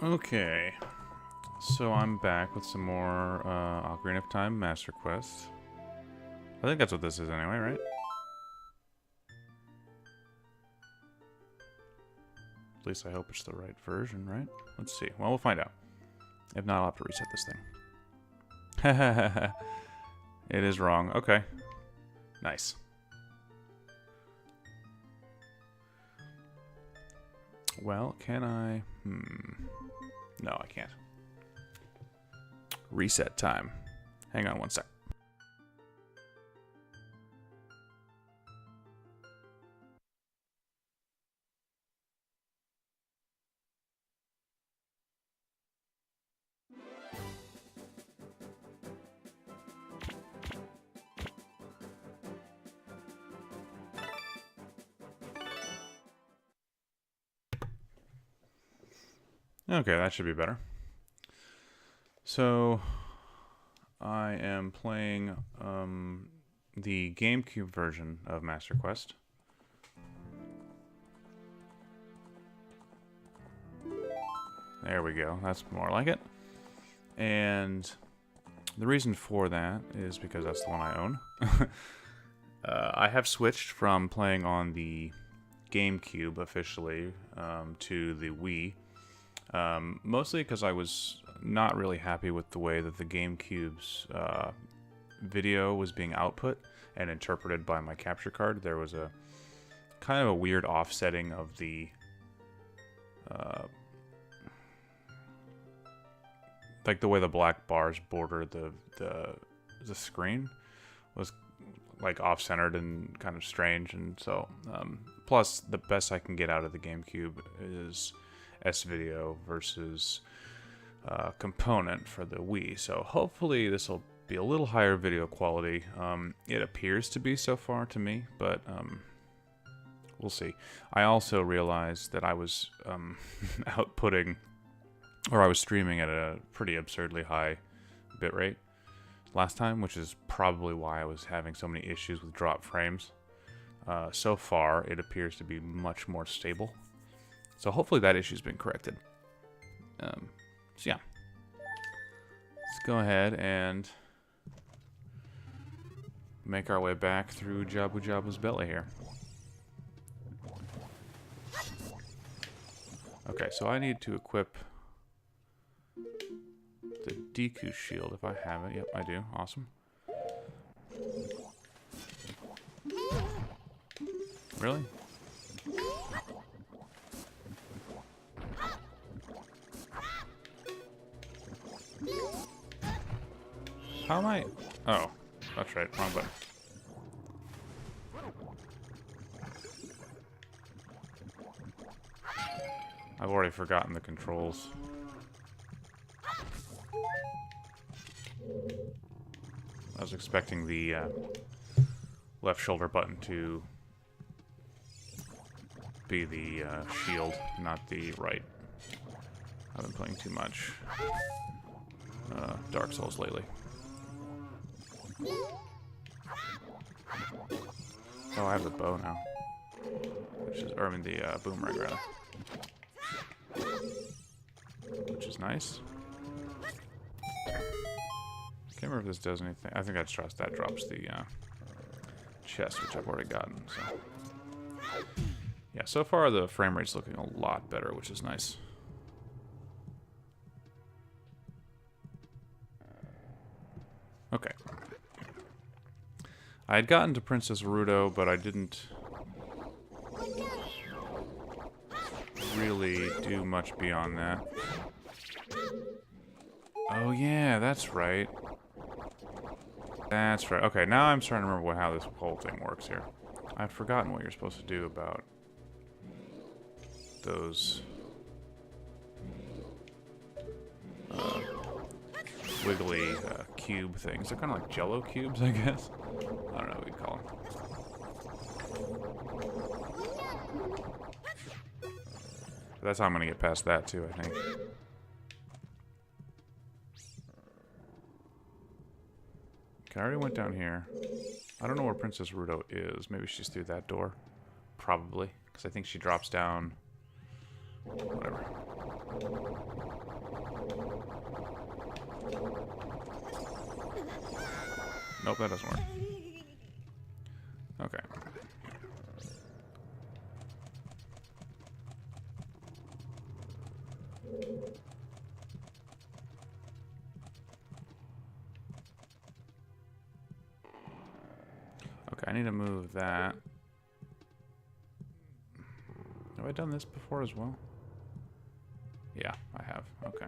Okay, so I'm back with some more Ocarina of Time Master Quest. I think that's what this is anyway, right? At least I hope it's the right version, right? Let's see. Well, we'll find out. If not, I'll have to reset this thing. It is wrong. Okay. Nice. Well, can I... No, I can't. Reset time. Hang on one sec. Okay, that should be better. So, I am playing the GameCube version of Master Quest. There we go. That's more like it. And the reason for that is because that's the one I own. I have switched from playing on the GameCube officially to the Wii. Mostly because I was not really happy with the way that the GameCube's video was being output and interpreted by my capture card. There was a kind of a weird offsetting of the like the way the black bars border the screen was like off-centered and kind of strange, and so plus the best I can get out of the GameCube is S-Video versus component for the Wii. So hopefully this will be a little higher video quality. It appears to be so far to me, but we'll see. I also realized that I was outputting, or I was streaming at a pretty absurdly high bitrate last time, which is probably why I was having so many issues with drop frames. So far, it appears to be much more stable. So hopefully that issue's been corrected. So yeah. Let's go ahead and make our way back through Jabu Jabu's belly here. Okay, so I need to equip the Deku shield if I have it. Yep, I do. Awesome. Really? How am I? Oh, that's right. Wrong button. I've already forgotten the controls. I was expecting the left shoulder button to be the shield, not the right. I've been playing too much Dark Souls lately. Oh, I have the bow now. Which is, or I mean the boomerang rather. Which is nice. Can't remember if this does anything. I think that drops the chest, which I've already gotten. So yeah, so far the frame rate's looking a lot better, which is nice. Okay. I had gotten to Princess Ruto, but I didn't really do much beyond that. Oh yeah, that's right. That's right. Okay, now I'm starting to remember how this whole thing works here. I'd forgotten what you're supposed to do about those wiggly cube things. They're kind of like Jello cubes, I guess. I don't know what you'd call them. But that's how I'm gonna get past that too, I think. Okay, I already went down here. I don't know where Princess Ruto is. Maybe she's through that door. Probably, because I think she drops down. Whatever. Nope, that doesn't work. Okay. Okay, I need to move that. Have I done this before as well? Yeah, I have. Okay.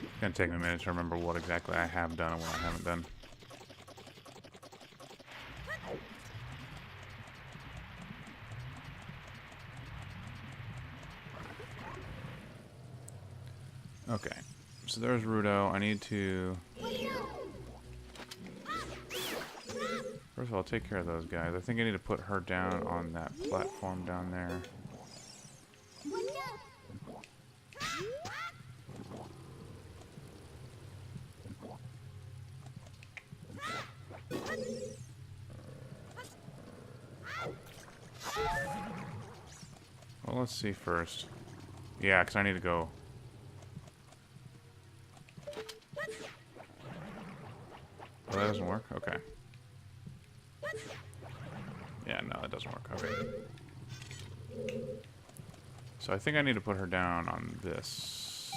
It's gonna take me a minute to remember what exactly I have done and what I haven't done. Okay, so there's Rudo. I need to... First of all, take care of those guys. I think I need to put her down on that platform down there. Well, let's see first. Yeah, because I need to go... Oh, that doesn't work? Okay. Yeah, no, that doesn't work. Okay. So I think I need to put her down on this.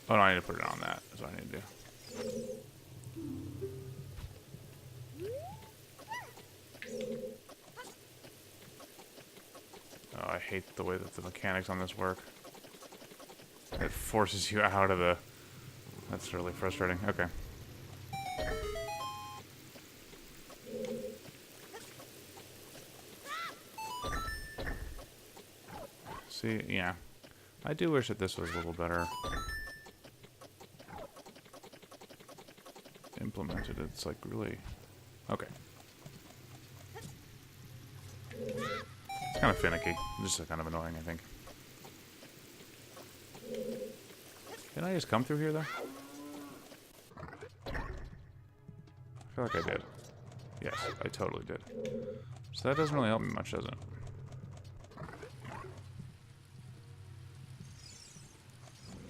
Oh, no, I need to put it on that. That's what I need to do. Oh, I hate the way that the mechanics on this work. It forces you out of the... That's really frustrating. Okay. See, yeah. I do wish that this was a little better implemented. It's like really... Okay. It's kind of finicky. Just kind of annoying, I think. Didn't I just come through here, though? I feel like I did. Yes, I totally did. So that doesn't really help me much, does it?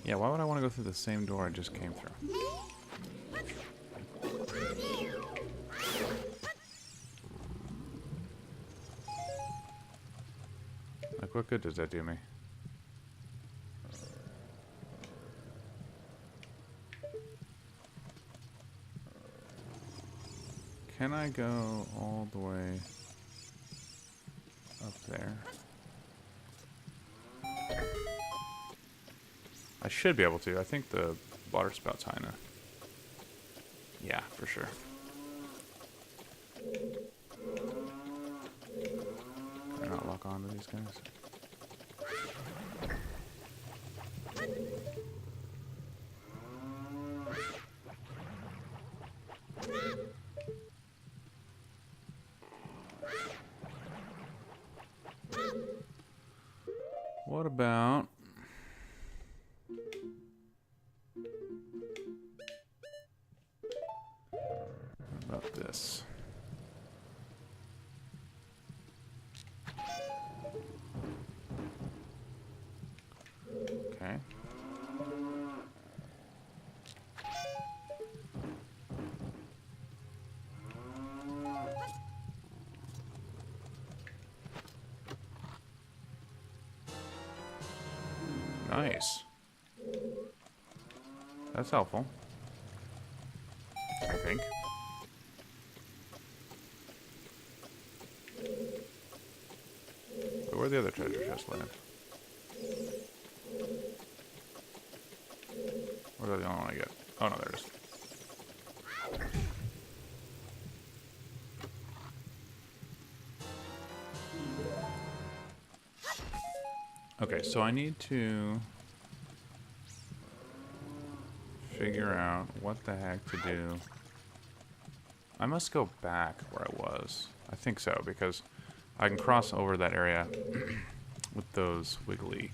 Yeah, why would I want to go through the same door I just came through? Like, what good does that do me? Can I go all the way up there? I should be able to. I think the water spout's high enough. Yeah, for sure. Can I not lock on to these guys? What about... What about this? Okay. Nice. That's helpful. I think. But where'd the other treasure chest land? Or is that the only one I get? Oh no, there it is. Okay, so I need to figure out what the heck to do. I must go back where I was. I think so, because I can cross over that area with those wiggly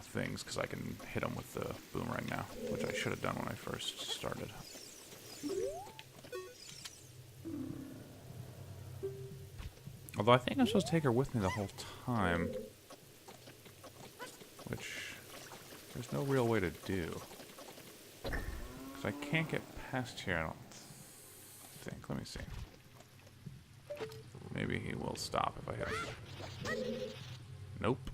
things because I can hit them with the boomerang now, which I should have done when I first started. Although I think I'm supposed to take her with me the whole time, which there's no real way to do. Because I can't get past here, I don't think. Let me see. Maybe he will stop if I hit him. Nope.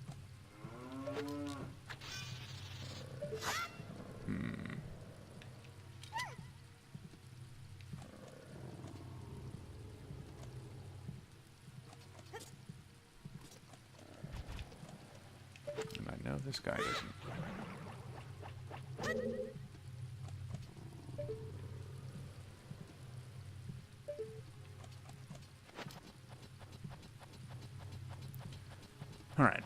And I know this guy doesn't. All right.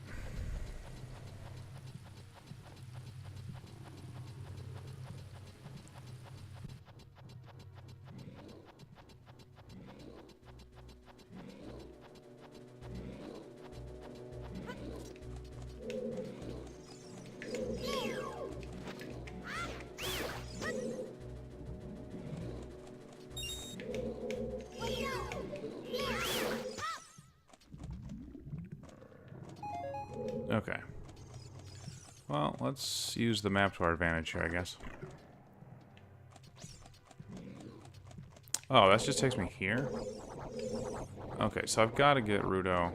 Okay. Well, let's use the map to our advantage here, I guess. Oh, that just takes me here? Okay, so I've got to get Rudo.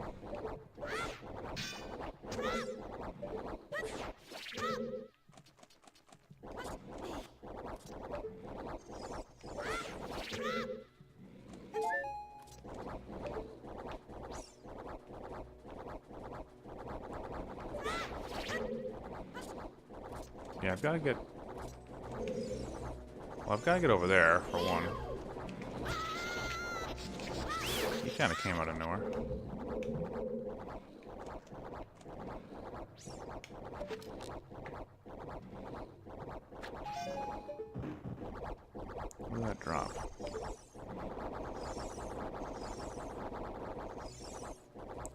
Yeah, I've got to get... Well, I've got to get over there, for one. He kind of came out of nowhere. Where did that drop?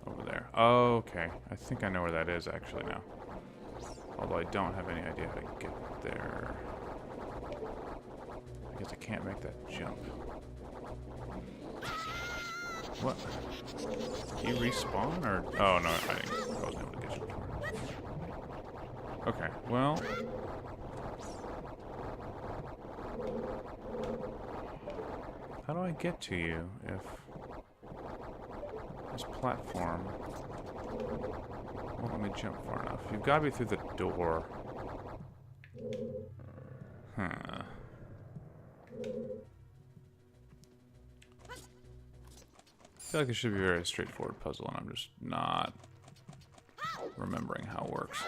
Over there. Oh, okay. I think I know where that is, actually, now. Although I don't have any idea how to get there. I guess I can't make that jump. What? Did he respawn or? Oh no, I wasn't able to get you before. Okay, well. How do I get to you if this platform won't let me jump far enough? You've got to be through the door. Huh. I feel like this should be a very straightforward puzzle, and I'm just not remembering how it works.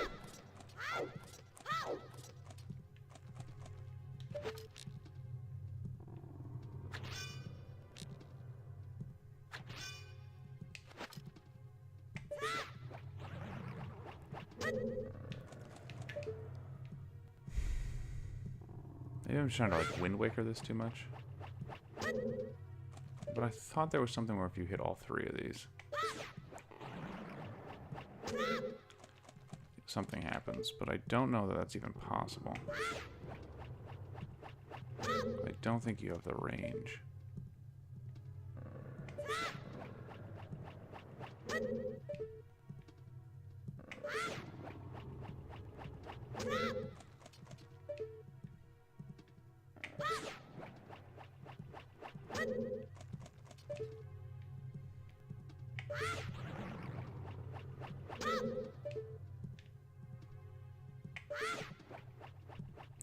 Maybe I'm just trying to like Wind Waker this too much. But I thought there was something where if you hit all three of these, something happens. But I don't know that that's even possible. I don't think you have the range.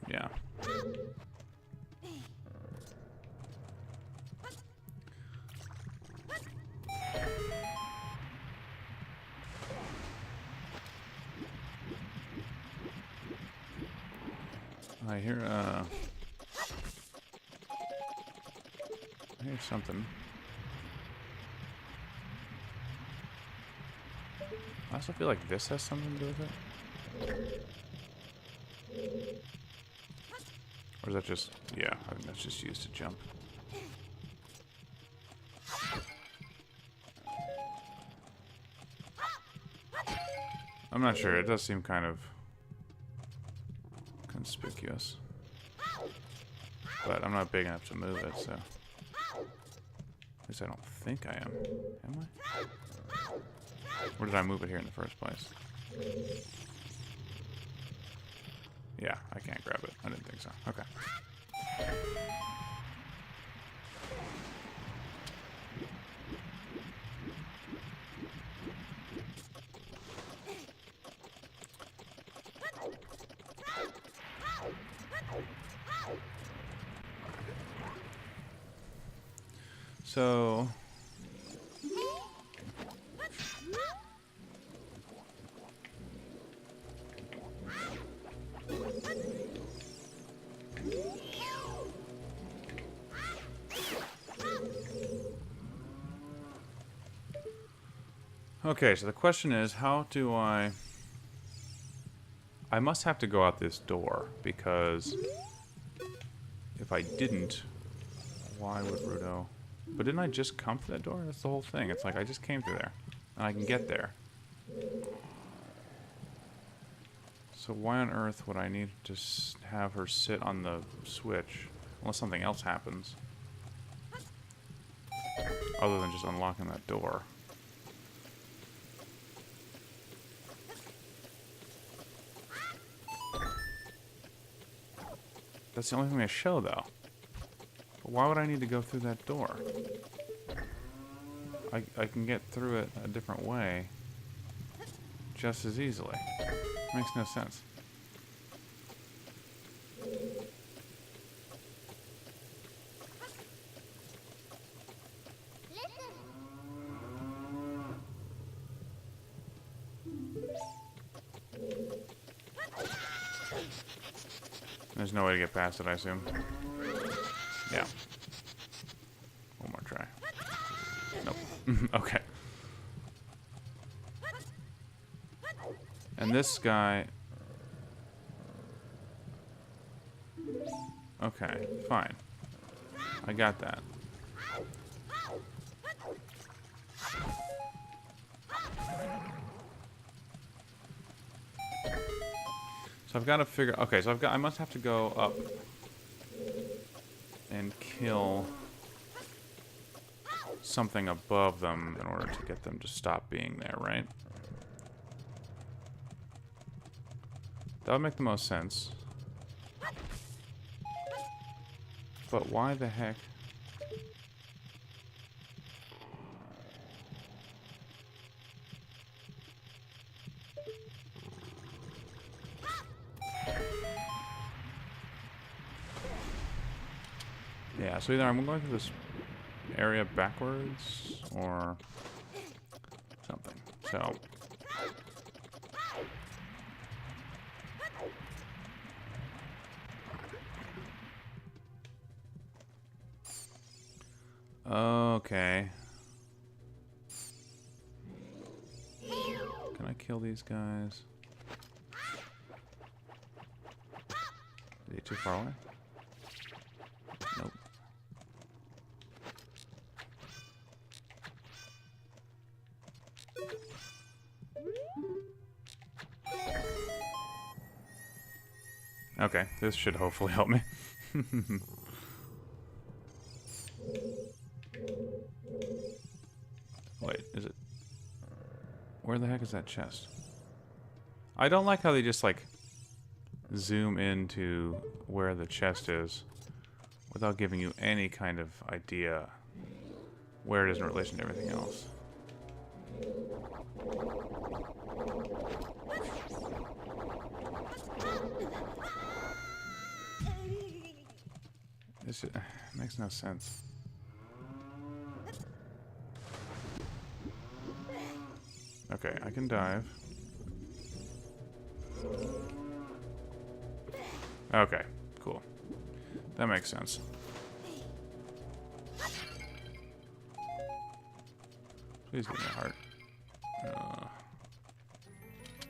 Yeah. I hear something. I also feel like this has something to do with it. Or is that just... yeah, I think that's just used to jump. I'm not sure. It does seem kind of conspicuous. But I'm not big enough to move it, so... At least I don't think I am. Am I? Or did I move it here in the first place? Yeah, I can't grab it. I didn't think so. Okay. So... Okay, so the question is, how do I must have to go out this door, because if I didn't, why would Rudo... But didn't I just come through that door? That's the whole thing. It's like I just came through there, and I can get there. So why on earth would I need to have her sit on the switch, unless something else happens? Other than just unlocking that door. That's the only thing they show, though. But why would I need to go through that door? I can get through it a different way just as easily. Makes no sense. There's no way to get past it, I assume. Yeah. One more try. Nope. Okay. And this guy... Okay, fine. I got that. So I've got to figure... Okay, so I must have to go up and kill something above them in order to get them to stop being there, right? That would make the most sense. But why the heck? Yeah, so either I'm going through this area backwards or something. So okay. Can I kill these guys? Are they too far away? Nope. Okay, this should hopefully help me. Wait, is it... Where the heck is that chest? I don't like how they just, like, zoom into where the chest is without giving you any kind of idea where it is in relation to everything else. This makes no sense. Okay, I can dive. Okay, cool. That makes sense. Please give me a heart.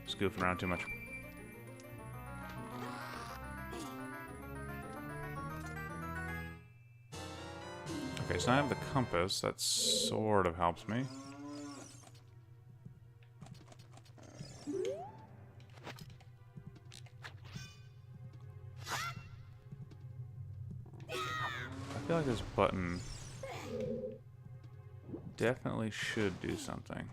Just goofing around too much. Okay, so I have the compass. That sort of helps me. feel like this button definitely should do something.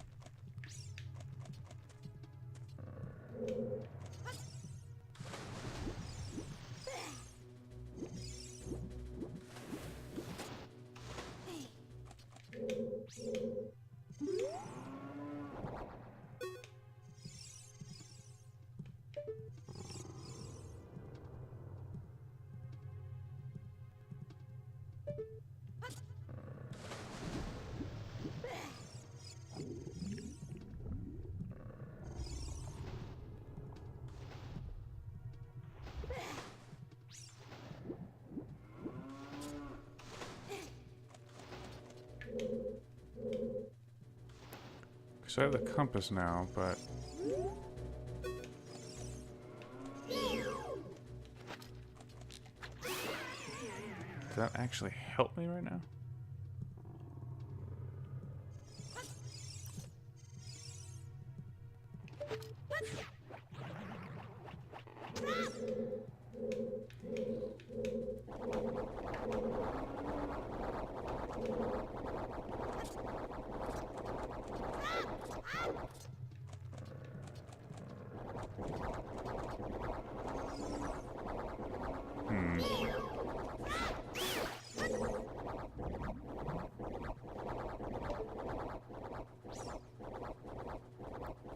So I have the compass now, but does that actually help me right now?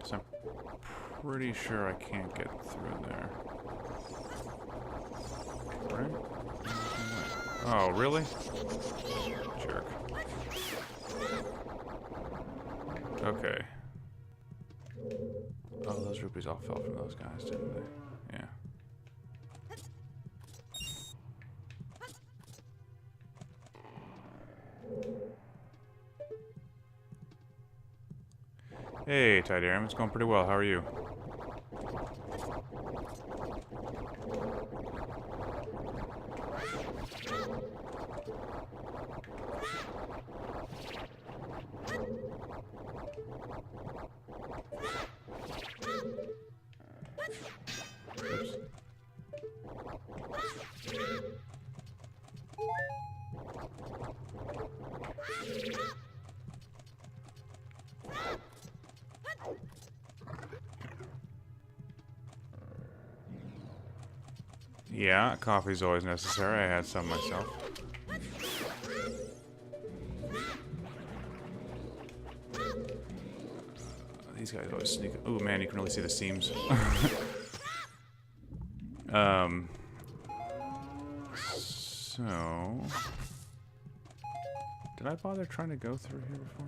So I'm pretty sure I can't get through there. Right? Oh, really? Jerk. Okay. Oh, those rupees all fell from those guys, didn't they? Yeah. Hey, Tidarium, it's going pretty well. How are you? Oops. Yeah, coffee's always necessary. I had some myself. These guys always sneak. Ooh, man, you can really see the seams. So, did I bother trying to go through here before?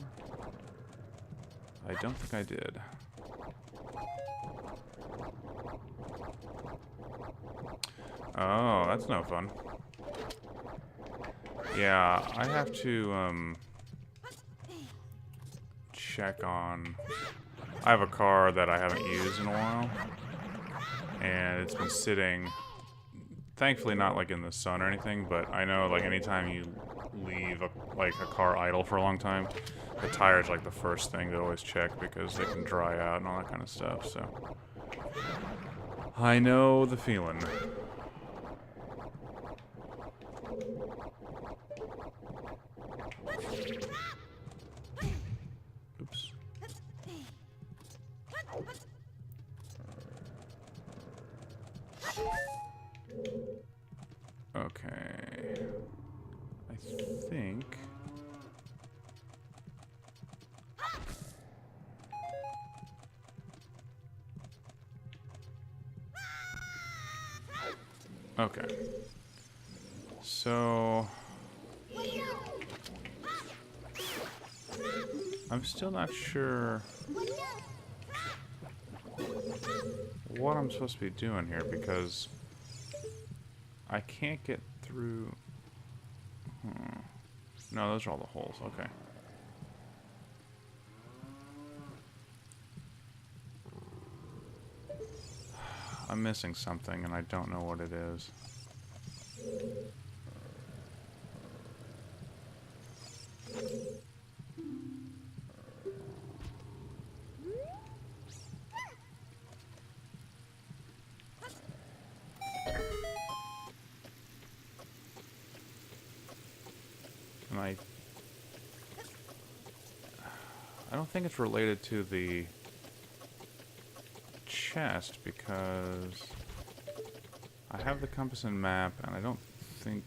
I don't think I did. Oh, that's no fun. Yeah, I have to, check on... I have a car that I haven't used in a while, and it's been sitting, thankfully not like in the sun or anything, but I know like anytime you leave a car idle for a long time, the tire's like the first thing to always check because they can dry out and all that kind of stuff, so... I know the feeling. Oops. Okay. I think... Okay. So... I'm still not sure what I'm supposed to be doing here because I can't get through... No, those are all the holes. Okay. I'm missing something and I don't know what it is. I don't think it's related to the chest because I have the compass and map, and I don't think...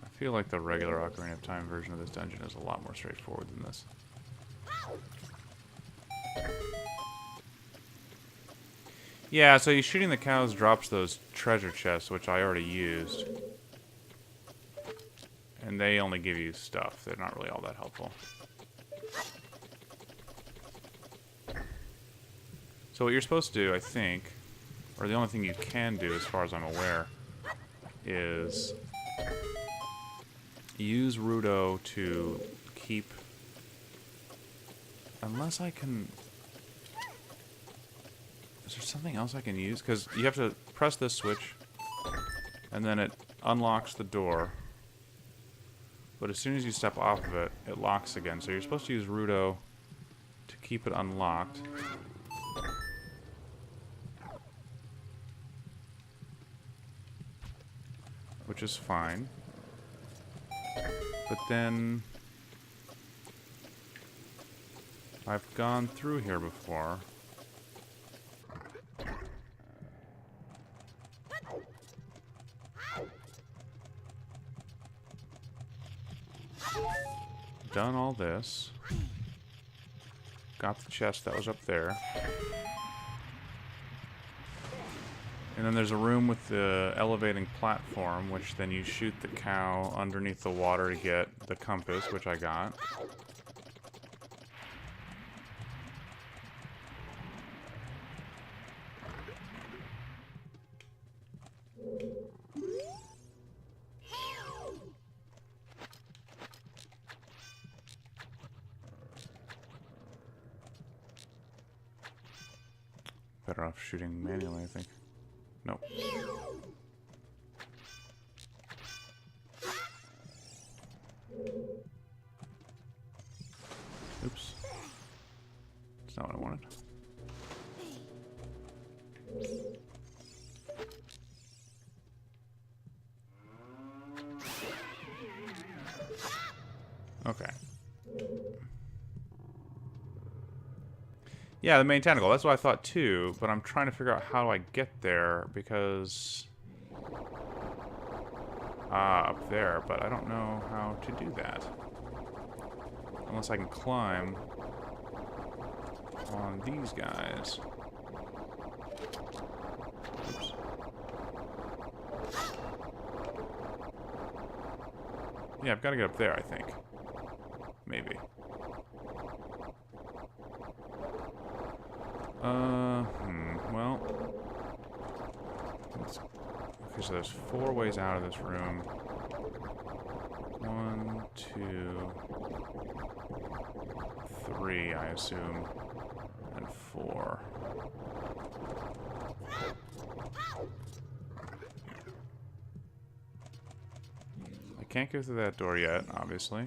I feel like the regular Ocarina of Time version of this dungeon is a lot more straightforward than this. Yeah, so you shooting the cows drops those treasure chests, which I already used. And they only give you stuff. They're not really all that helpful. So what you're supposed to do, I think, or the only thing you can do as far as I'm aware, is use Rudo to keep... Unless I can... Is there something else I can use? Because you have to press this switch, and then it unlocks the door. But as soon as you step off of it, it locks again. So you're supposed to use Rudo to keep it unlocked. Which is fine. But then... I've gone through here before. Done all this. Got the chest that was up there. And then there's a room with the elevating platform, which then you shoot the cow underneath the water to get the compass, which I got. Better off shooting manually, I think. Nope. Oops. That's not what I wanted. Okay. Yeah, the main tentacle. That's what I thought too, but I'm trying to figure out how do I get there because... up there, but I don't know how to do that. Unless I can climb on these guys. Oops. Yeah, I've got to get up there, I think. Maybe. Well... Okay, so there's 4 ways out of this room. 1, 2, 3, I assume. And 4. I can't go through that door yet, obviously.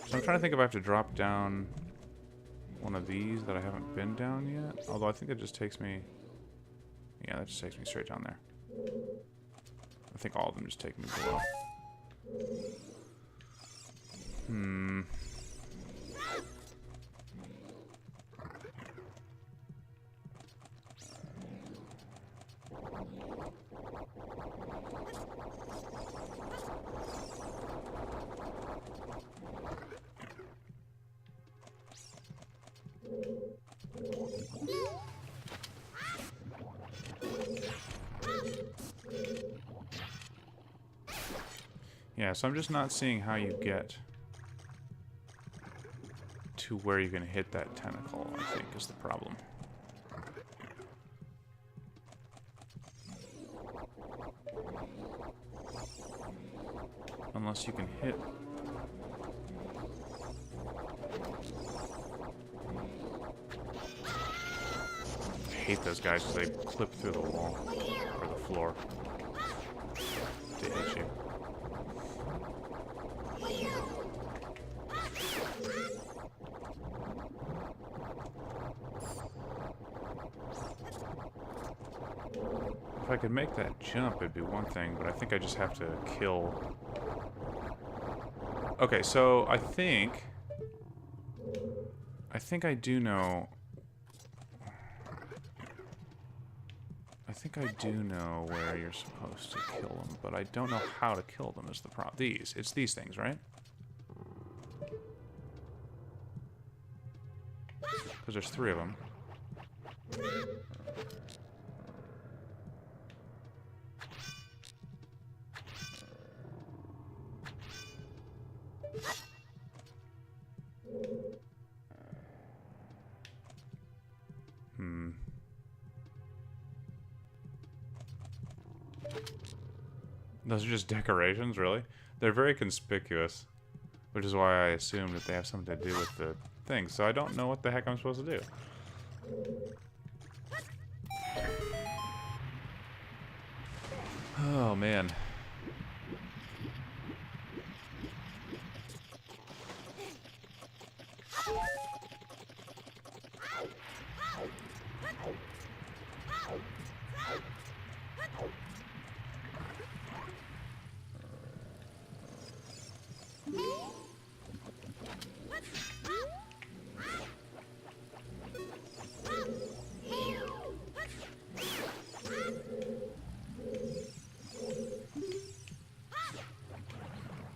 So I'm trying to think if I have to drop down one of these that I haven't been down yet. Although I think it just takes me... Yeah, that just takes me straight down there. I think all of them just take me below. Yeah, so I'm just not seeing how you get to where you're going to hit that tentacle, I think, is the problem. Unless you can hit... I hate those guys because they clip through the wall, or the floor. They hit you. if I could make that jump, it'd be one thing, but I think I just have to kill... Okay, so I think I do know... I think I do know where you're supposed to kill them, but I don't know how to kill them is the problem. It's these things, right? Because there's 3 of them. Those are just decorations, really? They're very conspicuous, which is why I assume that they have something to do with the thing. So I don't know what the heck I'm supposed to do. Oh, man.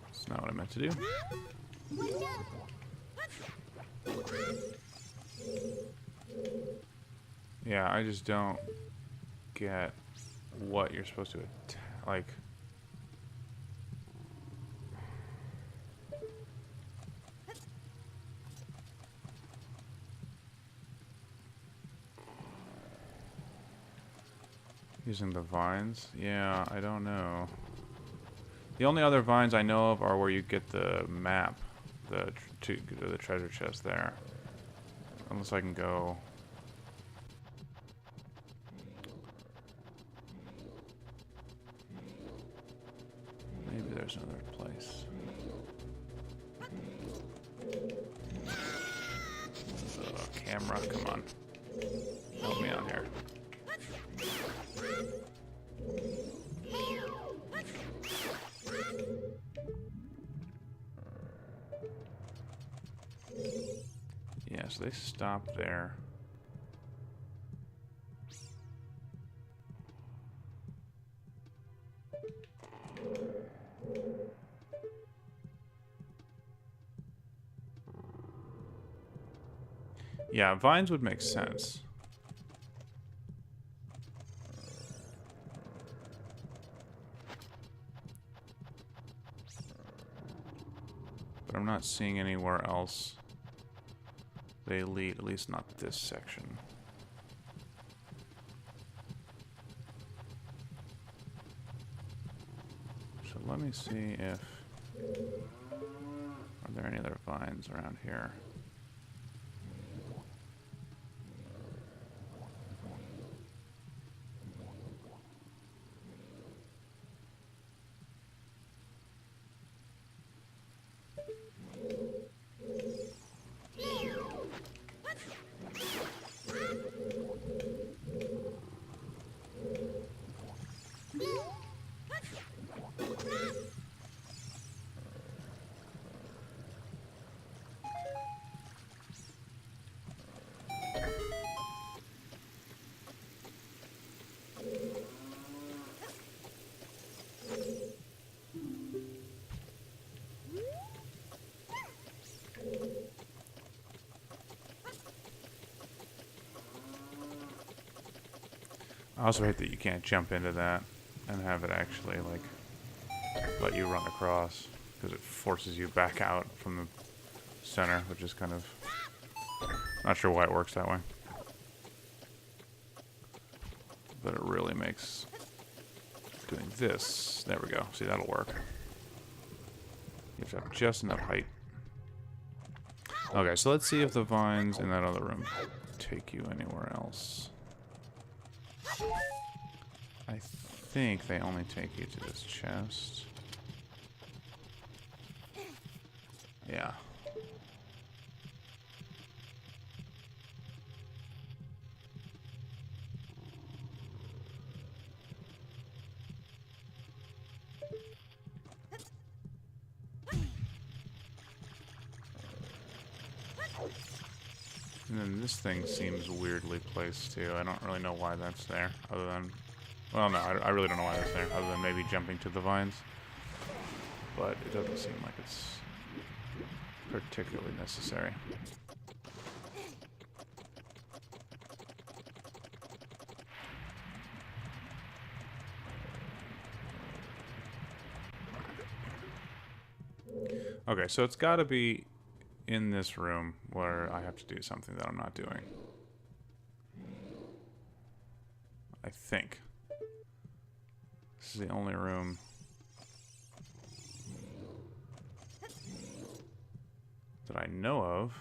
That's not what I meant to do. Yeah, I just don't get what you're supposed to like. Using the vines? Yeah, I don't know. The only other vines I know of are where you get the map, the treasure chest there. Unless I can go... Maybe there's another place. Camera, come on. Help me out here. Yeah, so they stop there. Yeah, vines would make sense. But I'm not seeing anywhere else they lead, at least not this section. So let me see if... Are there any other vines around here? I also hate that you can't jump into that and have it actually, like, let you run across, because it forces you back out from the center, which is kind of... Not sure why it works that way. But it really makes doing this... There we go. See, that'll work. You have to have just enough height. Okay, so let's see if the vines in that other room take you anywhere else. I think they only take you to this chest. Yeah. And then this thing seems weirdly placed too. I don't really know why that's there, other than... Well, no, I really don't know why that's there, other than maybe jumping to the vines. But it doesn't seem like it's particularly necessary. Okay, so it's got to be in this room where I have to do something that I'm not doing. I think. This is the only room that I know of.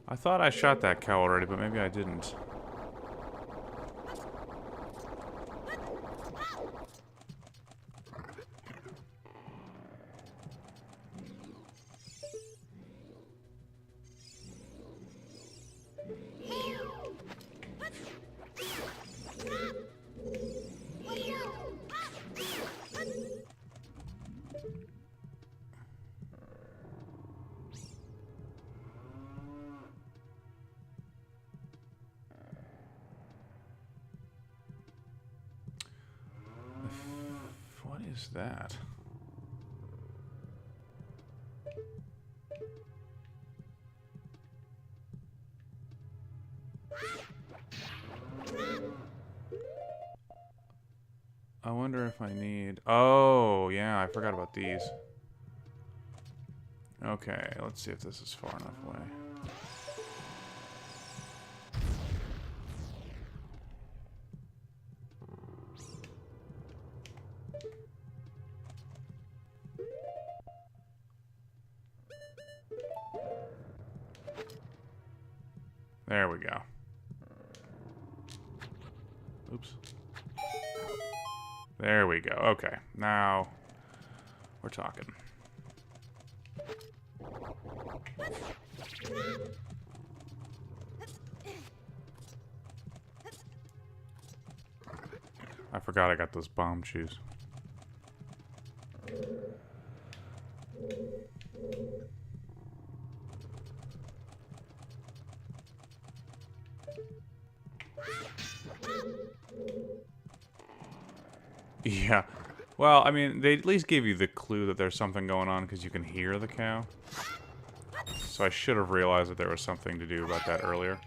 I thought I shot that cow already, but maybe I didn't. What is that? I wonder if I need... Oh, yeah, I forgot about these. Okay, let's see if this is far enough away. There we go. Oops. There we go. Okay, now we're talking. I forgot I got those bomb shoes. Yeah. Well, I mean, they at least gave you the clue that there's something going on because you can hear the cow. So I should have realized that there was something to do about that earlier.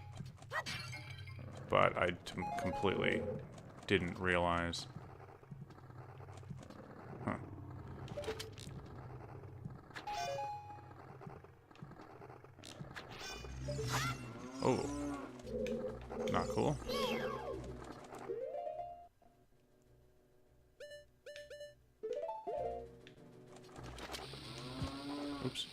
But I completely didn't realize. Huh. Oh. Not cool. Oops.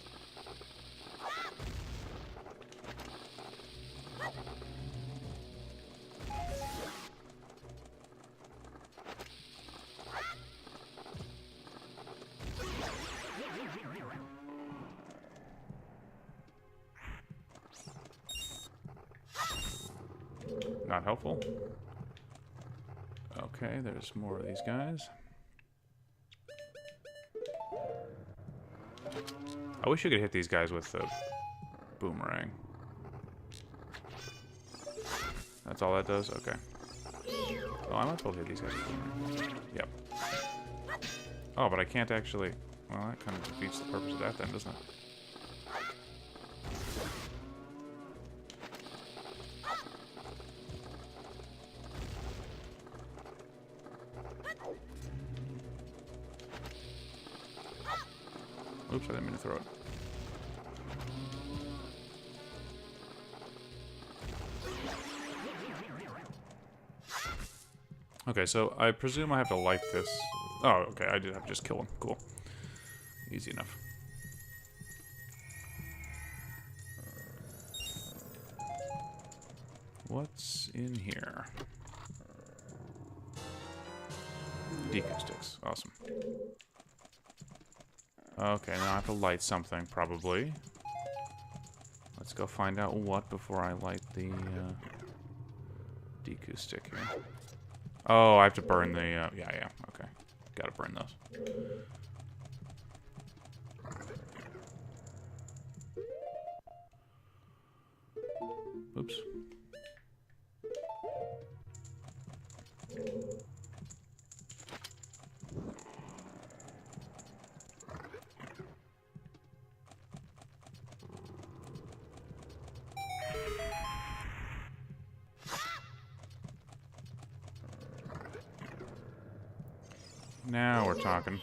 Not helpful. Okay, there's more of these guys. I wish you could hit these guys with the boomerang. That's all that does? Okay. Oh, I might be able to hit these guys with the boomerang. Yep. Oh, but I can't actually... Well, that kind of defeats the purpose of that then, doesn't it? Oops, I didn't mean to throw it. Okay, so I presume I have to light this. Oh, okay, I did have to just kill him. Cool. Easy enough. What's in here? Deco sticks. Awesome. Okay, now I have to light something, probably. Let's go find out what before I light the Deku stick here. Oh, I have to burn the... yeah, okay. Gotta burn those. Now we're talking.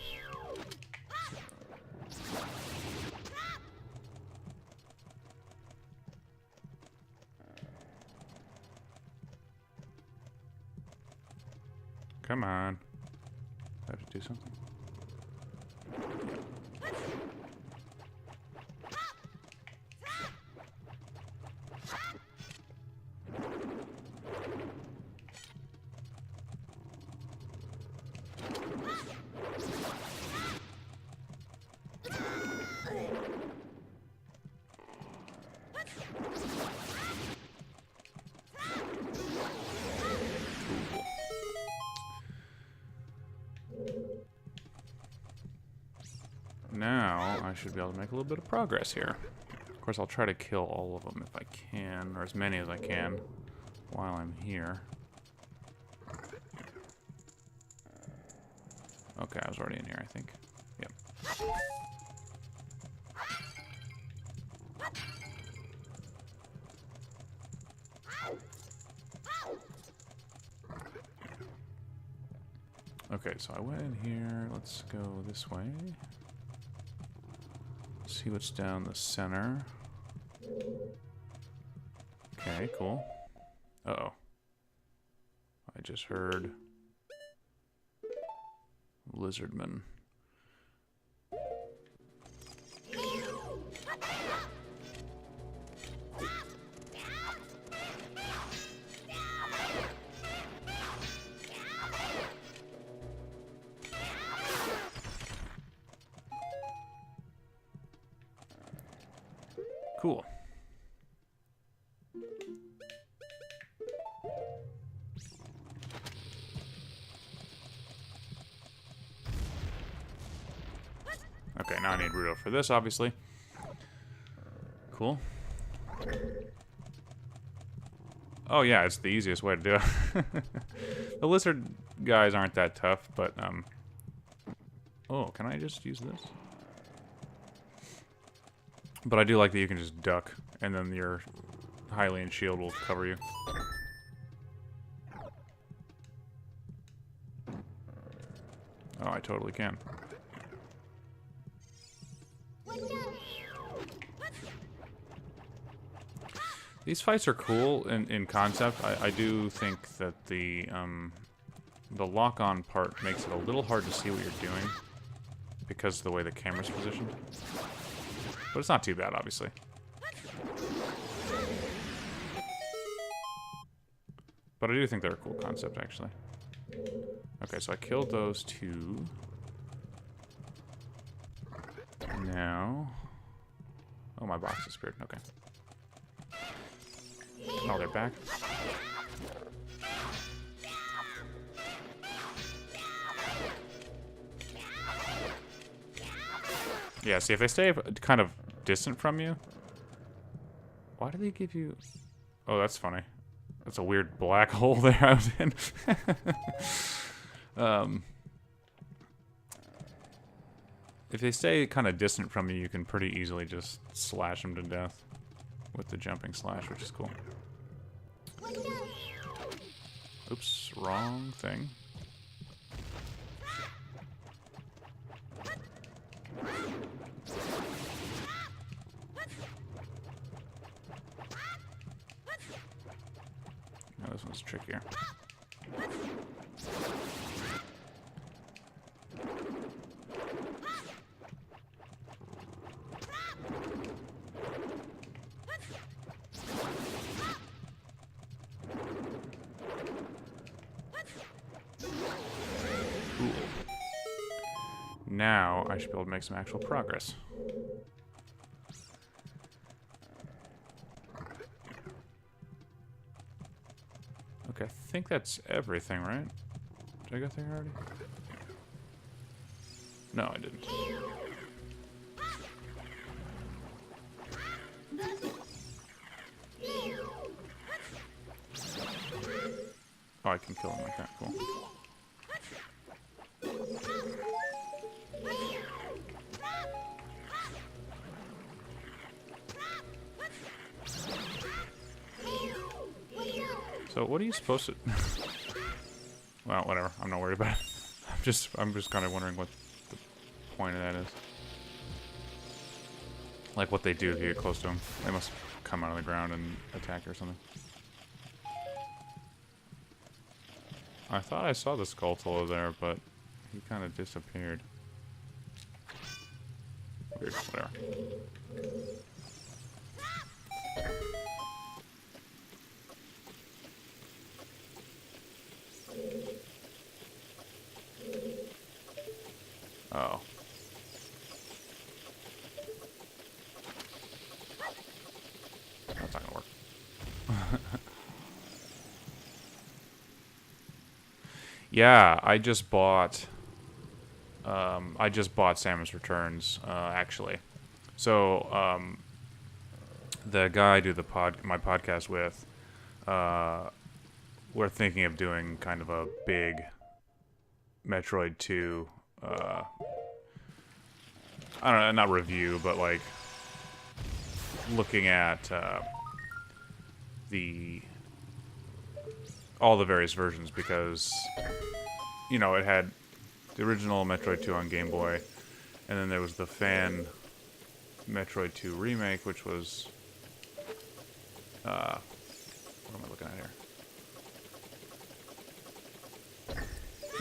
Come on. I have to do something. Now, I should be able to make a little bit of progress here. Of course, I'll try to kill all of them if I can, or as many as I can, while I'm here. Okay, I was already in here, I think. Yep. Okay, so I went in here. Let's go this way. See what's down the center. Okay, cool. Uh-oh. I just heard Lizardman. Cool. Okay, now I need Rudo for this, obviously. Cool. Oh yeah, it's the easiest way to do it. The lizard guys aren't that tough, but oh, can I just use this? But I do like that you can just duck, and then your Hylian shield will cover you. Oh, I totally can. These fights are cool in concept. I do think that the lock-on part makes it a little hard to see what you're doing because of the way the camera's positioned. But it's not too bad, obviously. But I do think they're a cool concept, actually. Okay, so I killed those two. Now... Oh, my box disappeared. Okay. Oh, they're back. Yeah, see, if they stay kind of distant from you... Why do they give you... Oh, that's funny. That's a weird black hole there I was in. If they stay kind of distant from you, you can pretty easily just slash them to death with the jumping slash, which is cool. Oops, wrong thing. No, this one's trickier. Cool. Now I should be able to make some actual progress. Okay, I think that's everything, right? Did I go through already? No, I didn't. Oh, I can kill him like that. Cool. So what are you supposed to... Well, whatever. I'm not worried about it. I'm I'm just kind of wondering what the point of that is. Like what they do if you get close to them. They must come out of the ground and attack or something. I thought I saw the Skulltula there, but he kind of disappeared. Weird, whatever. Oh. That's not gonna work. Yeah, I just bought Samus Returns, actually. So, the guy I do my podcast with, we're thinking of doing kind of a big Metroid 2, I don't know, not review, but like looking at all the various versions, because you know it had the original Metroid 2 on Game Boy, and then there was the fan Metroid 2 remake, which was what am I looking at here?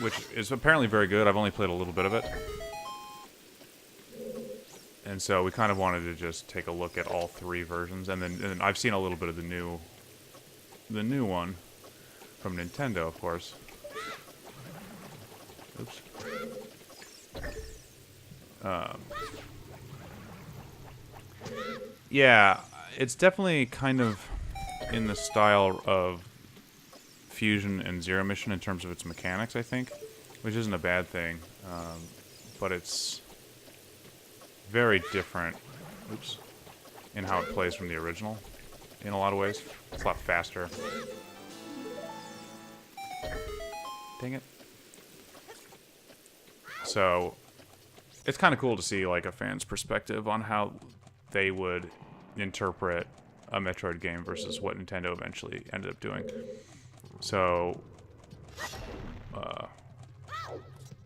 Which is apparently very good. I've only played a little bit of it. And so we kind of wanted to just take a look at all three versions, and then I've seen a little bit of the new one from Nintendo, of course. Oops. Yeah, it's definitely kind of in the style of Fusion and Zero Mission in terms of its mechanics, I think, which isn't a bad thing, but it's very different, oops, in how it plays from the original in a lot of ways. It's a lot faster. Dang it. So it's kind of cool to see like a fan's perspective on how they would interpret a Metroid game versus what Nintendo eventually ended up doing. So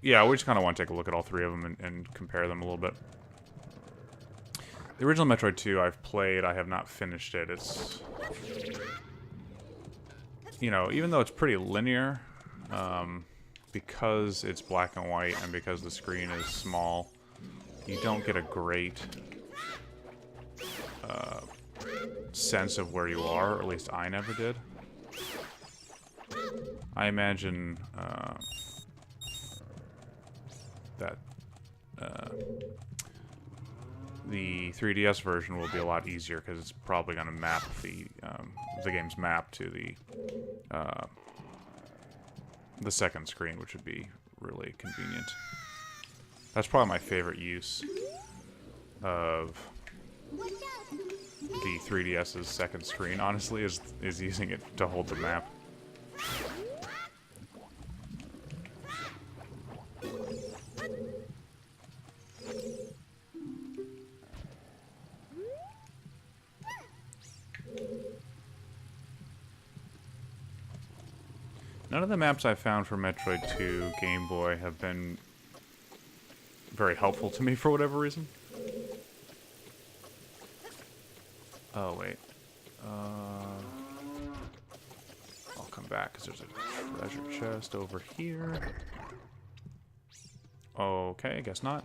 yeah, we just kind of want to take a look at all three of them and compare them a little bit. The original Metroid 2 I've played, I have not finished it. It's, you know, even though it's pretty linear, because it's black and white and because the screen is small, you don't get a great sense of where you are, or at least I never did. I imagine that the 3DS version will be a lot easier because it's probably going to map the game's map to the second screen, which would be really convenient. That's probably my favorite use of the 3DS's second screen, honestly, is using it to hold the map. None of the maps I've found for Metroid 2 Game Boy have been very helpful to me for whatever reason. Oh, wait. I'll come back because there's a treasure chest over here. Okay, I guess not.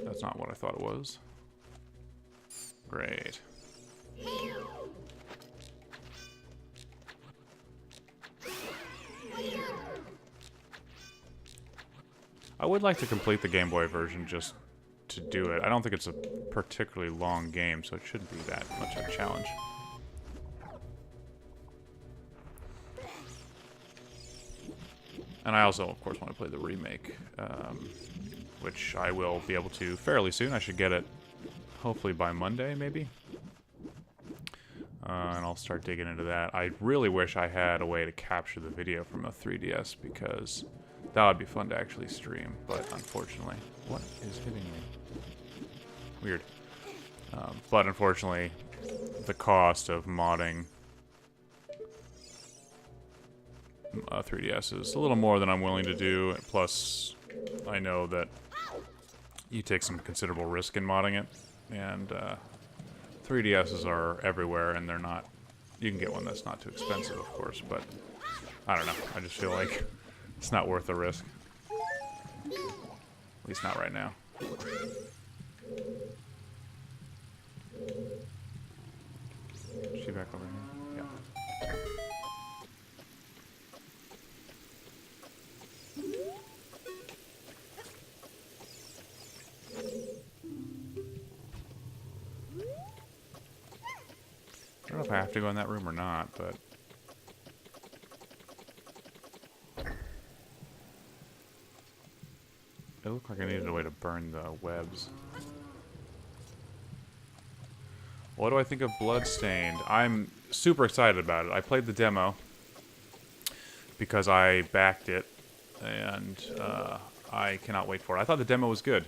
That's not what I thought it was. Great. I would like to complete the Game Boy version just to do it. I don't think it's a particularly long game, so it shouldn't be that much of a challenge. And I also, of course, want to play the remake, which I will be able to fairly soon. I should get it hopefully by Monday, maybe. And I'll start digging into that. I really wish I had a way to capture the video from a 3DS, because that would be fun to actually stream, but unfortunately... What is hitting me? Weird. But unfortunately, the cost of modding 3DSs. A little more than I'm willing to do. Plus, I know that you take some considerable risk in modding it. And 3DSs are everywhere, and they're not... You can get one that's not too expensive, of course, but I don't know. I just feel like it's not worth the risk. At least not right now. Is she back over here? Yeah. I don't know if I have to go in that room or not, but... It looked like I needed a way to burn the webs. What do I think of Bloodstained? I'm super excited about it. I played the demo because I backed it, and I cannot wait for it. I thought the demo was good.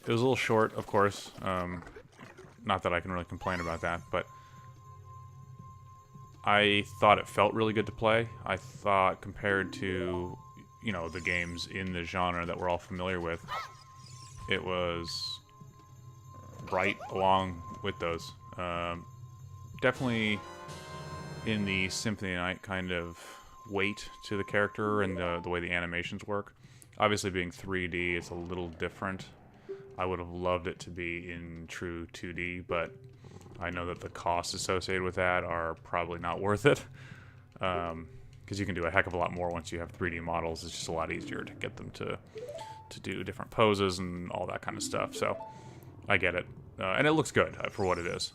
It was a little short, of course. Not that I can really complain about that, but I thought it felt really good to play. I thought compared to, you know, the games in the genre that we're all familiar with, it was right along with those. Definitely in the Symphony of the Night kind of weight to the character and the way the animations work. Obviously being 3D, it's a little different. I would have loved it to be in true 2D, but I know that the costs associated with that are probably not worth it. Because you can do a heck of a lot more once you have 3D models. It's just a lot easier to get them to do different poses and all that kind of stuff. So I get it. And it looks good for what it is.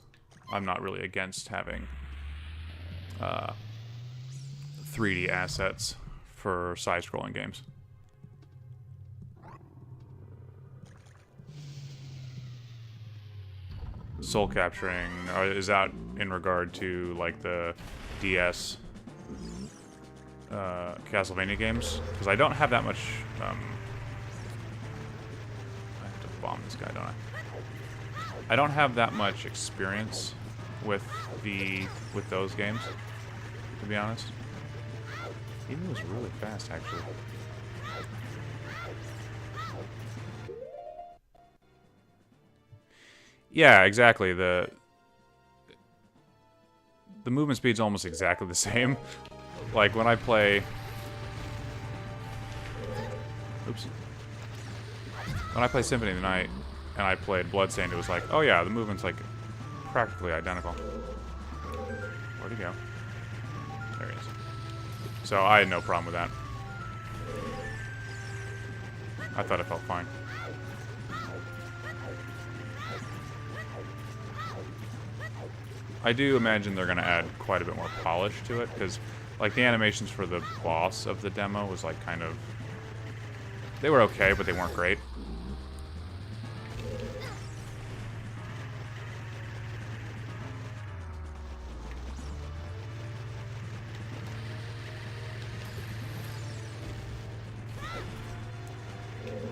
I'm not really against having 3D assets for side-scrolling games. Soul capturing, is that in regard to like the DS Castlevania games? Because I don't have that much. I have to bomb this guy, don't I? I don't have that much experience with those games, to be honest. He moves really fast, actually. Yeah, exactly. The movement speed's almost exactly the same. Like when I play... Oops. When I play Symphony of the Night and I played Bloodstained, it was like, oh yeah, the movement's like practically identical. Where'd he go? There he is. So I had no problem with that. I thought it felt fine. I do imagine they're going to add quite a bit more polish to it, because like the animations for the boss of the demo was like kind of... They were okay, but they weren't great.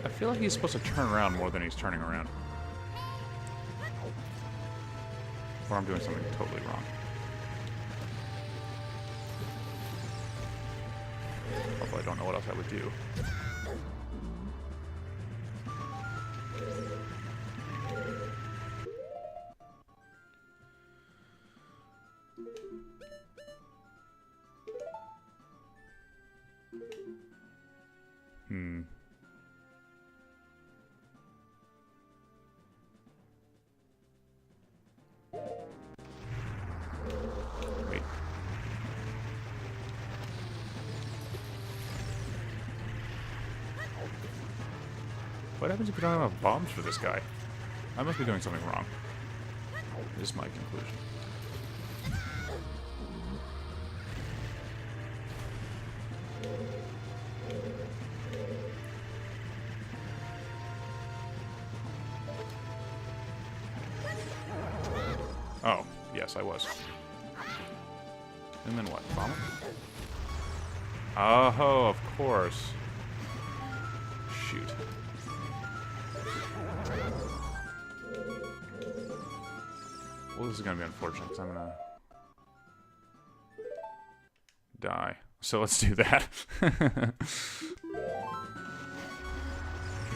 I feel like he's supposed to turn around more than he's turning around. Or I'm doing something totally wrong. Although I don't know what else I would do. Wait. What happens if you don't have enough bombs for this guy? I must be doing something wrong. This is my conclusion. Oh, yes, I was. And then what? Bomb it? Oh, of course. Shoot. Well, this is gonna be unfortunate, because I'm gonna... die. So let's do that.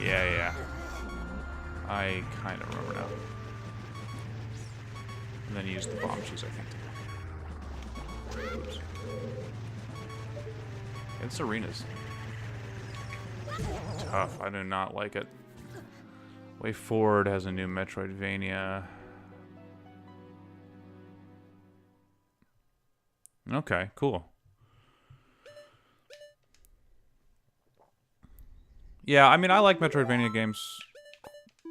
Yeah. I kind of remember now. And then use the bomb shoes, I think. Oops. It's arenas. Tough. I do not like it. Way Forward has a new Metroidvania. Okay, cool. Yeah, I mean, I like Metroidvania games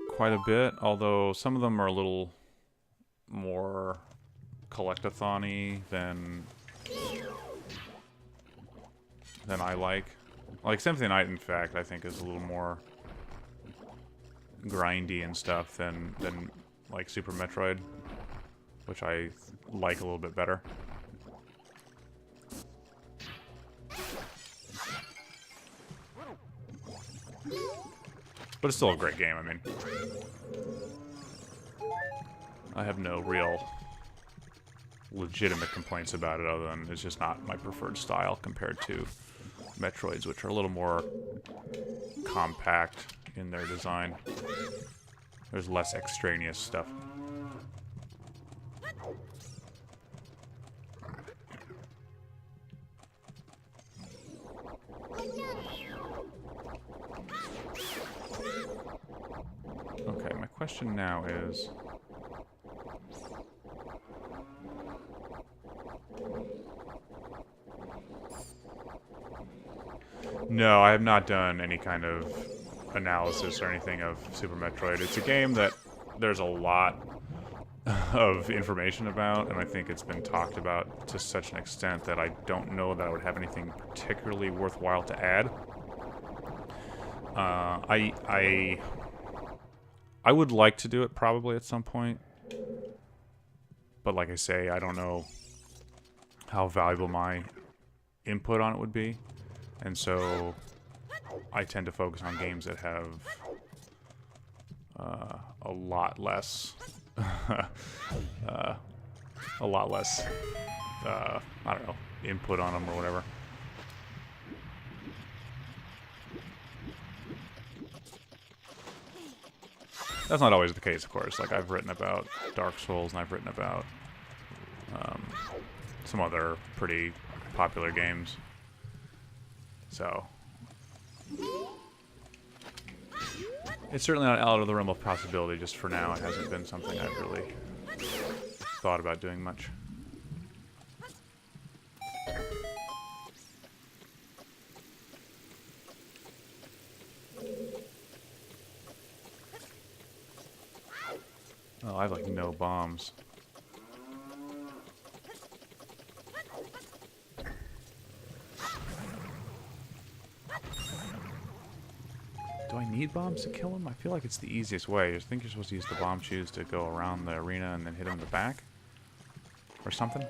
quite a bit, although some of them are a little more collectathon-y than I like. Like Symphony Night, in fact, I think is a little more grindy and stuff than like Super Metroid, which I like a little bit better. But it's still a great game, I mean. I have no real legitimate complaints about it other than it's just not my preferred style compared to Metroids, which are a little more compact in their design. There's less extraneous stuff. Okay, my question now is... No, I have not done any kind of analysis or anything of Super Metroid. It's a game that there's a lot of information about, and I think it's been talked about to such an extent that I don't know that I would have anything particularly worthwhile to add. I would like to do it probably at some point, but like I say, I don't know how valuable my input on it would be, and so I tend to focus on games that have a lot less, I don't know, input on them or whatever. That's not always the case, of course. Like, I've written about Dark Souls, and I've written about some other pretty popular games. So, it's certainly not out of the realm of possibility. Just for now, it hasn't been something I've really thought about doing much. Oh, I have like no bombs. Do I need bombs to kill him? I feel like it's the easiest way. I think you're supposed to use the bomb shoes to go around the arena and then hit him in the back. Or something.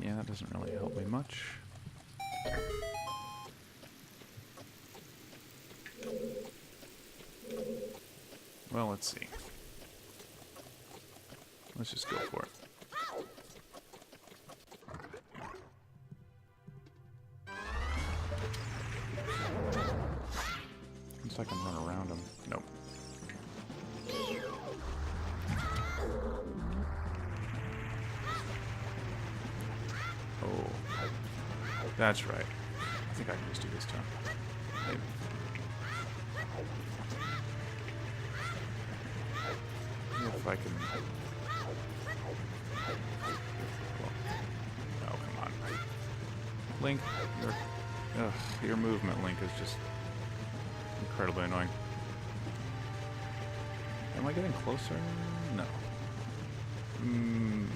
Yeah, that doesn't really help me much. Well, let's see. Let's just go for it. Looks like I can run around him. Nope. Oh. That's right. I think I can just do this time. Maybe. If I can... Oh, come on. Link, your movement, Link, is just incredibly annoying. Am I getting closer? No.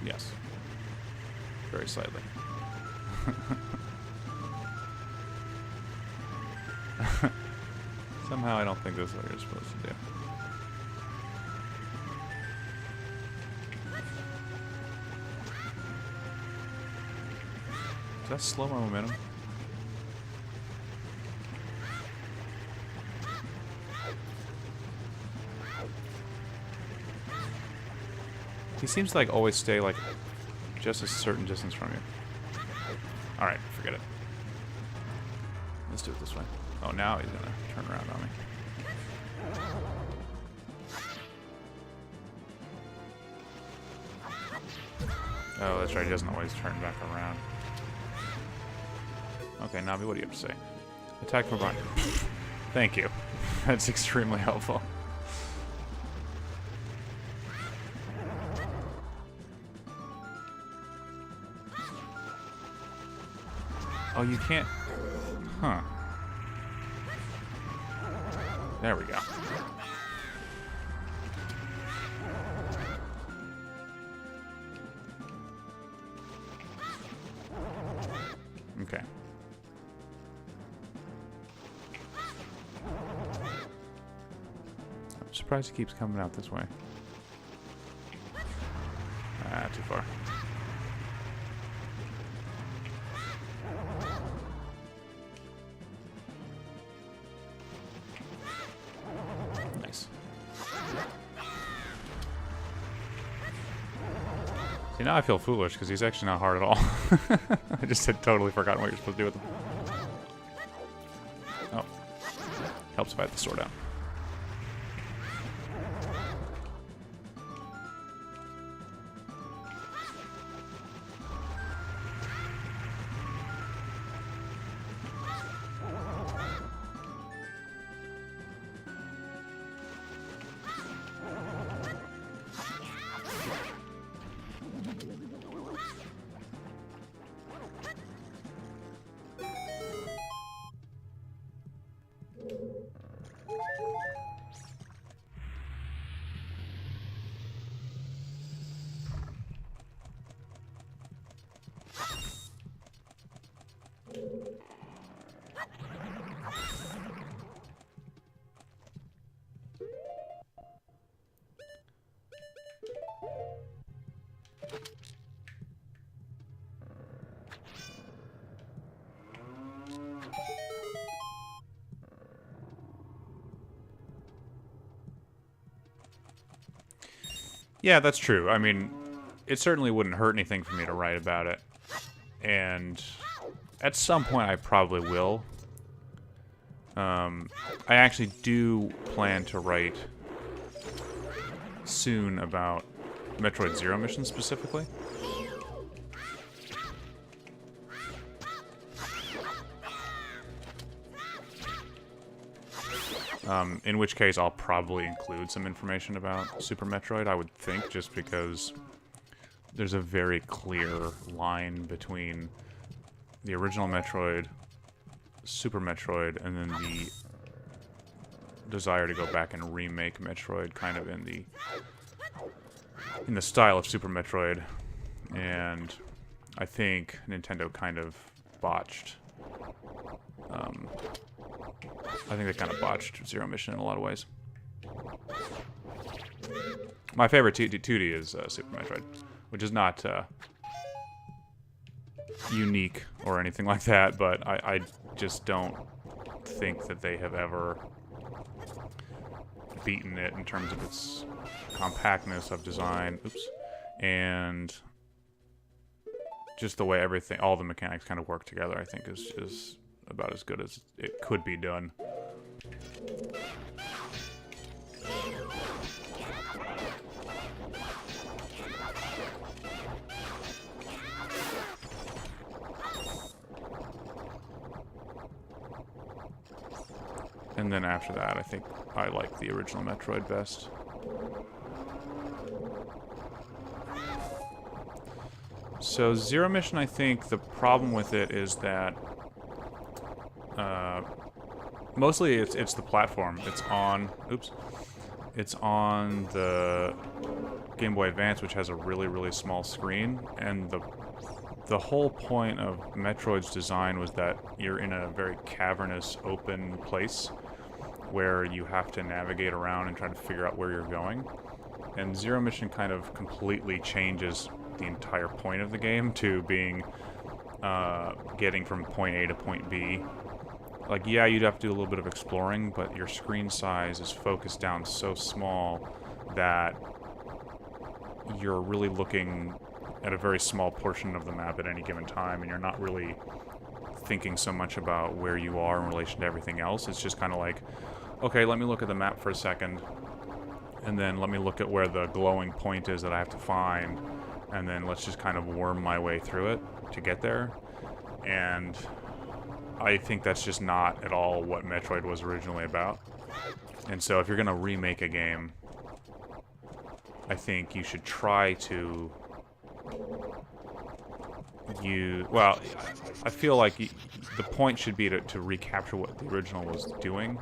Yes. Very slightly. Somehow I don't think this is what you're supposed to do. Does that slow my momentum? He seems to like always stay like just a certain distance from you. Alright, forget it. Let's do it this way. Oh, now he's gonna turn around on me. Oh, that's right, he doesn't always turn back around. Okay, Navi, what do you have to say? Attack from behind. Thank you. That's extremely helpful. Oh, you can't... Huh. There we go. Okay. I'm surprised he keeps coming out this way. Ah, too far. Nice. See, now I feel foolish because he's actually not hard at all. I just had totally forgotten what you're supposed to do with him. Oh. Helps if I have the sword out. Yeah, that's true. I mean, it certainly wouldn't hurt anything for me to write about it. And at some point I probably will. I actually do plan to write soon about Metroid Zero Mission specifically. In which case I'll probably include some information about Super Metroid, I would think, just because there's a very clear line between the original Metroid, Super Metroid, and then the desire to go back and remake Metroid kind of in the style of Super Metroid. And I think Nintendo kind of botched I think they kind of botched Zero Mission in a lot of ways. My favorite 2D is Super Metroid, which is not unique or anything like that, but I just don't think that they have ever beaten it in terms of its compactness of design, and just the way everything, all the mechanics kind of work together, I think is about as good as it could be done. And then after that, I think I like the original Metroid best. So Zero Mission, I think the problem with it is that mostly it's the platform. It's on the Game Boy Advance, which has a really small screen, and the whole point of Metroid's design was that you're in a very cavernous, open place where you have to navigate around and try to figure out where you're going. And Zero Mission kind of completely changes the entire point of the game to being getting from point A to point B. Like, yeah, you'd have to do a little bit of exploring, but your screen size is focused down so small that you're really looking at a very small portion of the map at any given time, and you're not really thinking so much about where you are in relation to everything else. It's just kind of like, okay, let me look at the map for a second, and then let me look at where the glowing point is that I have to find, and then let's just kind of worm my way through it to get there. And I think that's just not at all what Metroid was originally about. And so if you're going to remake a game, I think you should try to well, I feel like the point should be to recapture what the original was doing,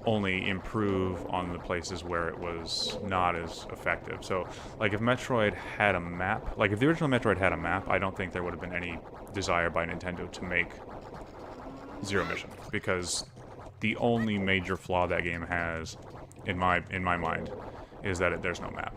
only improve on the places where it was not as effective. So, like, if Metroid had a map, like, if the original Metroid had a map, I don't think there would have been any desire by Nintendo to make Zero Mission, because the only major flaw that game has, in my mind, is that there's no map.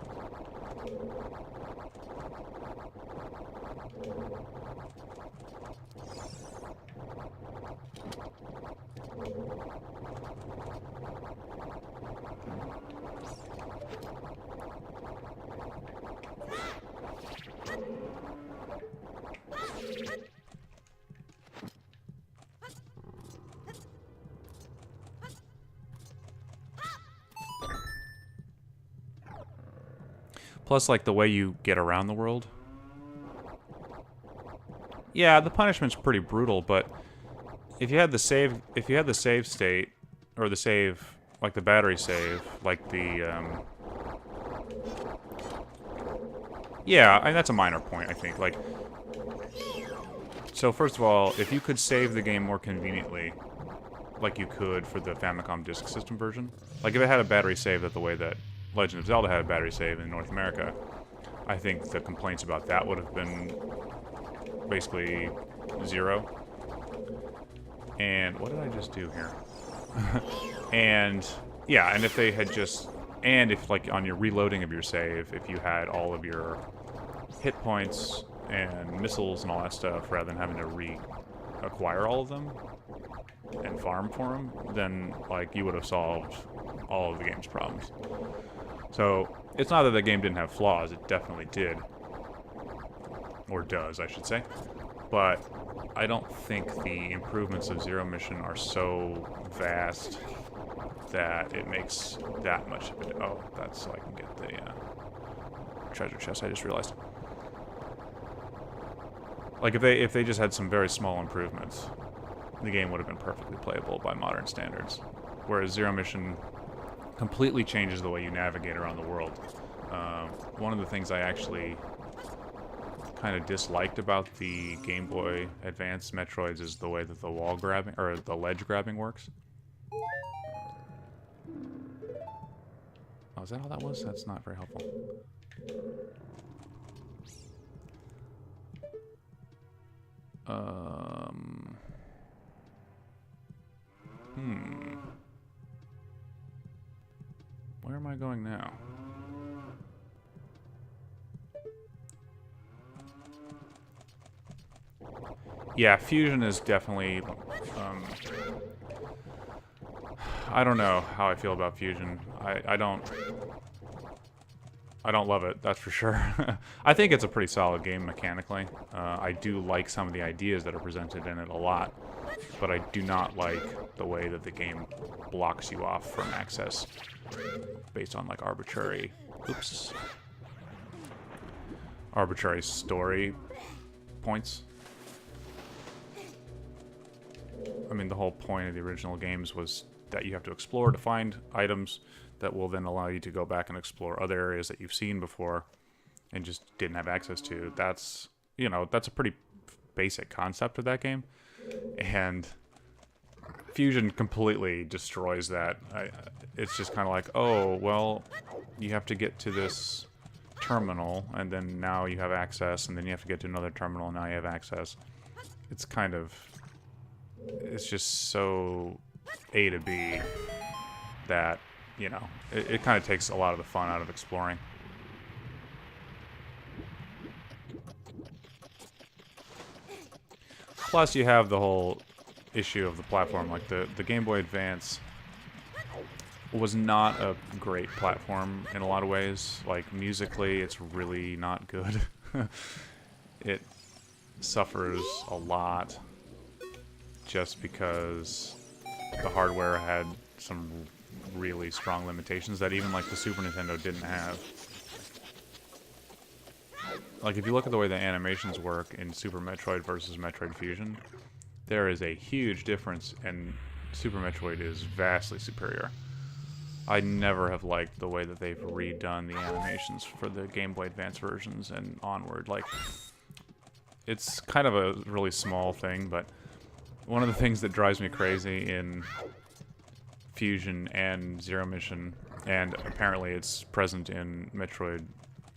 Plus, like, the way you get around the world. Yeah, the punishment's pretty brutal, but if you had the save state, or the save, like the battery save, like the, yeah, and that's a minor point, I think. Like, so first of all, if you could save the game more conveniently, like you could for the Famicom Disk System version, like if it had a battery save the way that Legend of Zelda had a battery save in North America, I think the complaints about that would have been basically zero. And what did I just do here? And yeah, and if they had just, and if like on your reloading of your save, if you had all of your hit points and missiles and all that stuff, rather than having to reacquire all of them and farm for them, then like you would have solved all of the game's problems. So it's not that the game didn't have flaws; it definitely did, or does, I should say. But I don't think the improvements of Zero Mission are so vast that it makes that much of it. Oh, that's so I can get the treasure chest. I just realized. Like if they just had some very small improvements, the game would have been perfectly playable by modern standards. Whereas Zero Mission completely changes the way you navigate around the world. One of the things I actually kind of disliked about the Game Boy Advance Metroids is the way that the wall grabbing, or the ledge grabbing works. Oh, is that all that was? That's not very helpful. Where am I going now? Yeah, Fusion is definitely, I don't know how I feel about Fusion. I don't love it, that's for sure. I think it's a pretty solid game mechanically. I do like some of the ideas that are presented in it a lot, but I do not like the way that the game blocks you off from access based on like arbitrary story points. I mean, the whole point of the original games was that you have to explore to find items that will then allow you to go back and explore other areas that you've seen before and just didn't have access to. That's, you know, that's a pretty basic concept of that game. And Fusion completely destroys that. It's just kind of like, oh, well, you have to get to this terminal, and then now you have access, and then you have to get to another terminal, and now you have access. It's kind of... It's just so A to B that, you know, it kind of takes a lot of the fun out of exploring. Plus, you have the whole issue of the platform. Like, the Game Boy Advance was not a great platform in a lot of ways. Like, musically, it's really not good. It suffers a lot just because the hardware had some really strong limitations that even, like, the Super Nintendo didn't have. Like, if you look at the way the animations work in Super Metroid versus Metroid Fusion, there is a huge difference, and Super Metroid is vastly superior. I never have liked the way that they've redone the animations for the Game Boy Advance versions and onward. Like, it's kind of a really small thing, but one of the things that drives me crazy in Fusion and Zero Mission, and apparently it's present in Metroid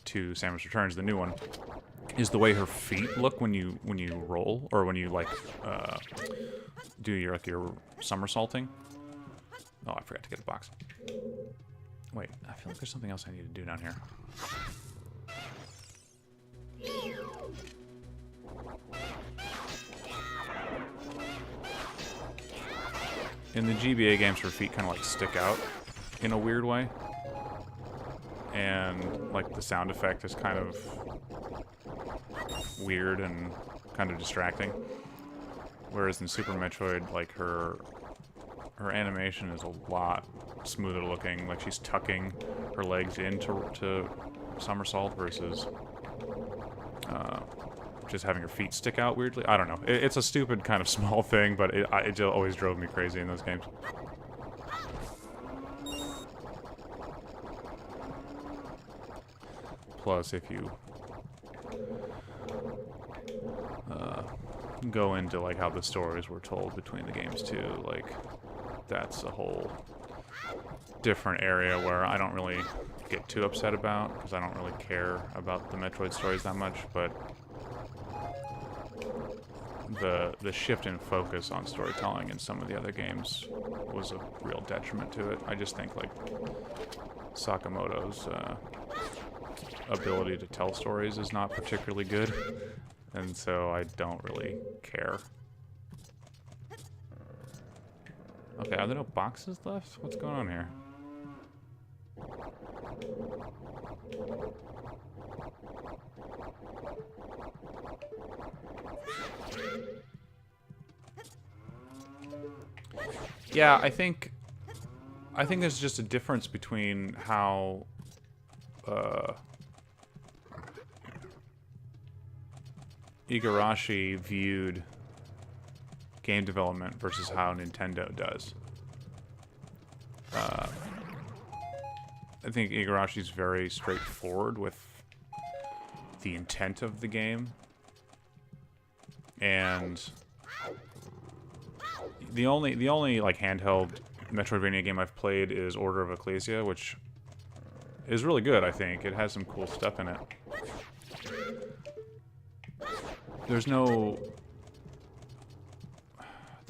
2 Samus Returns, the new one, is the way her feet look when you roll, or when you, like, do your somersaulting. Oh, I forgot to get a box. Wait, I feel like there's something else I need to do down here. In the GBA games, her feet kind of, like, stick out in a weird way. And, like, the sound effect is kind of weird and kind of distracting. Whereas in Super Metroid, like, her animation is a lot smoother looking. Like, she's tucking her legs into somersault versus just having her feet stick out weirdly. I don't know. It's a stupid kind of small thing, but it just always drove me crazy in those games. Plus, if you go into, like, how the stories were told between the games too, like, that's a whole different area where I don't really get too upset about, because I don't really care about the Metroid stories that much, but the shift in focus on storytelling in some of the other games was a real detriment to it. I just think, like, Sakamoto's ability to tell stories is not particularly good, and so I don't really care. Okay, are there no boxes left? What's going on here? Yeah, I think there's just a difference between how Igarashi viewed game development versus how Nintendo does. I think Igarashi's very straightforward with the intent of the game, and the only like handheld Metroidvania game I've played is Order of Ecclesia, which is really good. I think it has some cool stuff in it. There's no...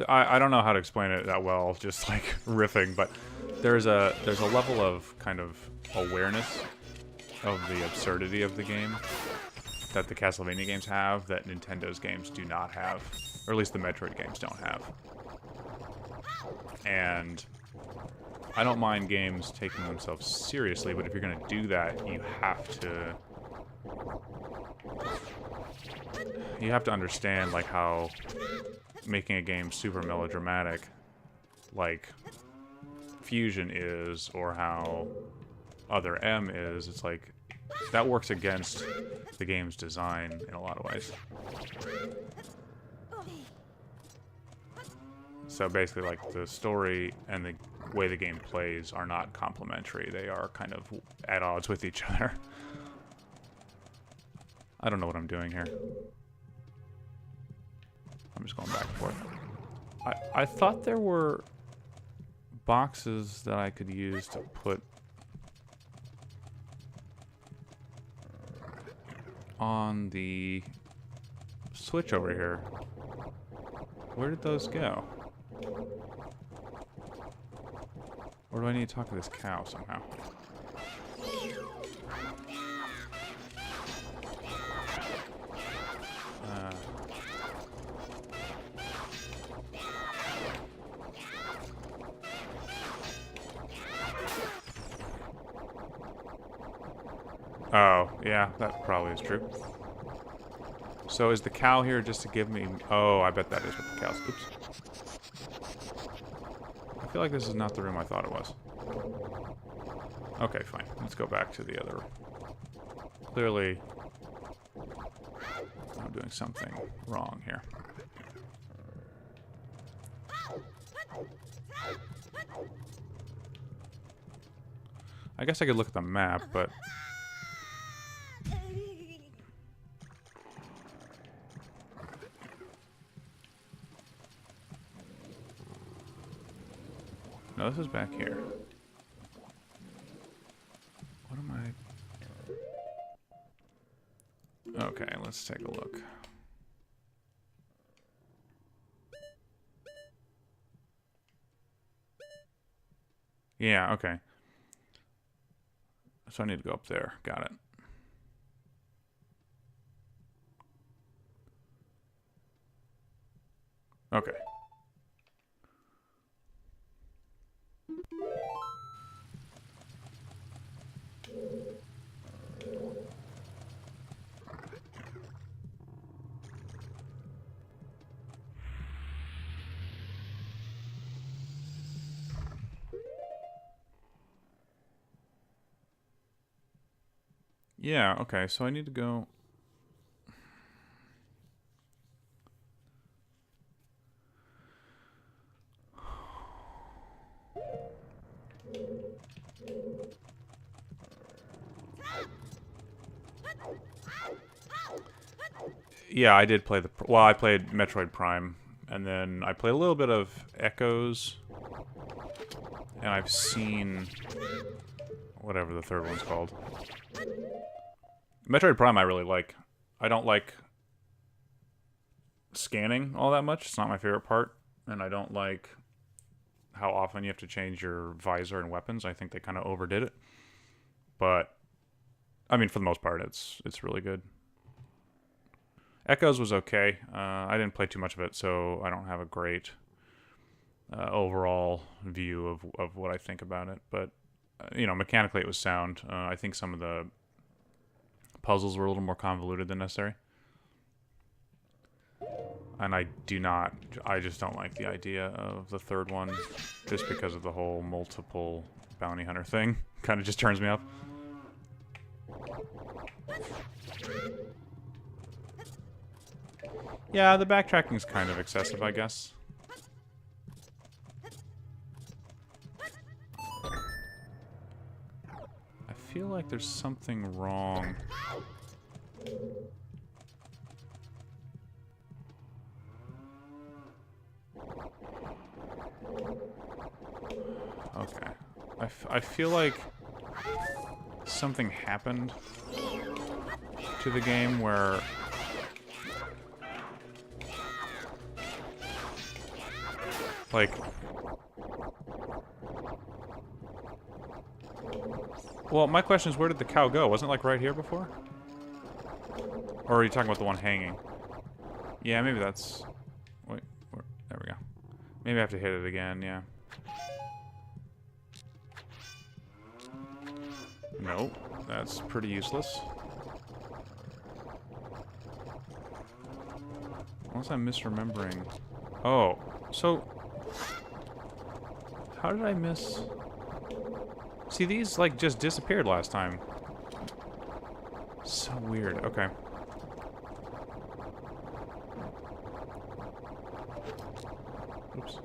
I don't know how to explain it that well, just like riffing, but there's a level of kind of awareness of the absurdity of the game that the Castlevania games have that Nintendo's games do not have, or at least the Metroid games don't have. And I don't mind games taking themselves seriously, but if you're going to do that, you have to understand, like, how making a game super melodramatic, like Fusion is, or how Other M is. It's like, that works against the game's design in a lot of ways. So basically, like, the story and the way the game plays are not complementary. They are kind of at odds with each other. I don't know what I'm doing here. I'm just going back and forth. I thought there were boxes that I could use to put on the Switch over here. Where did those go? Or do I need to talk to this cow somehow? Oh, yeah, that probably is true. So is the cow here just to give me... Oh, I bet that is what the cow's... Oops. I feel like this is not the room I thought it was. Okay, fine. Let's go back to the other... Clearly, I'm doing something wrong here. I guess I could look at the map, but... No, this is back here. What am I... Okay, let's take a look. Yeah, okay. So I need to go up there. Got it. Okay. Yeah, okay, so I need to go... Yeah, I did play the... Well, I played Metroid Prime, and then I played a little bit of Echoes, and I've seen... whatever the third one's called. Metroid Prime I really like. I don't like scanning all that much. It's not my favorite part. And I don't like how often you have to change your visor and weapons. I think they kind of overdid it. But, I mean, for the most part, it's really good. Echoes was okay. I didn't play too much of it, so I don't have a great overall view of what I think about it. But, you know, mechanically it was sound. I think some of the puzzles were a little more convoluted than necessary. And I just don't like the idea of the third one, just because of the whole multiple bounty hunter thing. Kind of just turns me off. Yeah, the backtracking's kind of excessive, I guess. I feel like there's something wrong. Okay. I feel like something happened to the game where... Like... Well, my question is, where did the cow go? Wasn't it, like, right here before? Or are you talking about the one hanging? Yeah, maybe that's... Wait, there we go. Maybe I have to hit it again, yeah. Nope, that's pretty useless. Unless I'm misremembering. Oh, so... How did I miss... See, these, like, just disappeared last time. So weird. Okay. Oops.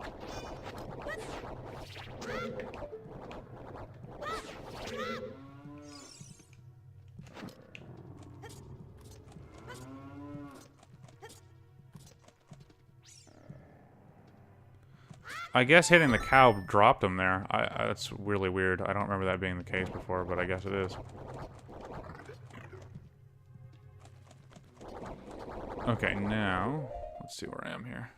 I guess hitting the cow dropped him there. That's really weird. I don't remember that being the case before, but I guess it is. Okay, now... Let's see where I am here.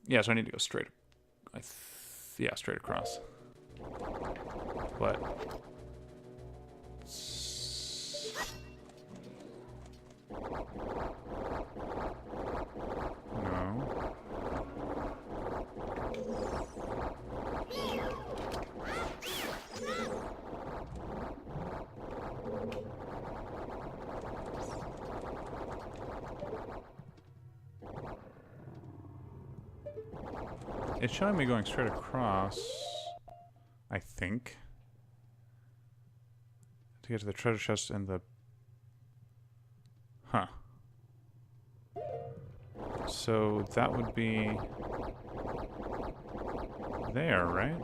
Yeah, so I need to go straight... yeah, straight across. But... No. It's showing me going straight across, I think, to get to the treasure chest and the... Huh. So that would be there, right?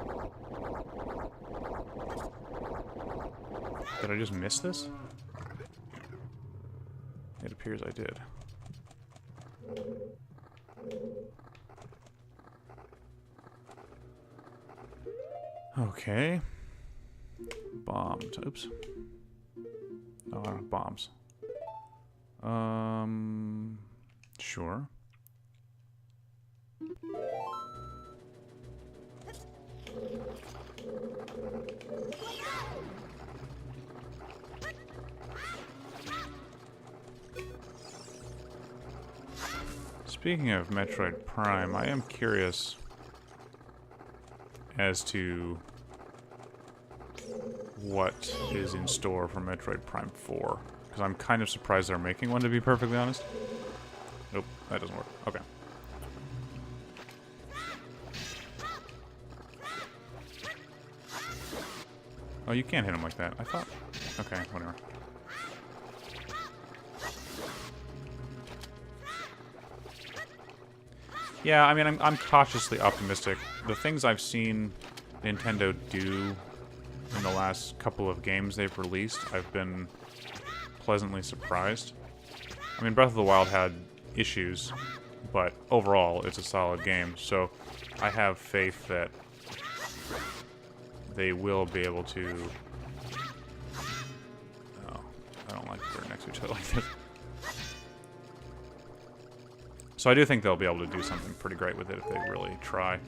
Did I just miss this? It appears I did. Okay. Bombs. Oops. Oh, I don't have bombs. Sure. Speaking of Metroid Prime, I am curious as to what is in store for Metroid Prime 4. Because I'm kind of surprised they're making one, to be perfectly honest. Nope, that doesn't work. Okay. Oh, you can't hit him like that. I thought... Okay, whatever. Yeah, I mean, I'm cautiously optimistic. The things I've seen Nintendo do in the last couple of games they've released, I've been pleasantly surprised. I mean, Breath of the Wild had issues, but overall, it's a solid game. So I have faith that they will be able to... Oh, I don't like that they're next to each other like this. So I do think they'll be able to do something pretty great with it if they really try.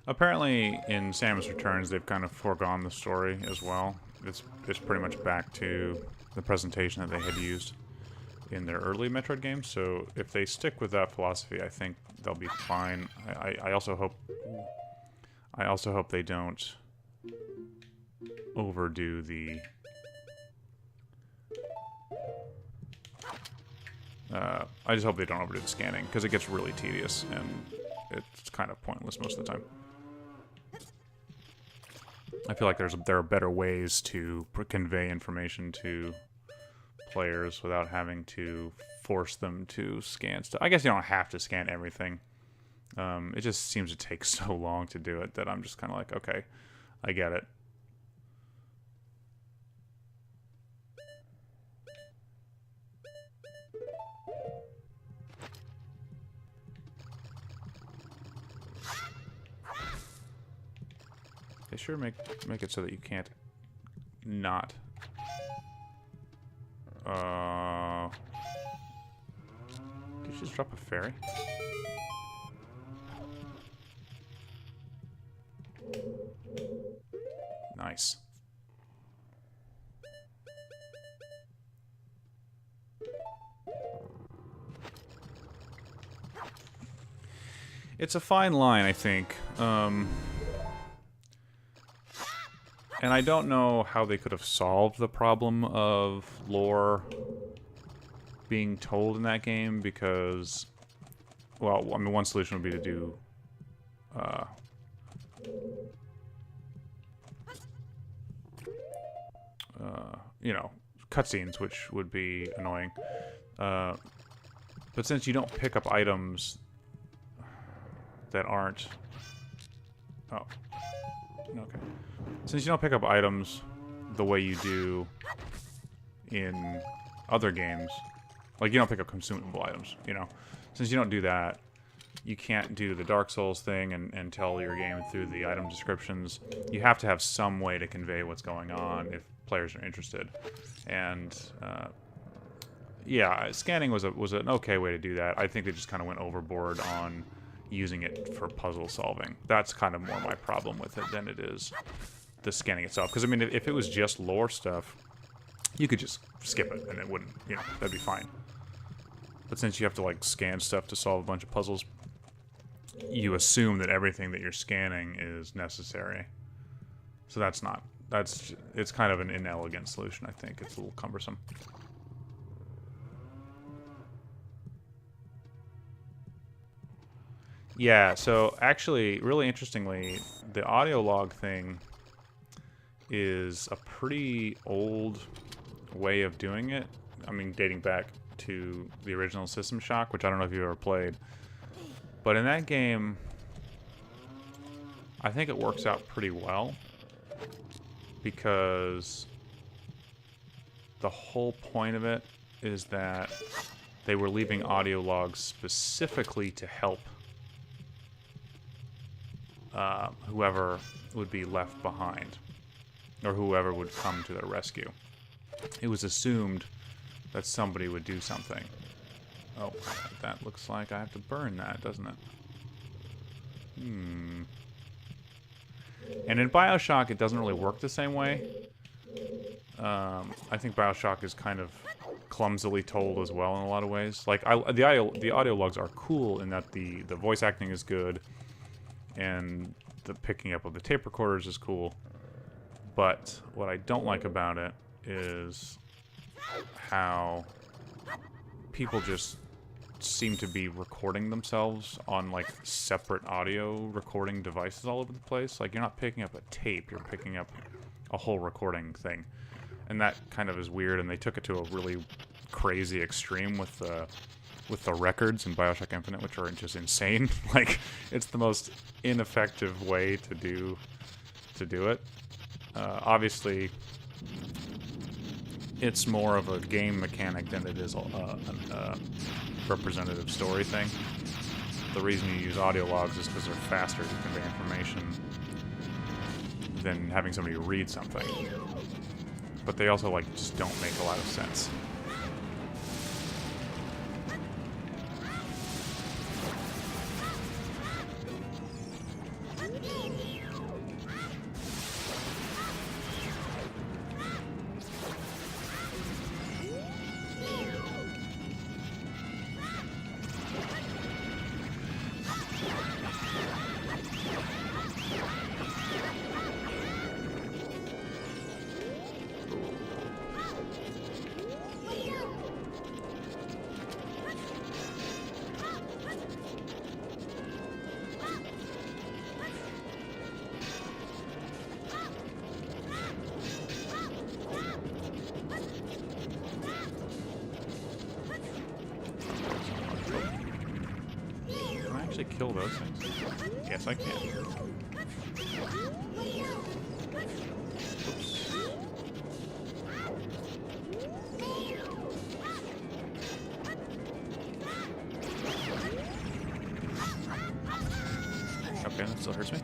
Apparently, in Samus Returns, they've kind of foregone the story as well. It's pretty much back to the presentation that they had used in their early Metroid games. So if they stick with that philosophy, I think they'll be fine. I also hope they don't overdo the I just hope they don't overdo the scanning, because it gets really tedious and it's kind of pointless most of the time. I feel like there are better ways to convey information to players without having to force them to scan stuff. I guess you don't have to scan everything. It just seems to take so long to do it that I'm just kind of like, okay, I get it. They sure make it so that you can't not. Did you just drop a fairy? Nice. It's a fine line, I think. And I don't know how they could have solved the problem of lore being told in that game, because, well, I mean, one solution would be to do, you know, cutscenes, which would be annoying. But since you don't pick up items that aren't... Oh. Okay. Since you don't pick up items the way you do in other games, like you don't pick up consumable items, you know? Since you don't do that, you can't do the Dark Souls thing and tell your game through the item descriptions. You have to have some way to convey what's going on if players are interested. And Yeah, scanning was an okay way to do that. I think they just kind of went overboard on using it for puzzle solving. That's kind of more my problem with it than it is the scanning itself. Because, I mean, if it was just lore stuff, you could just skip it and it wouldn't, you know, that'd be fine. But since you have to, like, scan stuff to solve a bunch of puzzles, you assume that everything that you're scanning is necessary. So it's kind of an inelegant solution, I think. It's a little cumbersome. Yeah, so actually, really interestingly, the audio log thing is a pretty old way of doing it. I mean, dating back to the original System Shock, which I don't know if you've ever played. But in that game, I think it works out pretty well. Because the whole point of it is that they were leaving audio logs specifically to help whoever would be left behind, or whoever would come to their rescue. It was assumed that somebody would do something. Oh, that looks like I have to burn that, doesn't it? And in BioShock, it doesn't really work the same way. I think BioShock is kind of clumsily told as well in a lot of ways. Like, the audio logs are cool in that the voice acting is good, and the picking up of the tape recorders is cool. But what I don't like about it is how people just seem to be recording themselves on, like, separate audio recording devices all over the place. Like, you're not picking up a tape, you're picking up a whole recording thing. And that kind of is weird, and they took it to a really crazy extreme with the records in BioShock Infinite, which are just insane. Like, it's the most ineffective way to do it. Obviously, it's more of a game mechanic than it is a representative story thing. The reason you use audio logs is because they're faster to convey information than having somebody read something. But they also, like, just don't make a lot of sense. Kill those things? Yes, I can. Oops. Okay, that still hurts me.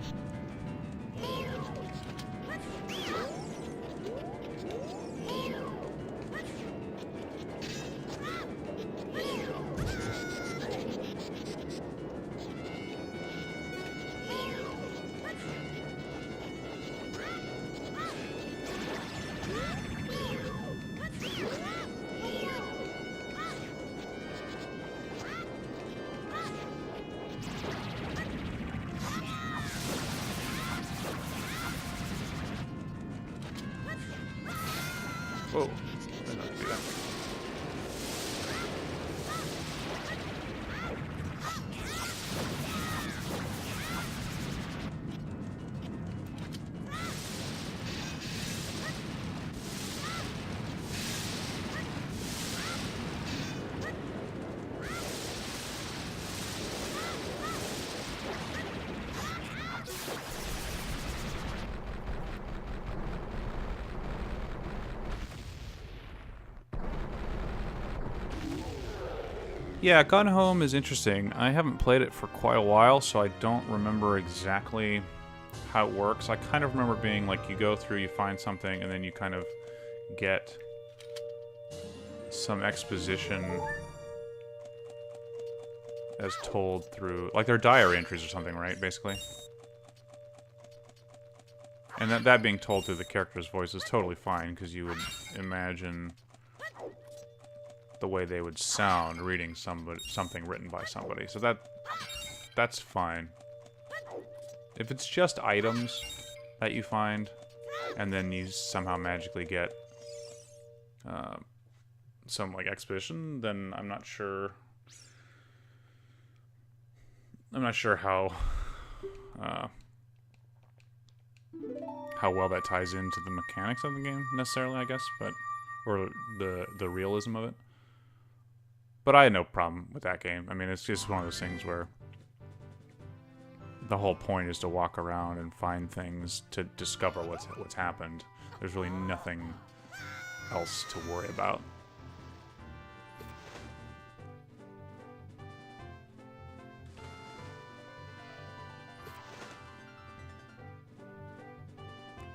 Whoa, I didn't have to do that. Yeah, Gone Home is interesting. I haven't played it for quite a while, so I don't remember exactly how it works. I kind of remember being like, you go through, you find something, and then you kind of get some exposition as told through, like, their diary entries or something, right? Basically. And that being told through the character's voice is totally fine, because you would imagine the way they would sound reading something written by somebody. So that's fine. If it's just items that you find, and then you somehow magically get some, like, exposition, then I'm not sure how well that ties into the mechanics of the game necessarily, I guess, but or the realism of it. But I had no problem with that game. I mean, it's just one of those things where the whole point is to walk around and find things to discover what's happened. There's really nothing else to worry about.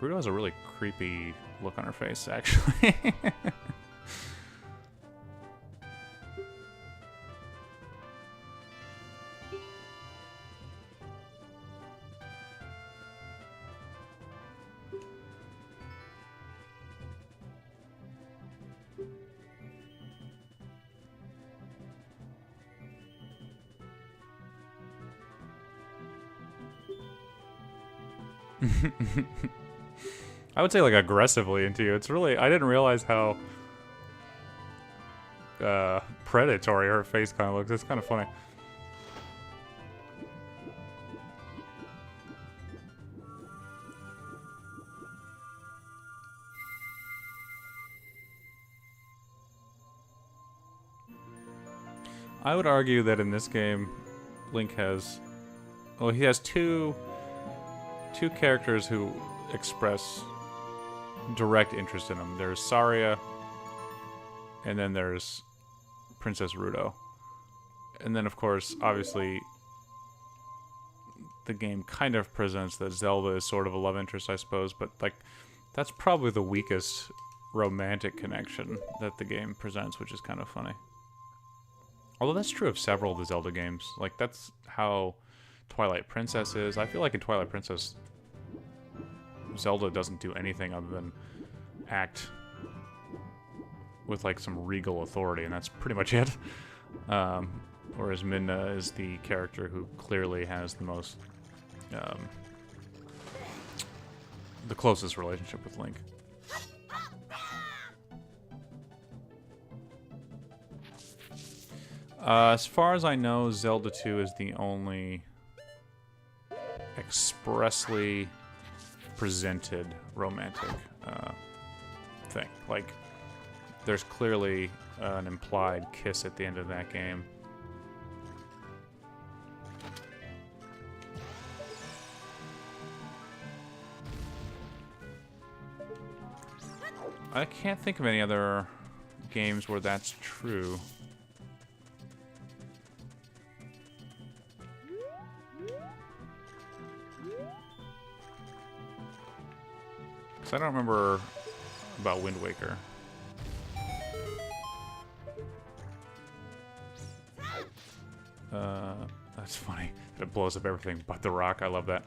Bruto has a really creepy look on her face, actually. I would say, like, aggressively into you. It's really... I didn't realize how predatory her face kind of looks. It's kind of funny. I would argue that in this game, Link has... Well, he has two characters who express direct interest in him. There's Saria, and then there's Princess Ruto. And then, of course, obviously, the game kind of presents that Zelda is sort of a love interest, I suppose, but, like, that's probably the weakest romantic connection that the game presents, which is kind of funny. Although that's true of several of the Zelda games. Like, that's how Twilight Princess is. I feel like in Twilight Princess, Zelda doesn't do anything other than act with, like, some regal authority, and that's pretty much it. Whereas Midna is the character who clearly has the most, the closest relationship with Link. As far as I know, Zelda 2 is the only expressly presented romantic thing. Like, there's clearly an implied kiss at the end of that game. I can't think of any other games where that's true. I don't remember about Wind Waker. That's funny. It blows up everything but the rock. I love that.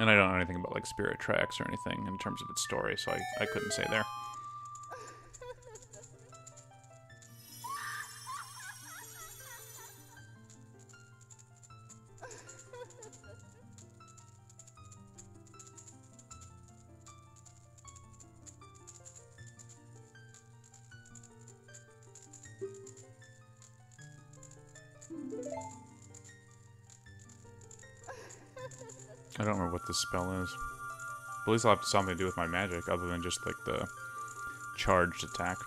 And I don't know anything about, like, Spirit Tracks or anything in terms of its story, so I couldn't say there. I don't remember what this spell is. But at least I'll have something to do with my magic other than just, like, the charged attack.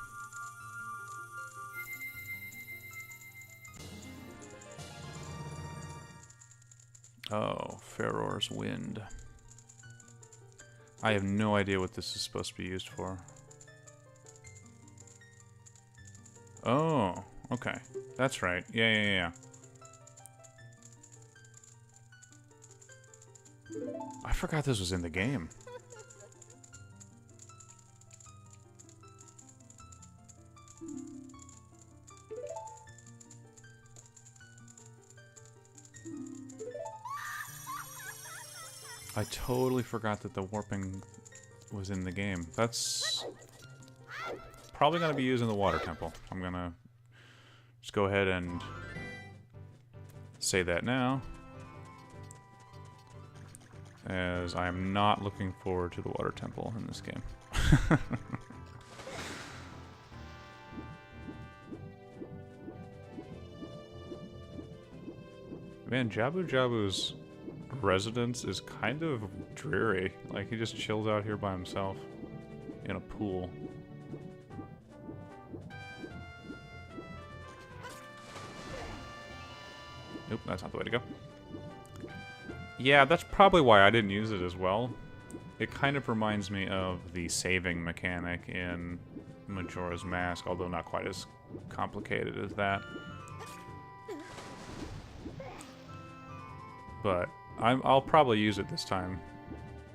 Oh, Farore's Wind. I have no idea what this is supposed to be used for. Oh, okay. That's right. Yeah. I forgot this was in the game. I totally forgot that the warping was in the game. That's probably going to be used in the water temple. I'm going to just go ahead and say that now, as I am not looking forward to the water temple in this game. Man, Jabu's residence is kind of dreary. Like, he just chills out here by himself in a pool. Nope, that's not the way to go. Yeah, that's probably why I didn't use it as well. It kind of reminds me of the saving mechanic in Majora's Mask, although not quite as complicated as that. But I'll probably use it this time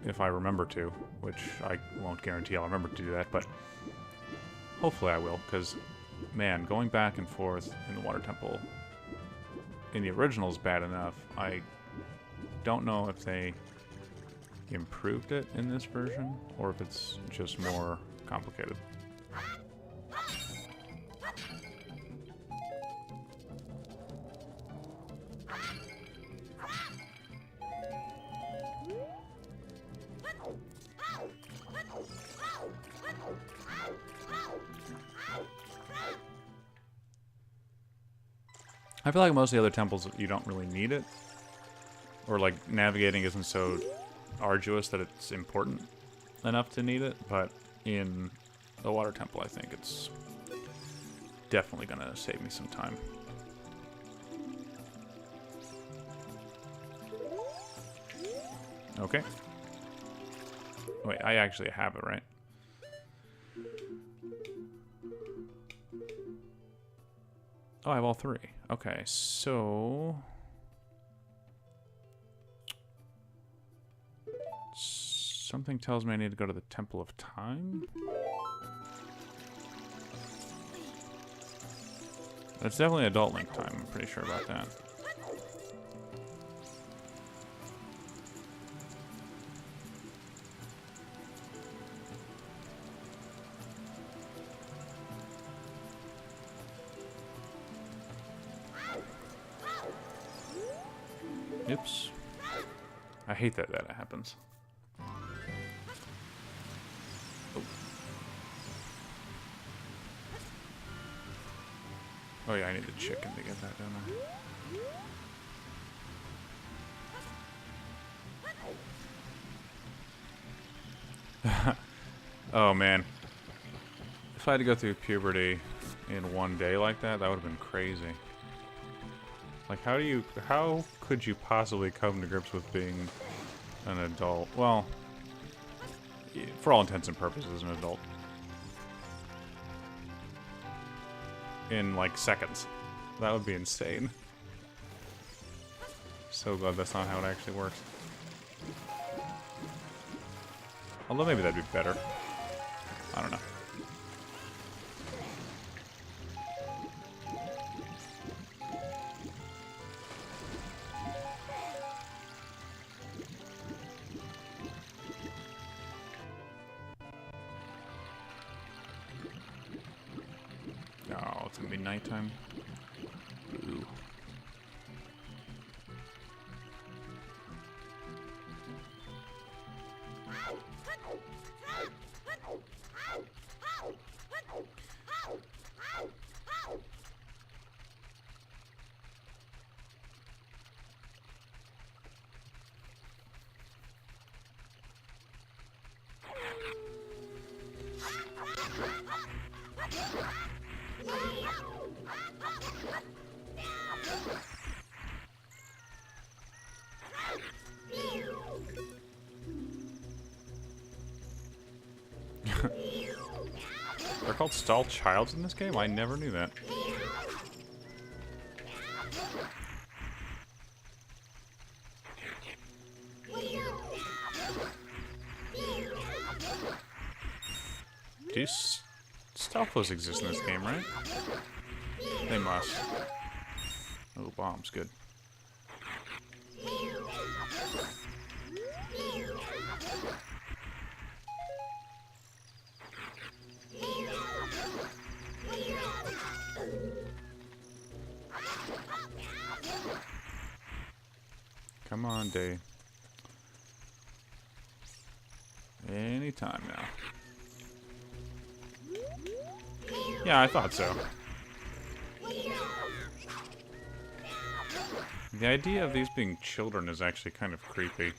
if I remember to, which I won't guarantee I'll remember to do that, but hopefully I will, because, man, going back and forth in the water temple in the original is bad enough. I don't know if they improved it in this version, or if it's just more complicated. I feel like most of the other temples, you don't really need it. Or, like, navigating isn't so arduous that it's important enough to need it. But in the water temple, I think it's definitely going to save me some time. Okay. Wait, I actually have it, right? Oh, I have all three. Okay, so... something tells me I need to go to the Temple of Time? That's definitely Adult Link time, I'm pretty sure about that. Oops. I hate that happens. Oh. Oh yeah, I need the chicken to get that, don't I? Oh man. If I had to go through puberty in one day like that, that would have been crazy. Like, how could you possibly come to grips with being an adult? Well, for all intents and purposes, an adult. In, like, seconds. That would be insane. So glad that's not how it actually works. Although maybe that'd be better. I don't know. Oh, it's gonna be nighttime. Ooh. called stall childs in this game? I never knew that. Do stealthos exist in this game, right? They must. Oh, bombs, good. Come on, Day. Anytime now. Yeah, I thought so. The idea of these being children is actually kind of creepy.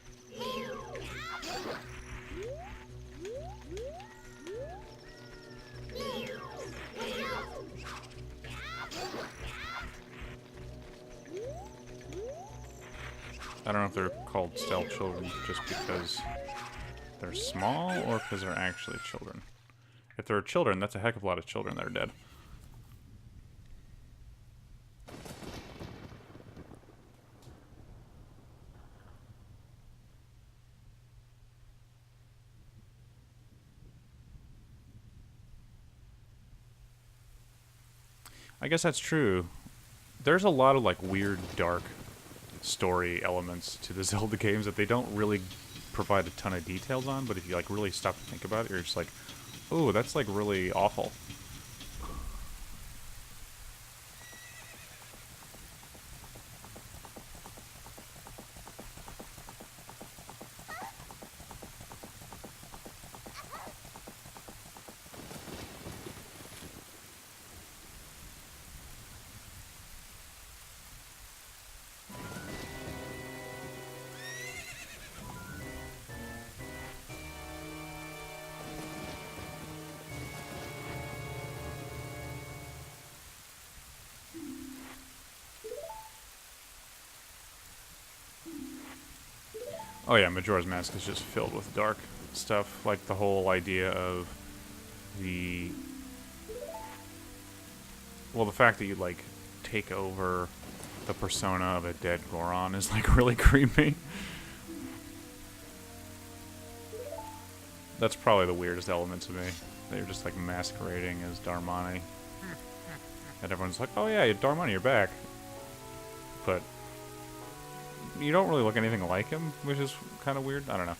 I don't know if they're called stealth children just because they're small or because they're actually children. If they're children, that's a heck of a lot of children that are dead. I guess that's true. There's a lot of like weird, dark story elements to the Zelda games that they don't really provide a ton of details on, but if you like really stop to think about it, you're just like, oh, that's like really awful. Oh yeah, Majora's Mask is just filled with dark stuff, like the whole idea of the... Well, the fact that you, like, take over the persona of a dead Goron is, like, really creepy. That's probably the weirdest element to me. They're just, like, masquerading as Darmani. And everyone's like, oh yeah, Darmani, you're back. But you don't really look anything like him, which is kind of weird. I don't know.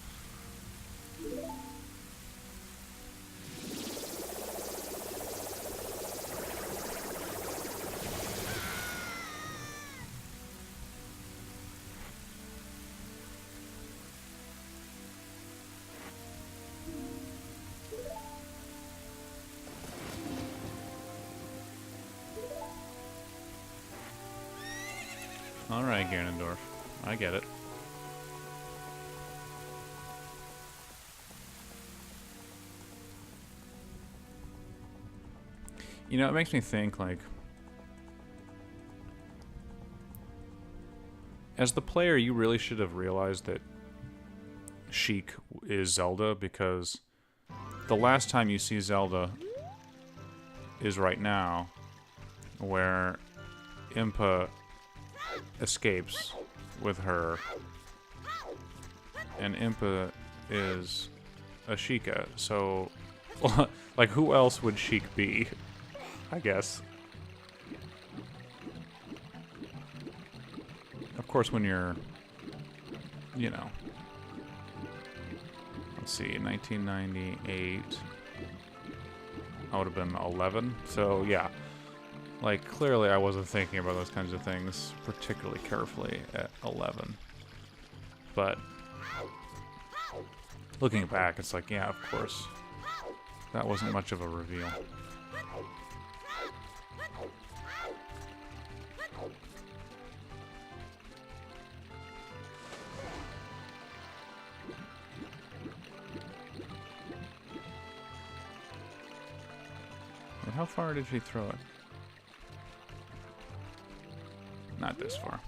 Alright, Ganondorf. I get it. You know, it makes me think, like, as the player, you really should have realized that Sheik is Zelda, because the last time you see Zelda is right now, where Impa escapes with her, and Impa is a Sheikah, so, like, who else would Sheik be? I guess. Of course, when you're, you know, let's see, 1998, I would have been 11, so yeah. Like, clearly I wasn't thinking about those kinds of things particularly carefully at 11. But looking back, it's like, yeah, of course. That wasn't much of a reveal. And how far did she throw it? Not this far.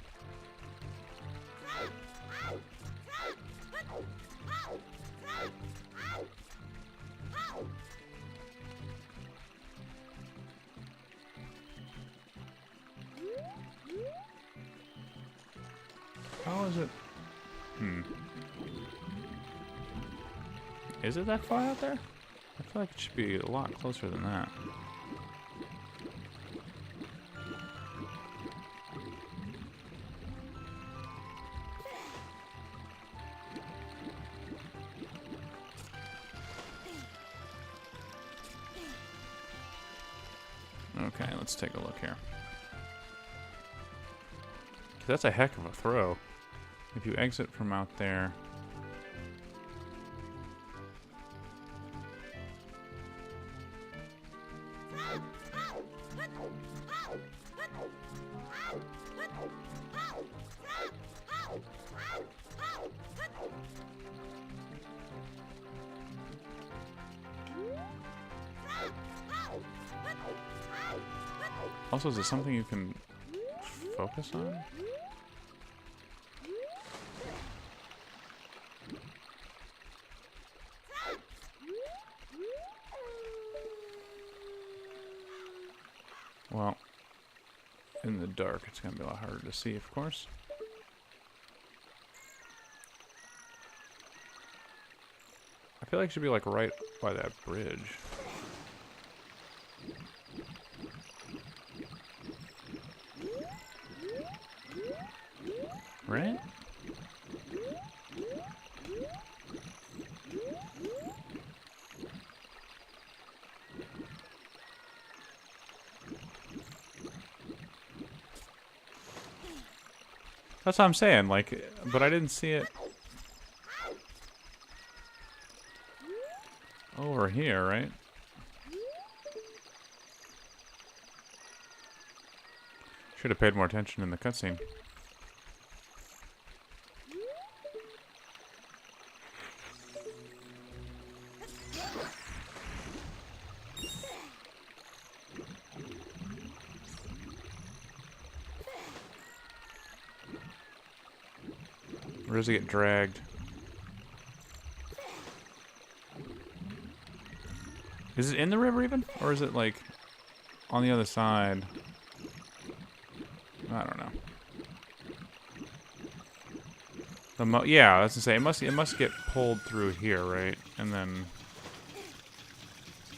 How is it? Is it that far out there? I feel like it should be a lot closer than that. Okay, let's take a look here. That's a heck of a throw. If you exit from out there... Also, is it something you can focus on? Well, in the dark, it's going to be a lot harder to see, of course. I feel like it should be like right by that bridge. Right? That's what I'm saying, like, but I didn't see it over here, right? Should have paid more attention in the cutscene. Or does it get dragged? Is it in the river even? Or is it like on the other side? I don't know. Yeah, I was gonna say it must get pulled through here, right? And then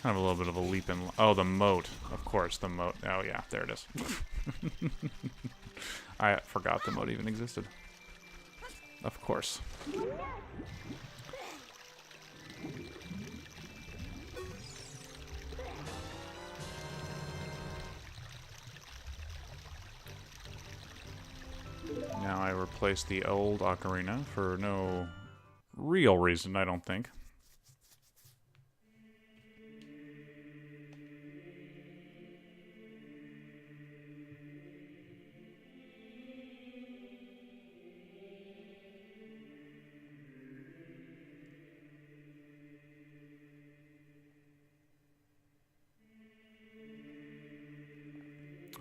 kind of a little bit of a leap in. Oh, the moat, of course, the moat. Oh yeah, there it is. I forgot the moat even existed. Of course. Now I replace the old Ocarina for no real reason, I don't think.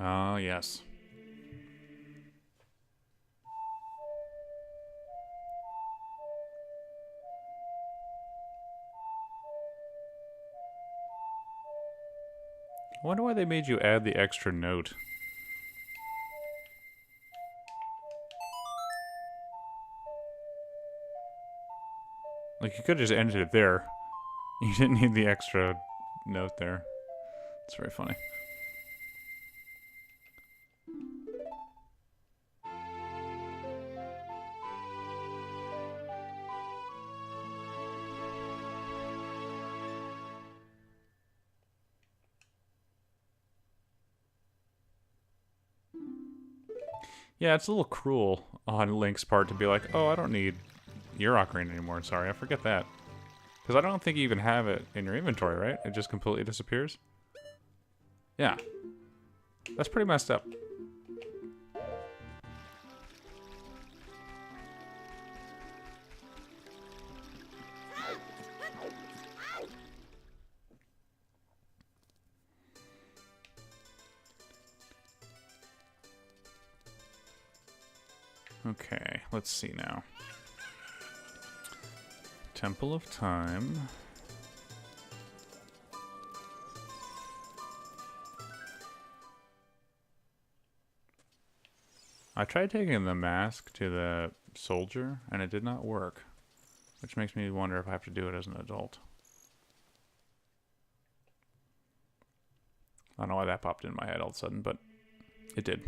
Ah, yes. I wonder why they made you add the extra note. Like, you could have just ended it there. You didn't need the extra note there. It's very funny. Yeah, it's a little cruel on Link's part to be like, oh, I don't need your Ocarina anymore. Sorry, I forget that. Because I don't think you even have it in your inventory, right? It just completely disappears? Yeah. That's pretty messed up. Okay, let's see now. Temple of Time. I tried taking the mask to the soldier, and it did not work. Which makes me wonder if I have to do it as an adult. I don't know why that popped in my head all of a sudden, but it did.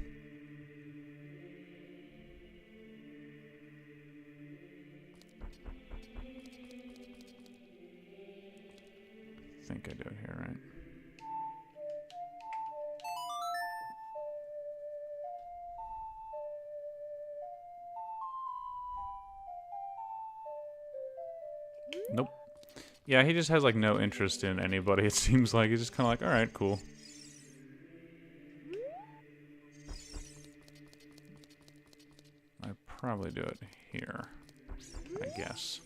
I think I do it here, right? Nope. Yeah, he just has like no interest in anybody, it seems like. He's just kind of like, alright, cool. I'd probably do it here, I guess.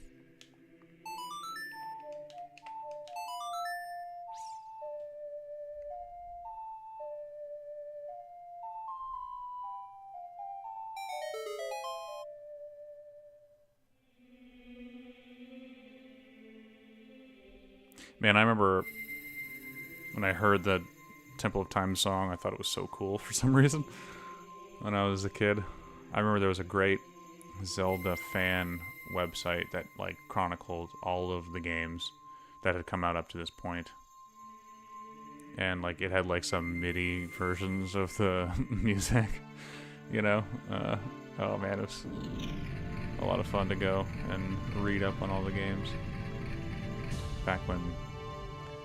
Man, I remember when I heard the Temple of Time song, I thought it was so cool for some reason when I was a kid. I remember there was a great Zelda fan website that like chronicled all of the games that had come out up to this point. And like it had like some MIDI versions of the music, you know? Oh man, it was a lot of fun to go and read up on all the games. Back when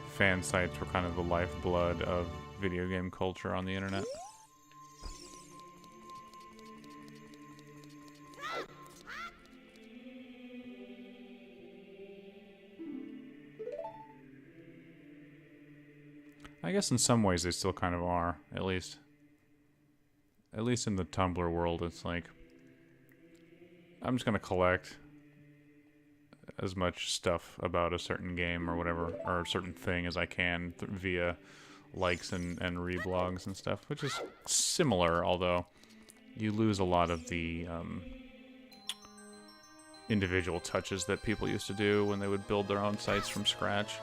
fan sites were kind of the lifeblood of video game culture on the internet. I guess in some ways they still kind of are, at least in the Tumblr world. It's like, I'm just gonna collect as much stuff about a certain game or whatever, or a certain thing as I can via likes and reblogs and stuff, which is similar, although you lose a lot of the individual touches that people used to do when they would build their own sites from scratch.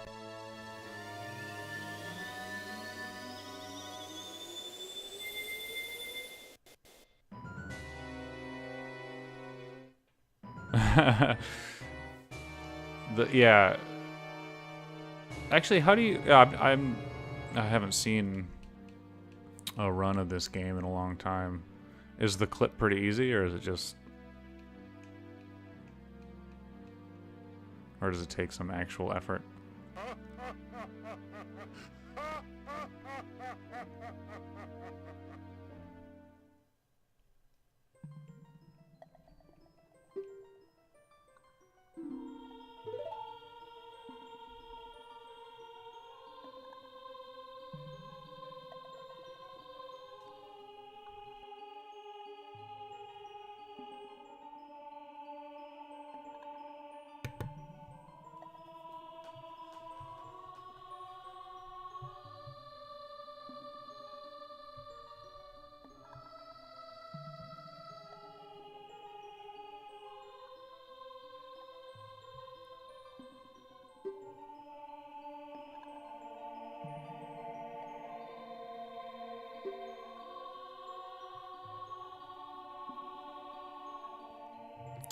Yeah. Actually, how do you... I haven't seen a run of this game in a long time. Is the clip pretty easy, or is it just... Or does it take some actual effort?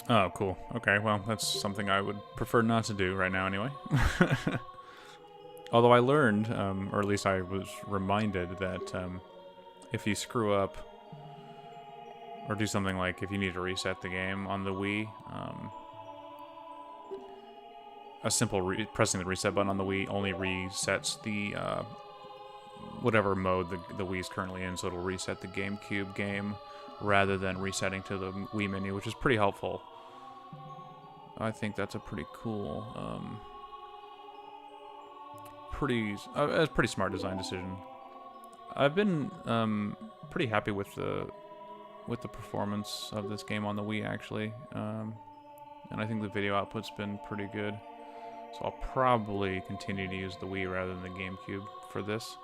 Oh, cool. Okay, well, that's something I would prefer not to do right now anyway. Although I learned, or at least I was reminded, that if you screw up, or do something like if you need to reset the game on the Wii, a simple pressing the reset button on the Wii only resets the whatever mode the Wii is currently in, so it'll reset the GameCube game rather than resetting to the Wii menu, which is pretty helpful. I think that's a pretty cool, a pretty smart design decision. I've been pretty happy with the performance of this game on the Wii, actually, and I think the video output's been pretty good. So I'll probably continue to use the Wii rather than the GameCube for this.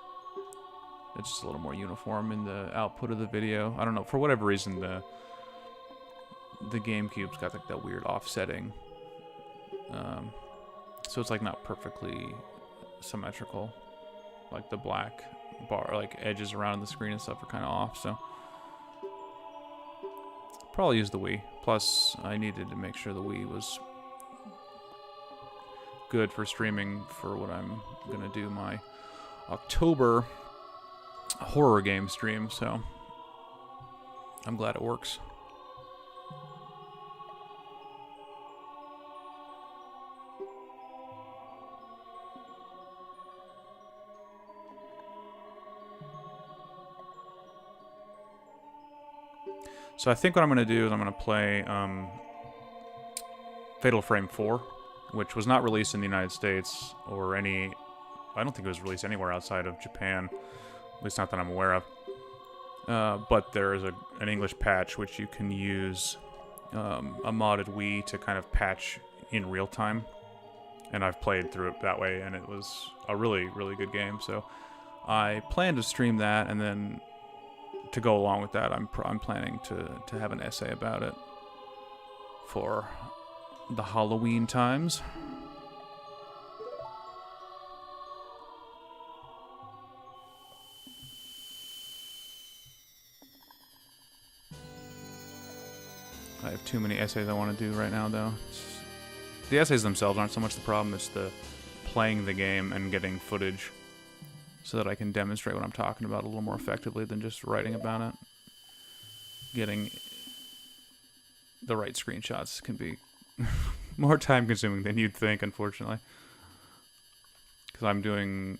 It's just a little more uniform in the output of the video. I don't know, for whatever reason, the GameCube's got like that weird offsetting. So it's like not perfectly symmetrical. Like the black bar, like edges around the screen and stuff are kind of off, so. Probably use the Wii. Plus, I needed to make sure the Wii was good for streaming for what I'm gonna do my October horror game stream, so I'm glad it works. So I think what I'm going to do is I'm going to play Fatal Frame 4, which was not released in the United States or any... I don't think it was released anywhere outside of Japan, at least not that I'm aware of. But there is an English patch which you can use a modded Wii to kind of patch in real time. And I've played through it that way, and it was a really, really good game. So I plan to stream that, and then to go along with that, I'm planning to have an essay about it for the Halloween times. I have too many essays I want to do right now, though. The essays themselves aren't so much the problem, it's the playing the game and getting footage so that I can demonstrate what I'm talking about a little more effectively than just writing about it. Getting the right screenshots can be more time-consuming than you'd think, unfortunately. Because I'm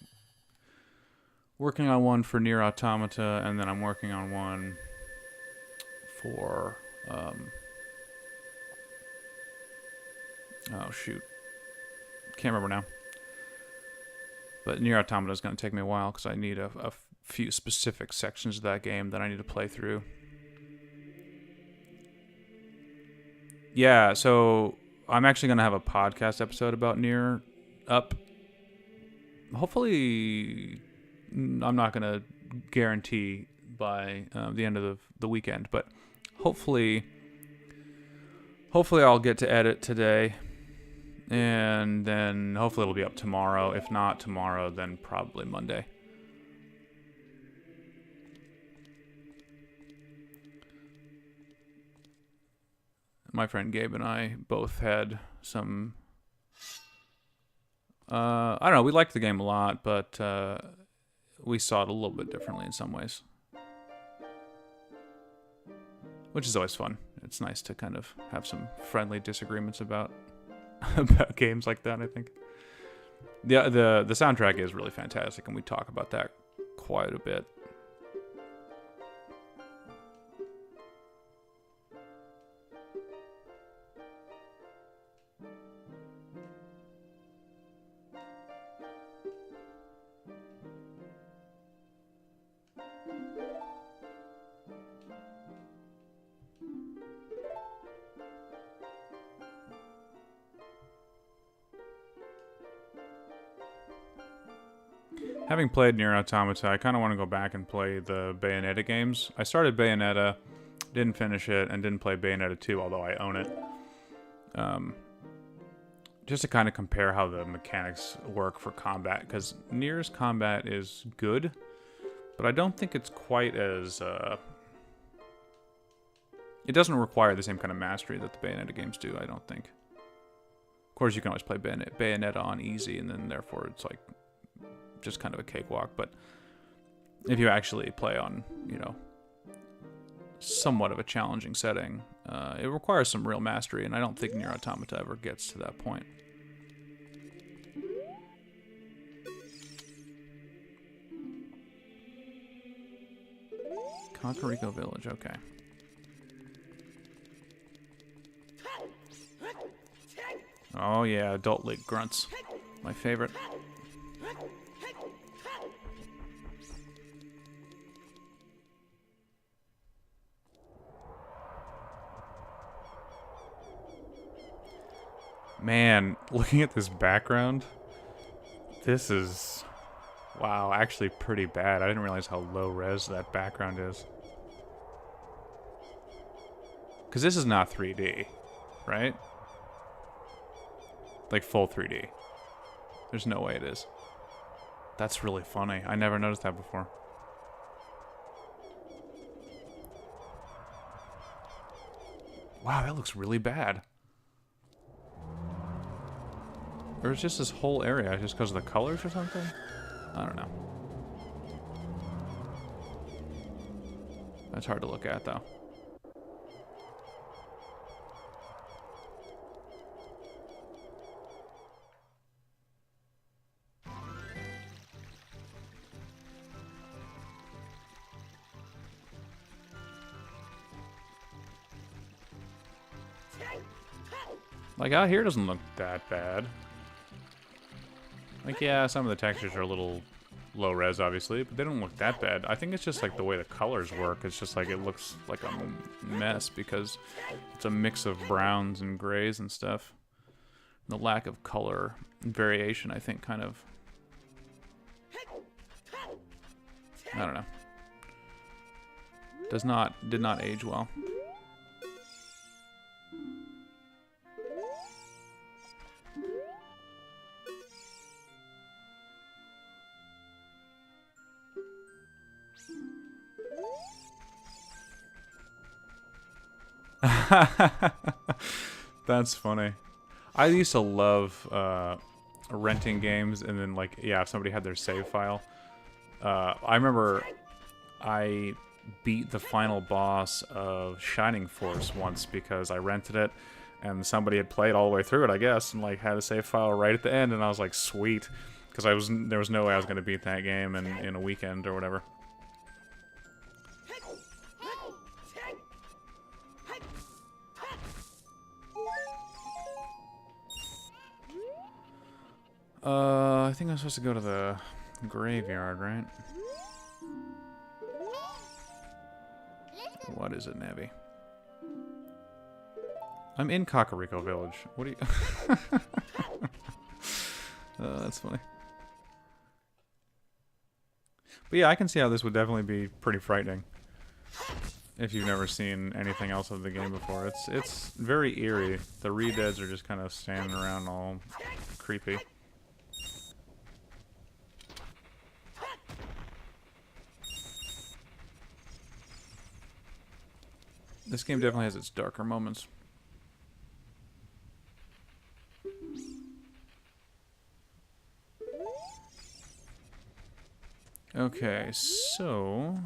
working on one for Nier Automata, and then I'm working on one for... oh, shoot. Can't remember now. But Nier Automata is going to take me a while because I need a few specific sections of that game that I need to play through. Yeah, so I'm actually going to have a podcast episode about Nier up. Hopefully, I'm not going to guarantee by the end of the weekend, but hopefully I'll get to edit today. And then hopefully it'll be up tomorrow. If not tomorrow, then probably Monday. My friend Gabe and I both had some... I don't know, we liked the game a lot, but we saw it a little bit differently in some ways. Which is always fun. It's nice to kind of have some friendly disagreements about games like that, I think. The soundtrack is really fantastic, and we talk about that quite a bit. Having played Nier Automata, I kind of want to go back and play the Bayonetta games. I started Bayonetta, didn't finish it, and didn't play Bayonetta 2, although I own it. Just to kind of compare how the mechanics work for combat, because Nier's combat is good, but I don't think it's quite as... it doesn't require the same kind of mastery that the Bayonetta games do, I don't think. Of course, you can always play Bayonetta on easy, and then therefore it's like just kind of a cakewalk, but if you actually play on, you know, somewhat of a challenging setting, it requires some real mastery, and I don't think Nier Automata ever gets to that point. Kakariko Village, okay. Oh yeah, adult league grunts. My favorite. Man, looking at this background, this is, wow, actually pretty bad. I didn't realize how low res that background is. Because this is not 3D, right? Like full 3D. There's no way it is. That's really funny. I never noticed that before. Wow, that looks really bad. Or it's just this whole area, just because of the colors or something? I don't know. That's hard to look at, though. Like, out here doesn't look that bad. Like, yeah, some of the textures are a little low res, obviously, but they don't look that bad. I think it's just like the way the colors work. It's just like it looks like a mess because it's a mix of browns and grays and stuff. The lack of color and variation, I think, kind of... I don't know. Did not age well. That's funny. I used to love renting games, and then, like, yeah, if somebody had their save file. I remember I beat the final boss of Shining Force once because I rented it, and somebody had played all the way through it, I guess, and, like, had a save file right at the end, and I was like, sweet, because there was no way I was going to beat that game in a weekend or whatever. I think I'm supposed to go to the graveyard, right? What is it, Navi? I'm in Kakariko Village. What do you... that's funny. But yeah, I can see how this would definitely be pretty frightening. If you've never seen anything else of the game before. It's very eerie. The Redeads are just kind of standing around all creepy. This game definitely has its darker moments. Okay, so...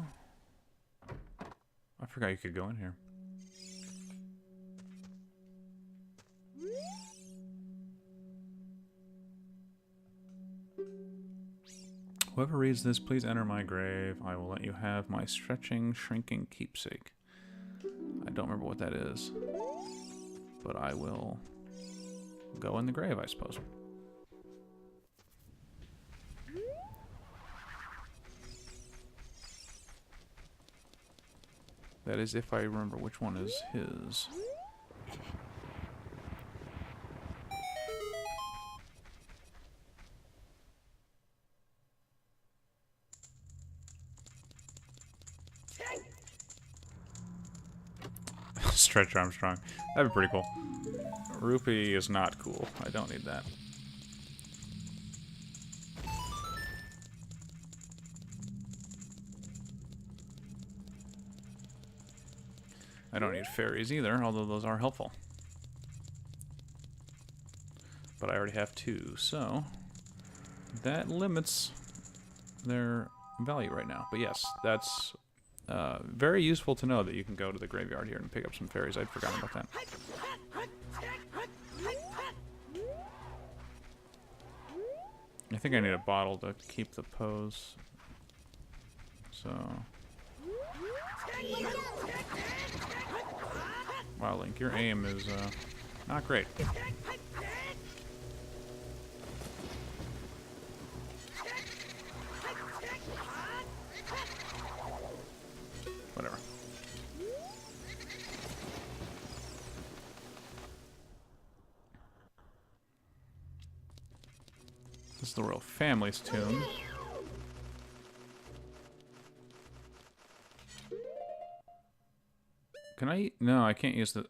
I forgot you could go in here. Whoever reads this, please enter my grave. I will let you have my stretching, shrinking keepsake. I don't remember what that is, but I will go in the grave, I suppose. That is if I remember which one is his. Stretch Armstrong. That'd be pretty cool. Rupee is not cool. I don't need that. I don't need fairies either, although those are helpful. But I already have two, so that limits their value right now. But yes, that's very useful to know that you can go to the graveyard here and pick up some fairies. I'd forgotten about that. I think I need a bottle to keep the pose. So... Wow, Link, your aim is not great. Whatever. This is the royal family's tomb. Can I? No, I can't use the...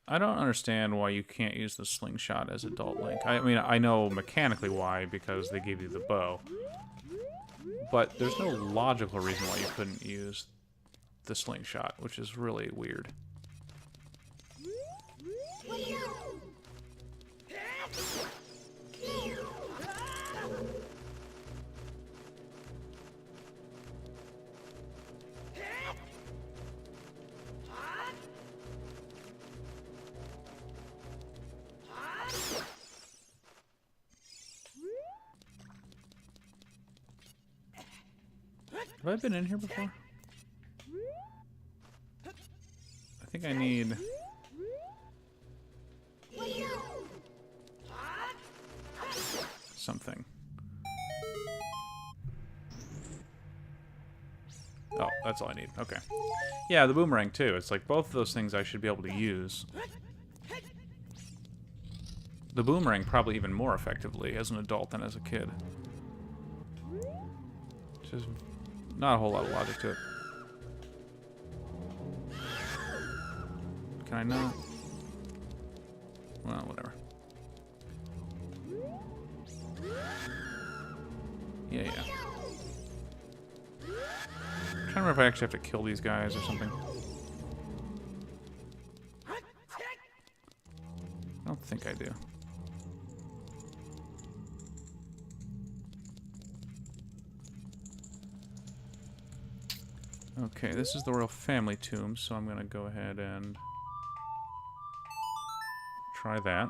I don't understand why you can't use the slingshot as adult Link. I mean, I know mechanically why, because they gave you the bow. But there's no logical reason why you couldn't use the slingshot, which is really weird. I been in here before? I think I need... something. Oh, that's all I need. Okay. Yeah, the boomerang too. It's like both of those things I should be able to use. The boomerang probably even more effectively as an adult than as a kid. Just not a whole lot of logic to it. Can I not? Well, whatever. Yeah, yeah. I'm trying to remember if I actually have to kill these guys or something. I don't think I do. Okay, this is the royal family tomb, so I'm gonna go ahead and try that.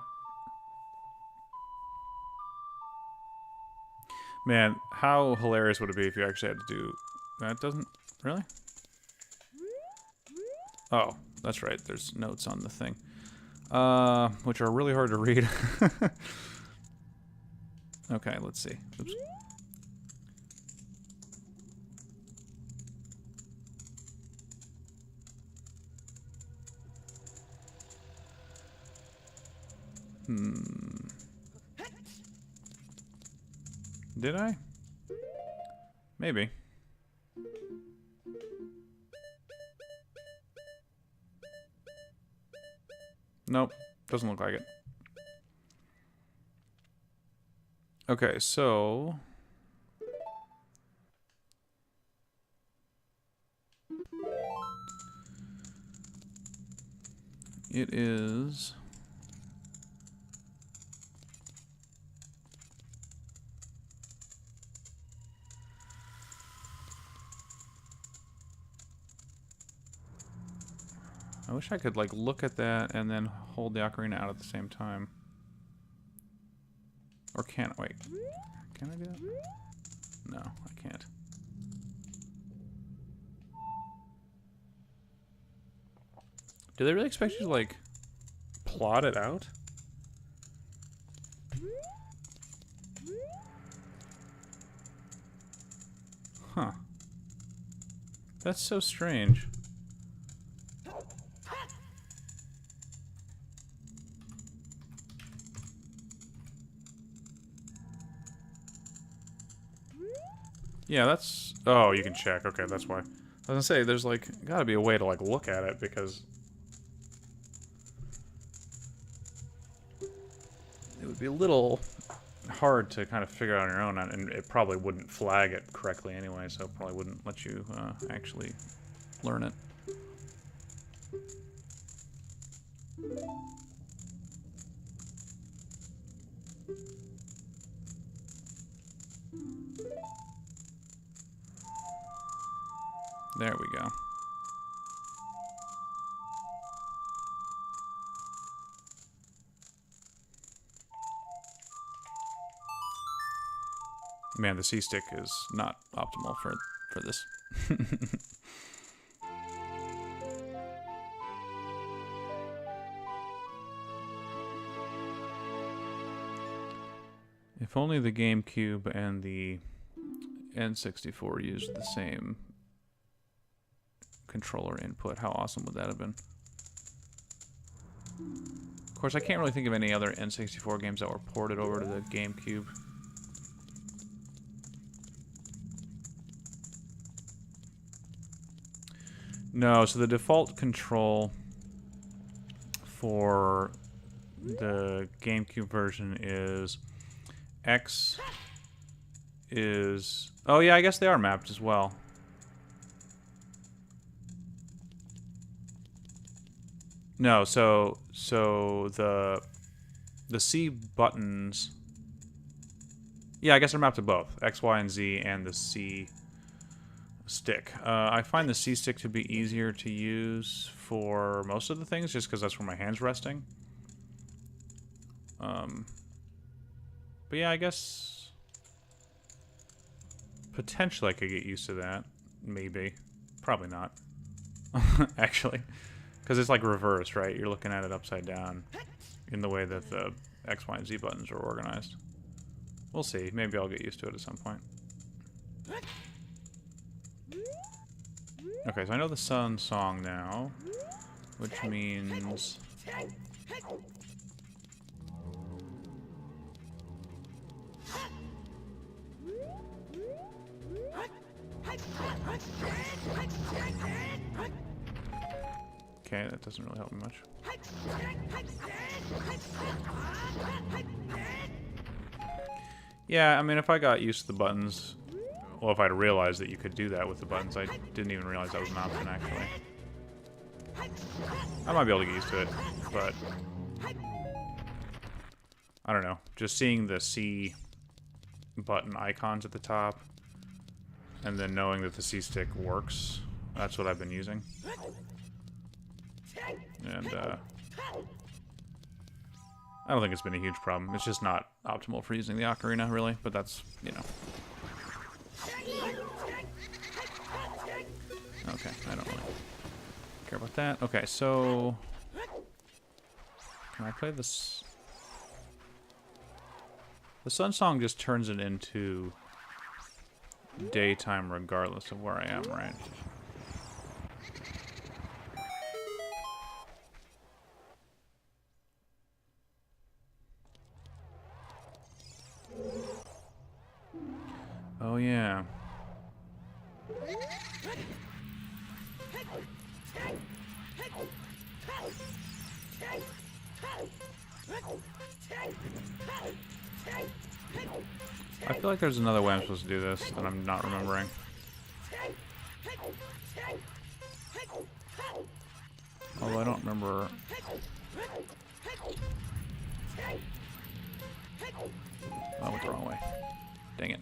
Man, how hilarious would it be if you actually had to do... That doesn't... Really? Oh, that's right. There's notes on the thing. Which are really hard to read. Okay, let's see. Oops. Did I? Maybe. Nope. Doesn't look like it. Okay, so... It is... I wish I could, like, look at that and then hold the ocarina out at the same time. Or can't, wait. Can I do that? No, I can't. Do they really expect you to, like, plot it out? Huh. That's so strange. Yeah, that's... Oh, you can check. Okay, that's why. I was gonna say, there's, like, gotta be a way to, like, look at it, because... It would be a little hard to kind of figure out on your own, and it probably wouldn't flag it correctly anyway, so it probably wouldn't let you actually learn it. There we go. Man, the C-stick is not optimal for this. If only the GameCube and the N64 used the same controller input. How awesome would that have been? Of course, I can't really think of any other N64 games that were ported over to the GameCube. No, so the default control for the GameCube version is X is... Oh yeah, I guess they are mapped as well. No, so the C buttons... Yeah, I guess they're mapped to both. X, Y, and Z, and the C stick. I find the C stick to be easier to use for most of the things, just because that's where my hand's resting. But yeah, I guess... Potentially I could get used to that. Maybe. Probably not. Actually. Because it's like reversed, right? You're looking at it upside down in the way that the X, Y, and Z buttons are organized. We'll see. Maybe I'll get used to it at some point. Okay, so I know the Sun song now, which means... Okay, that doesn't really help me much. Yeah, I mean, if I got used to the buttons... Well, if I'd realized that you could do that with the buttons, I didn't even realize that was an option, actually. I might be able to get used to it, but... I don't know. Just seeing the C button icons at the top, and then knowing that the C-stick works, that's what I've been using. And, I don't think it's been a huge problem. It's just not optimal for using the Ocarina, really, but that's, you know... Okay, I don't really care about that. Okay, so... Can I play this? The Sun Song just turns it into daytime regardless of where I am, right? Oh, yeah. I feel like there's another way I'm supposed to do this that I'm not remembering. Although I don't remember... Oh, I went the wrong way. Dang it.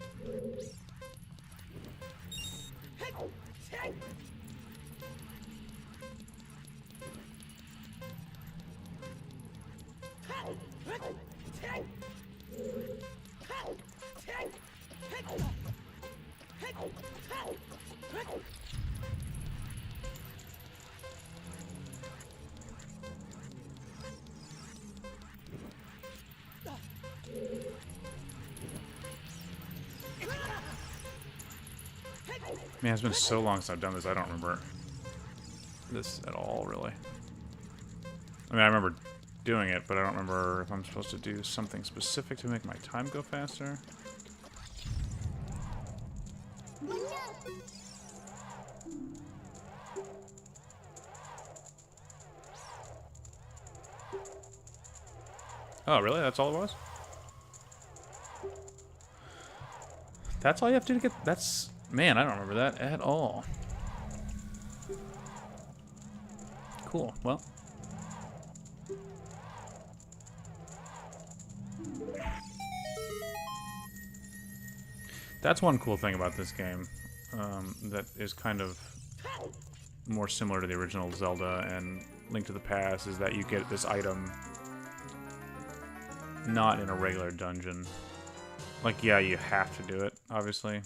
Man, it's been so long since I've done this, I don't remember this at all, really. I mean, I remember doing it, but I don't remember if I'm supposed to do something specific to make my time go faster. Oh, really? That's all it was? That's all you have to do to get... That's... Man, I don't remember that at all. Cool. Well. That's one cool thing about this game that is kind of more similar to the original Zelda and Link to the Past, is that you get this item not in a regular dungeon. Like, yeah, you have to do it, obviously.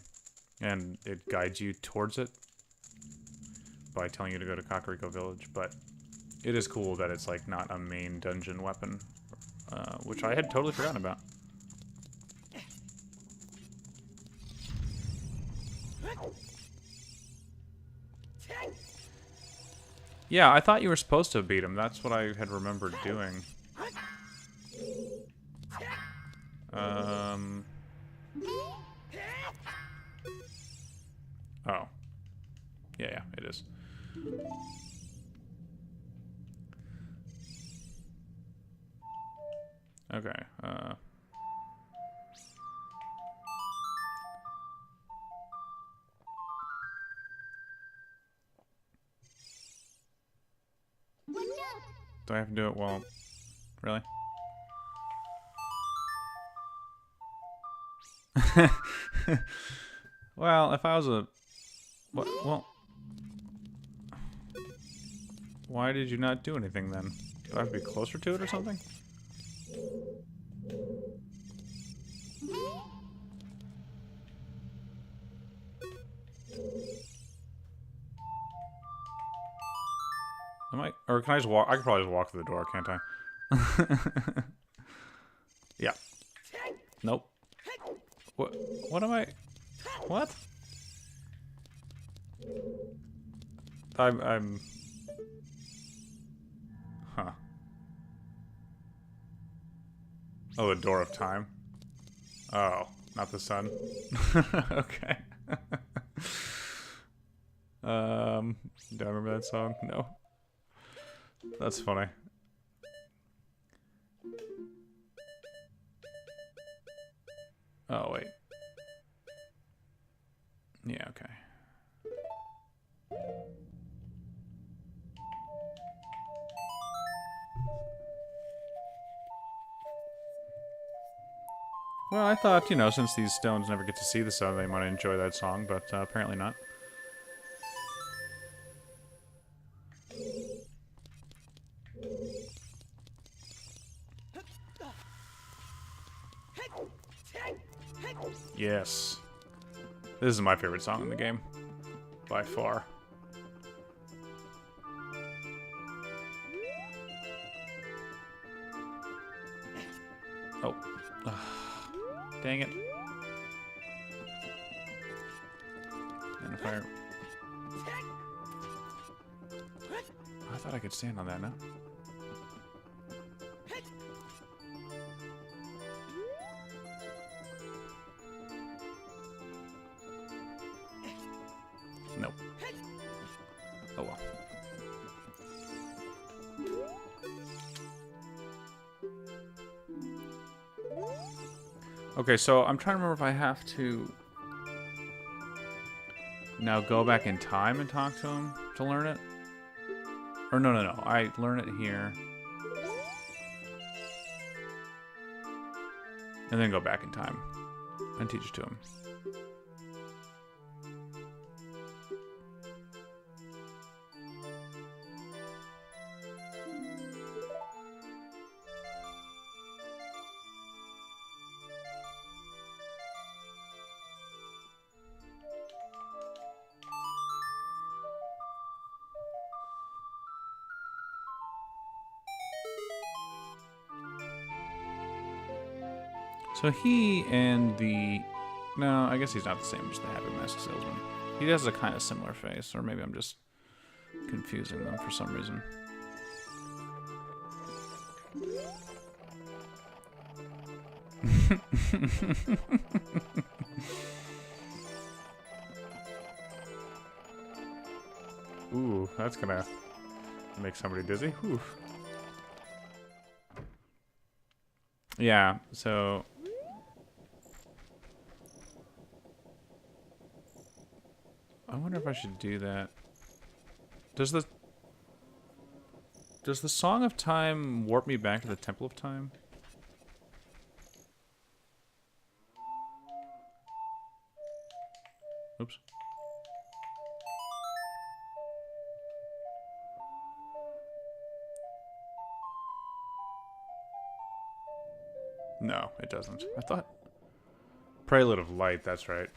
And it guides you towards it by telling you to go to Kakariko Village, but it is cool that it's like not a main dungeon weapon, which I had totally forgotten about. Yeah, I thought you were supposed to beat him. That's what I had remembered doing. Oh. Yeah, it is. Okay, do I have to do it while... Really? Well, if I was a... What? Well... Why did you not do anything then? Do I have to be closer to it or something? Am I? Or can I just walk? I could probably just walk through the door, can't I? Yeah. Nope. What? What am I? What? I'm. Huh. Oh, the door of time. Oh, not the sun. Okay. Do I remember that song? No. That's funny. Oh, wait. Yeah, okay. Well, I thought, you know, since these stones never get to see the sun, they might enjoy that song, but apparently not. Yes. This is my favorite song in the game. By far. Oh. Dang it. And if I thought I could stand on that now. Nope. Oh well. Okay, so I'm trying to remember if I have to now go back in time and talk to him to learn it. Or no. I learn it here. And then go back in time and teach it to him. So he and the... No, I guess he's not the same as the Happy Mask Salesman. He has a kind of similar face, or maybe I'm just confusing them for some reason. Ooh, that's gonna make somebody dizzy. Whew. Yeah, so... I wonder if I should do that. Does the Song of Time warp me back to the Temple of Time? Oops. No, it doesn't. I thought... Prelude of Light, that's right.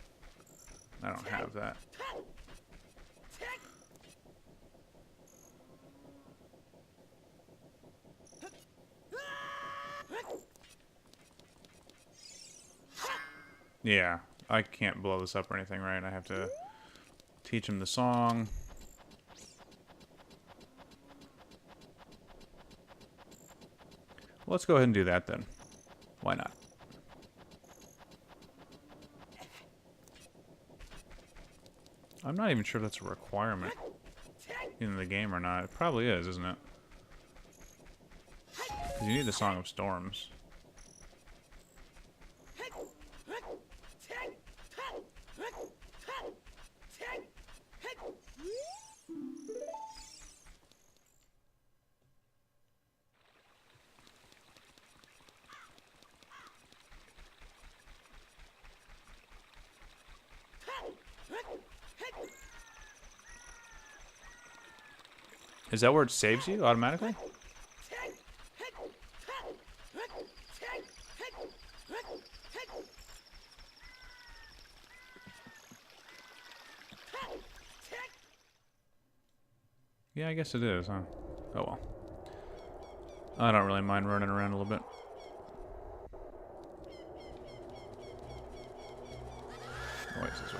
I don't have that. Yeah, I can't blow this up or anything, right? I have to teach him the song. Well, let's go ahead and do that then. Why not? I'm not even sure if that's a requirement in the game or not. It probably is, isn't it? Because you need the Song of Storms. Is that where it saves you automatically? Yeah, I guess it is, huh? Oh well. I don't really mind running around a little bit. Oh, wait, it's this way.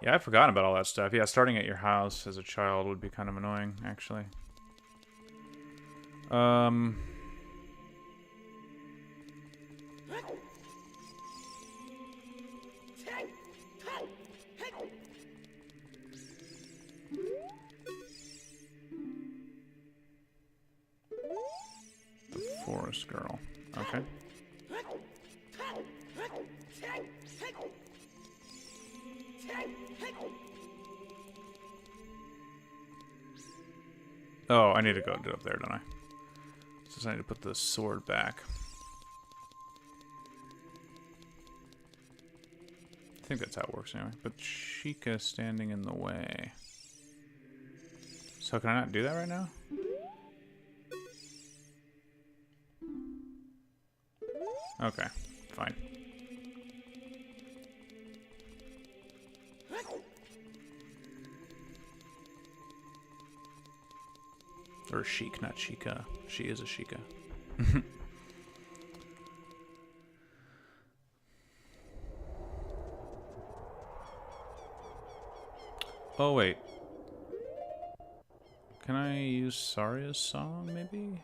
Yeah, I've forgotten about all that stuff. Yeah, starting at your house as a child would be kind of annoying, actually. The forest girl. Okay. Oh, I need to go do it up there, don't I? So I need to put the sword back. I think that's how it works anyway. But Sheikah standing in the way. So can I not do that right now? Okay, fine. Or Sheik, not Sheikah. She is a Sheikah. Oh, wait. Can I use Saria's song, maybe?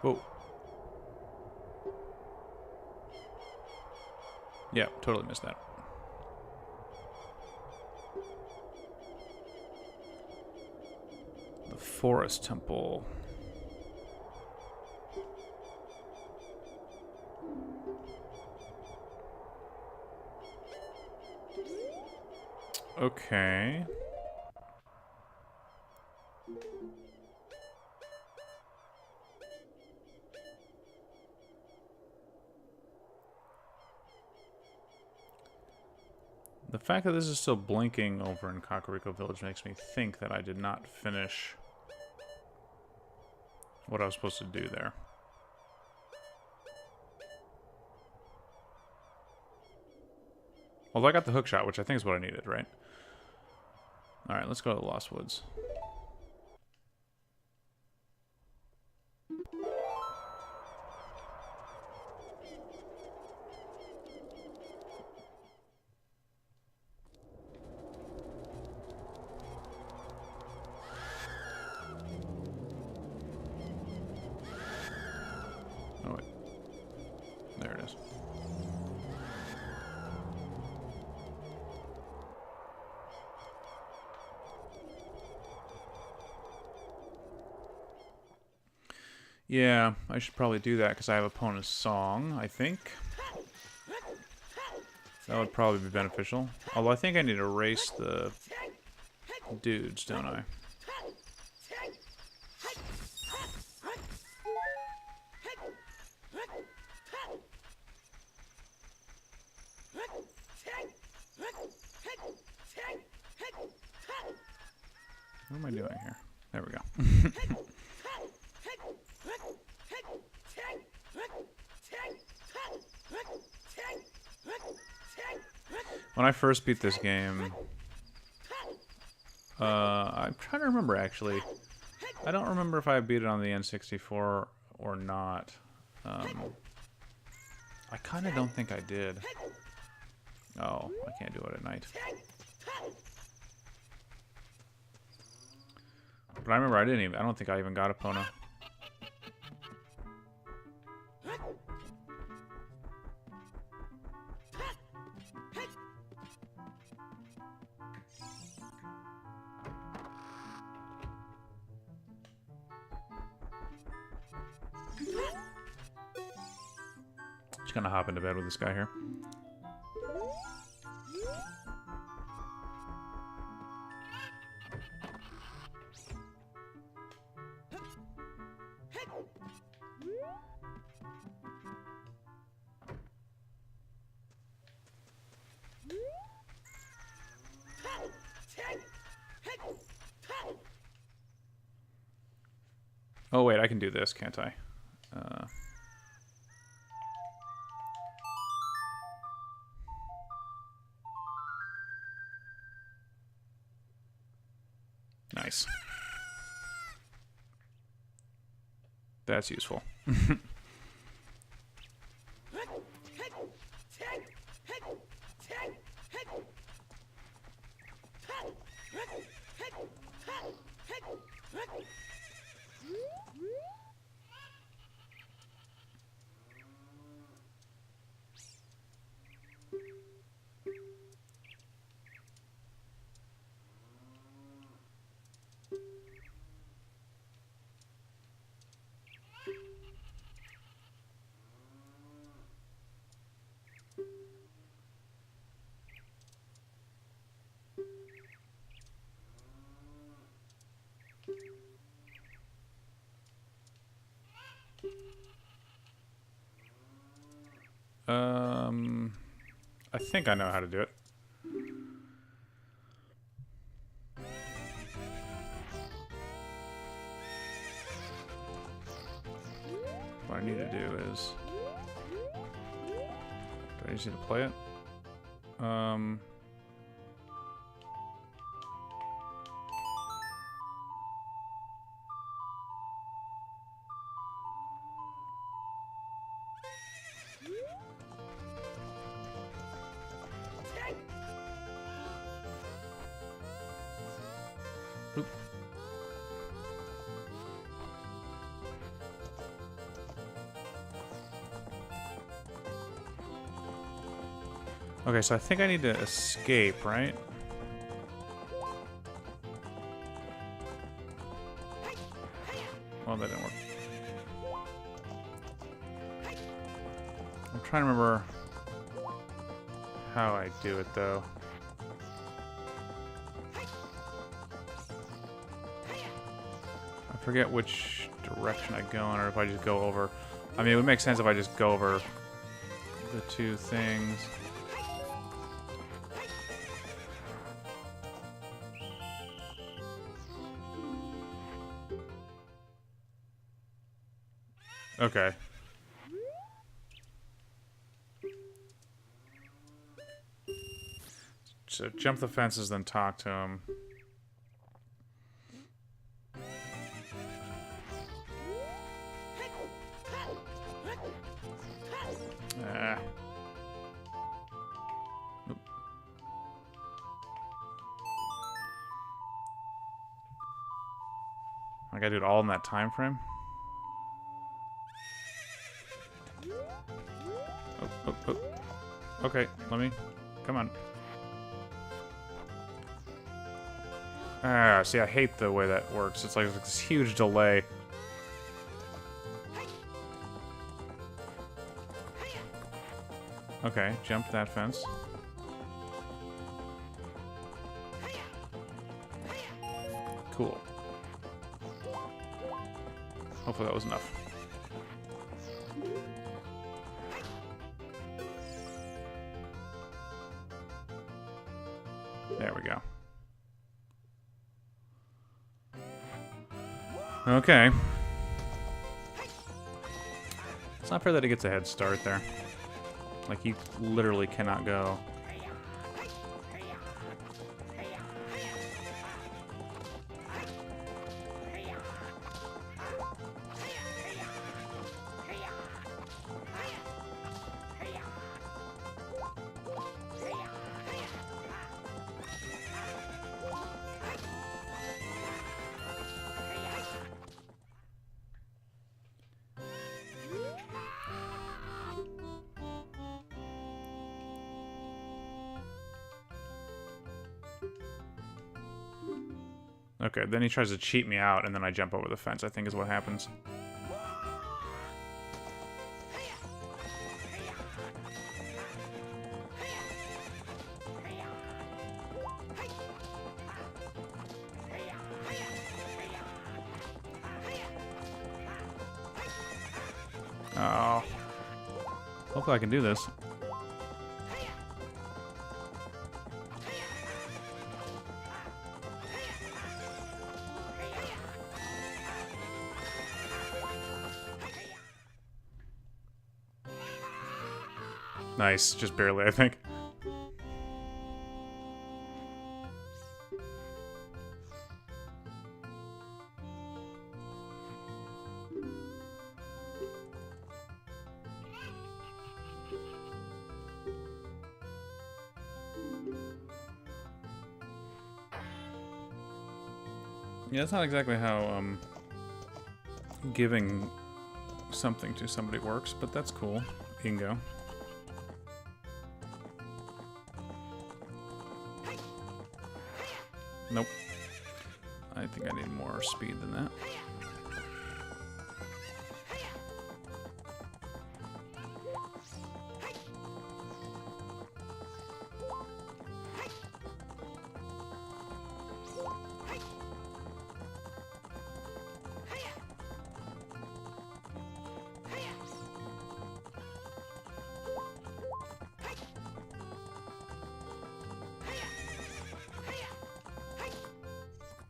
Whoa. Yeah, totally missed that. The Forest Temple. Okay. The fact that this is still blinking over in Kakariko Village makes me think that I did not finish what I was supposed to do there. Although I got the hook shot, which I think is what I needed, right? Alright, let's go to the Lost Woods. Oh, wait. There it is. Yeah, I should probably do that because I have Epona's song, I think. That would probably be beneficial. Although I think I need to erase the dudes, don't I? What am I doing here? There we go. When I first beat this game, I'm trying to remember actually. I don't remember if I beat it on the N64 or not. I kind of don't think I did. Oh, I can't do it at night. But I remember I don't think I even got Epona. gonna hop into bed with this guy here. Oh wait, I can do this, can't I? Nice. That's useful. I think I know how to do it. What I need to do is... Do I just need to play it? Oop. Okay, so I think I need to escape, right? Well, that didn't work. I'm trying to remember how I do it, though. I forget which direction I go in, or if I just go over. I mean, it would make sense if I just go over the two things. Okay. So jump the fences, then talk to him. Oop. I gotta do it all in that time frame. Oh. Okay, let me... Come on. Ah, see, I hate the way that works. It's like this huge delay. Okay, jump that fence. Cool. Hopefully that was enough. There we go. Okay. It's not fair that he gets a head start there. Like, he literally cannot go. Okay, then he tries to cheat me out, and then I jump over the fence, I think is what happens. Hopefully I can do this. Nice, just barely, I think. Yeah, that's not exactly how giving something to somebody works, but that's cool. You can go. Nope. I think I need more speed than that.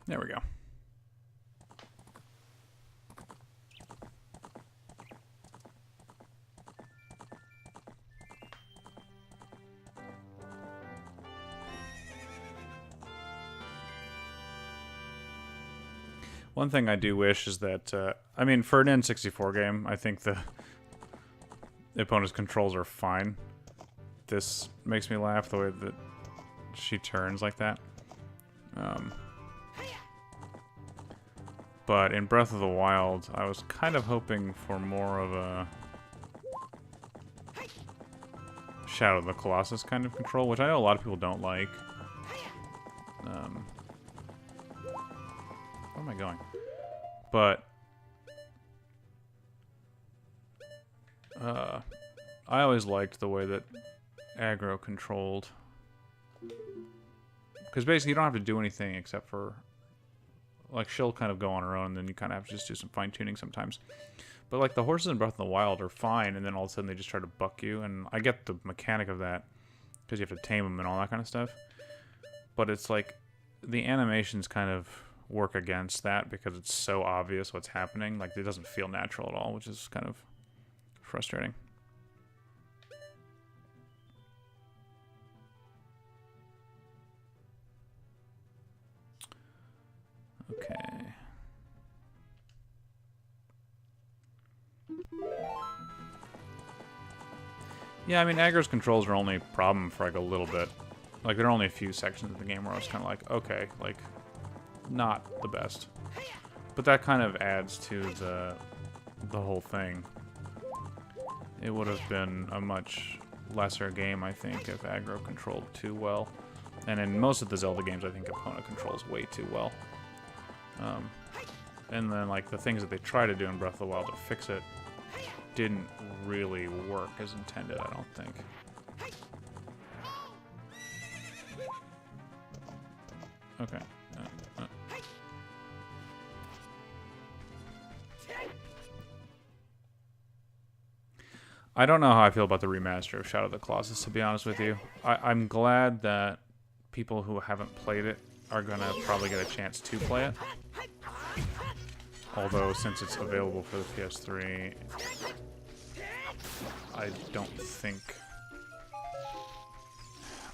There we go. One thing I do wish is that, I mean, for an N64 game, I think the opponent's controls are fine. This makes me laugh, the way that she turns like that. But in Breath of the Wild, I was kind of hoping for more of a Shadow of the Colossus kind of control, which I know a lot of people don't like. Where am I going? But I always liked the way that aggro controlled. Because basically you don't have to do anything except for... Like, she'll kind of go on her own, and then you kind of have to just do some fine-tuning sometimes. But, like, the horses in Breath of the Wild are fine, and then all of a sudden they just try to buck you. And I get the mechanic of that, because you have to tame them and all that kind of stuff. But it's like, the animations kind of work against that, because it's so obvious what's happening. Like, it doesn't feel natural at all, which is kind of frustrating. Okay. Yeah, I mean, aggro's controls are only a problem for like a little bit. Like, there are only a few sections of the game where I was kind of like, okay, like, not the best. But that kind of adds to the whole thing. It would have been a much lesser game, I think, if aggro controlled too well. And in most of the Zelda games, I think Epona controls way too well. And then, like, the things that they try to do in Breath of the Wild to fix it didn't really work as intended, I don't think. Okay. I don't know how I feel about the remaster of Shadow of the Colossus, to be honest with you. I'm glad that people who haven't played it are going to probably get a chance to play it. Although, since it's available for the PS3, I don't think...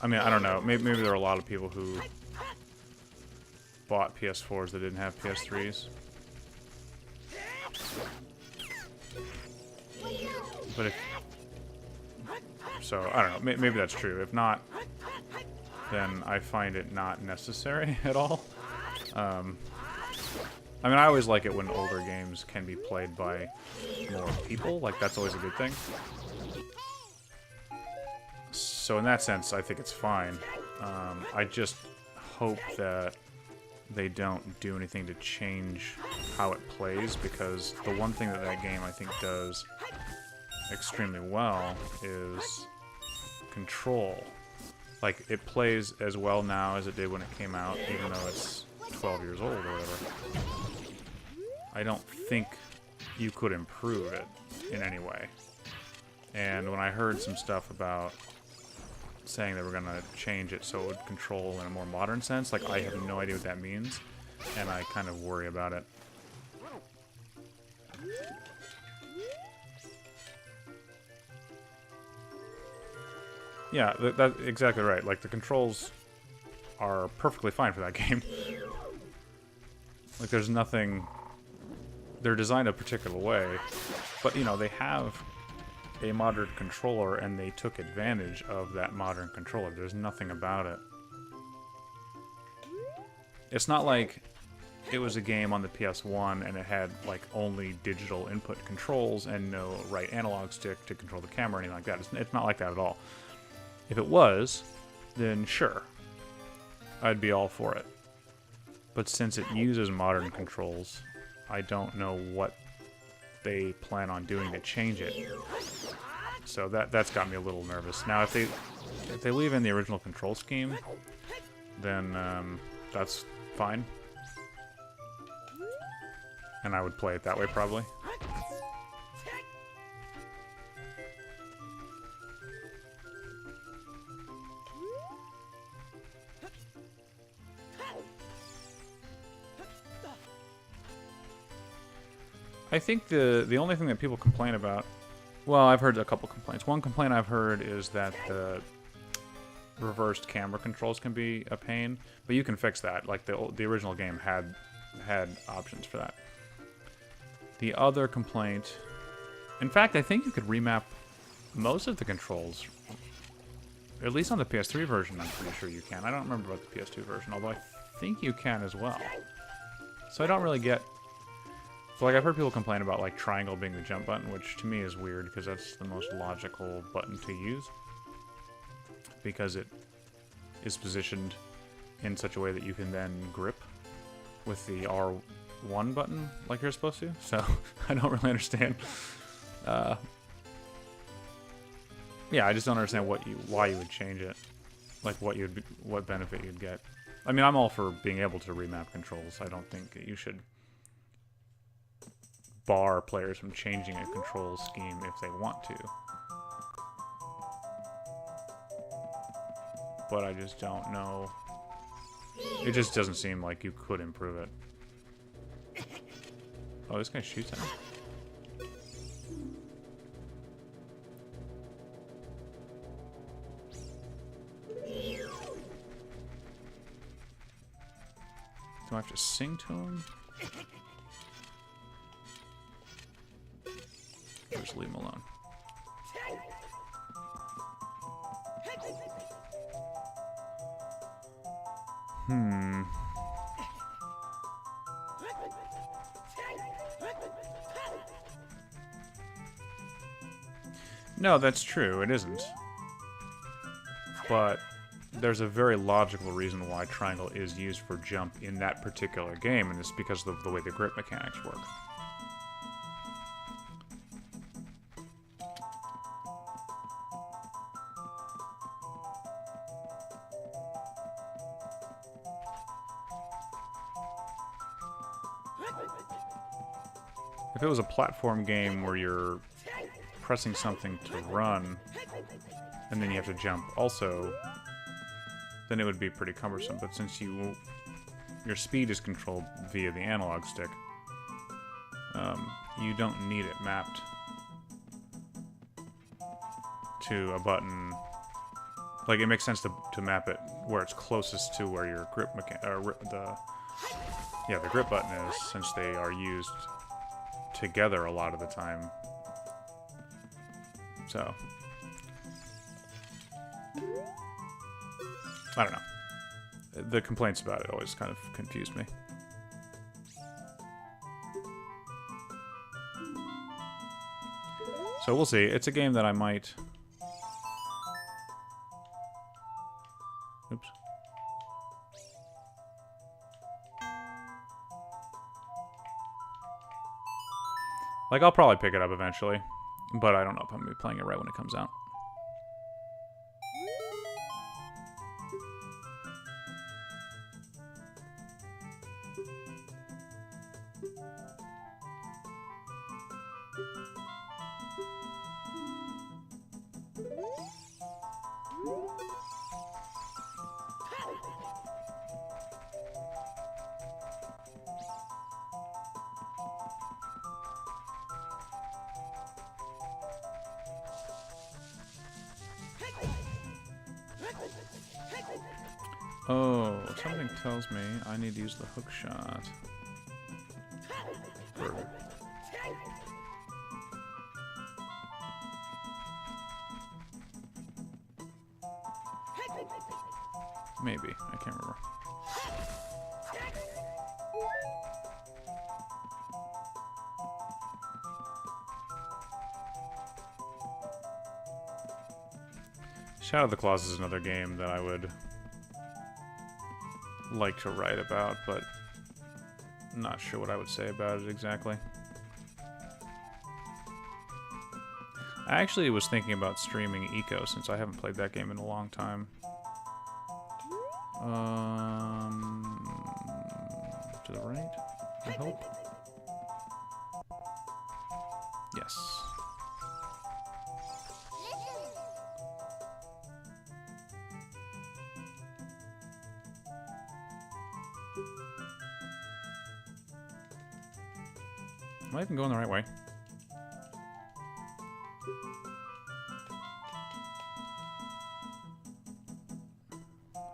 I mean, I don't know. Maybe there are a lot of people who bought PS4s that didn't have PS3s. But if... So, I don't know. Maybe that's true. If not, then I find it not necessary at all. I mean, I always like it when older games can be played by more people. Like, that's always a good thing. So in that sense, I think it's fine. I just hope that they don't do anything to change how it plays, because the one thing that game, I think, does extremely well is control. Like, it plays as well now as it did when it came out, even though it's 12 years old or whatever. I don't think you could improve it in any way. And when I heard some stuff about saying they were going to change it so it would control in a more modern sense, like, I have no idea what that means, and I kind of worry about it. Yeah, that's exactly right. Like, the controls are perfectly fine for that game. Like, there's nothing... They're designed a particular way, but, you know, they have a modern controller, and they took advantage of that modern controller. There's nothing about it. It's not like it was a game on the PS1 and it had, like, only digital input controls and no right analog stick to control the camera or anything like that. It's not like that at all. If it was, then sure, I'd be all for it. But since it uses modern controls, I don't know what they plan on doing to change it. So that's got me a little nervous. Now, if they leave in the original control scheme, then that's fine. And I would play it that way, probably. I think the only thing that people complain about... Well, I've heard a couple complaints. One complaint I've heard is that the reversed camera controls can be a pain, but you can fix that. Like, the original game had options for that. The other complaint... In fact, I think you could remap most of the controls. At least on the PS3 version, I'm pretty sure you can. I don't remember about the PS2 version, although I think you can as well. So I don't really get... So, like, I've heard people complain about, like, triangle being the jump button, which to me is weird, because that's the most logical button to use. Because it is positioned in such a way that you can then grip with the R1 button, like you're supposed to. So, I don't really understand. Yeah, I just don't understand why you would change it. Like, what benefit you'd get. I mean, I'm all for being able to remap controls. I don't think that you should bar players from changing a control scheme if they want to. But I just don't know. It just doesn't seem like you could improve it. Oh, this guy shoots at me. Do I have to sing to him? Or just leave him alone? No, that's true. It isn't. But there's a very logical reason why triangle is used for jump in that particular game, and it's because of the way the grip mechanics work. If it was a platform game where you're pressing something to run, and then you have to jump also, then it would be pretty cumbersome. But since your speed is controlled via the analog stick, you don't need it mapped to a button. Like, it makes sense to map it where it's closest to where your grip the grip button is, since they are used together a lot of the time. So, I don't know. The complaints about it always kind of confused me. So we'll see. It's a game that I might... Oops. Like, I'll probably pick it up eventually, but I don't know if I'm going to be playing it right when it comes out. Oh, something tells me I need to use the hook shot. Perfect. Maybe. I can't remember. Shadow of the Colossus is another game that I would like to write about, but not sure what I would say about it exactly. I actually was thinking about streaming Eco since I haven't played that game in a long time. To the right, I hope. Yes. Am I even going the right way?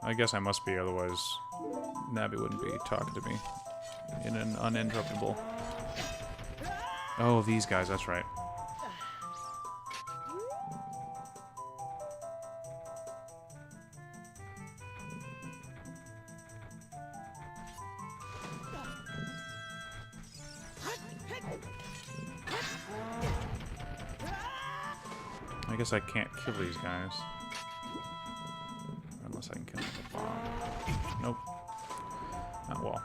I guess I must be, otherwise Nabi wouldn't be talking to me in an uninterruptible... Oh, these guys, that's right. I guess I can't kill these guys. Unless I can kill them with a bomb. Nope. Not well.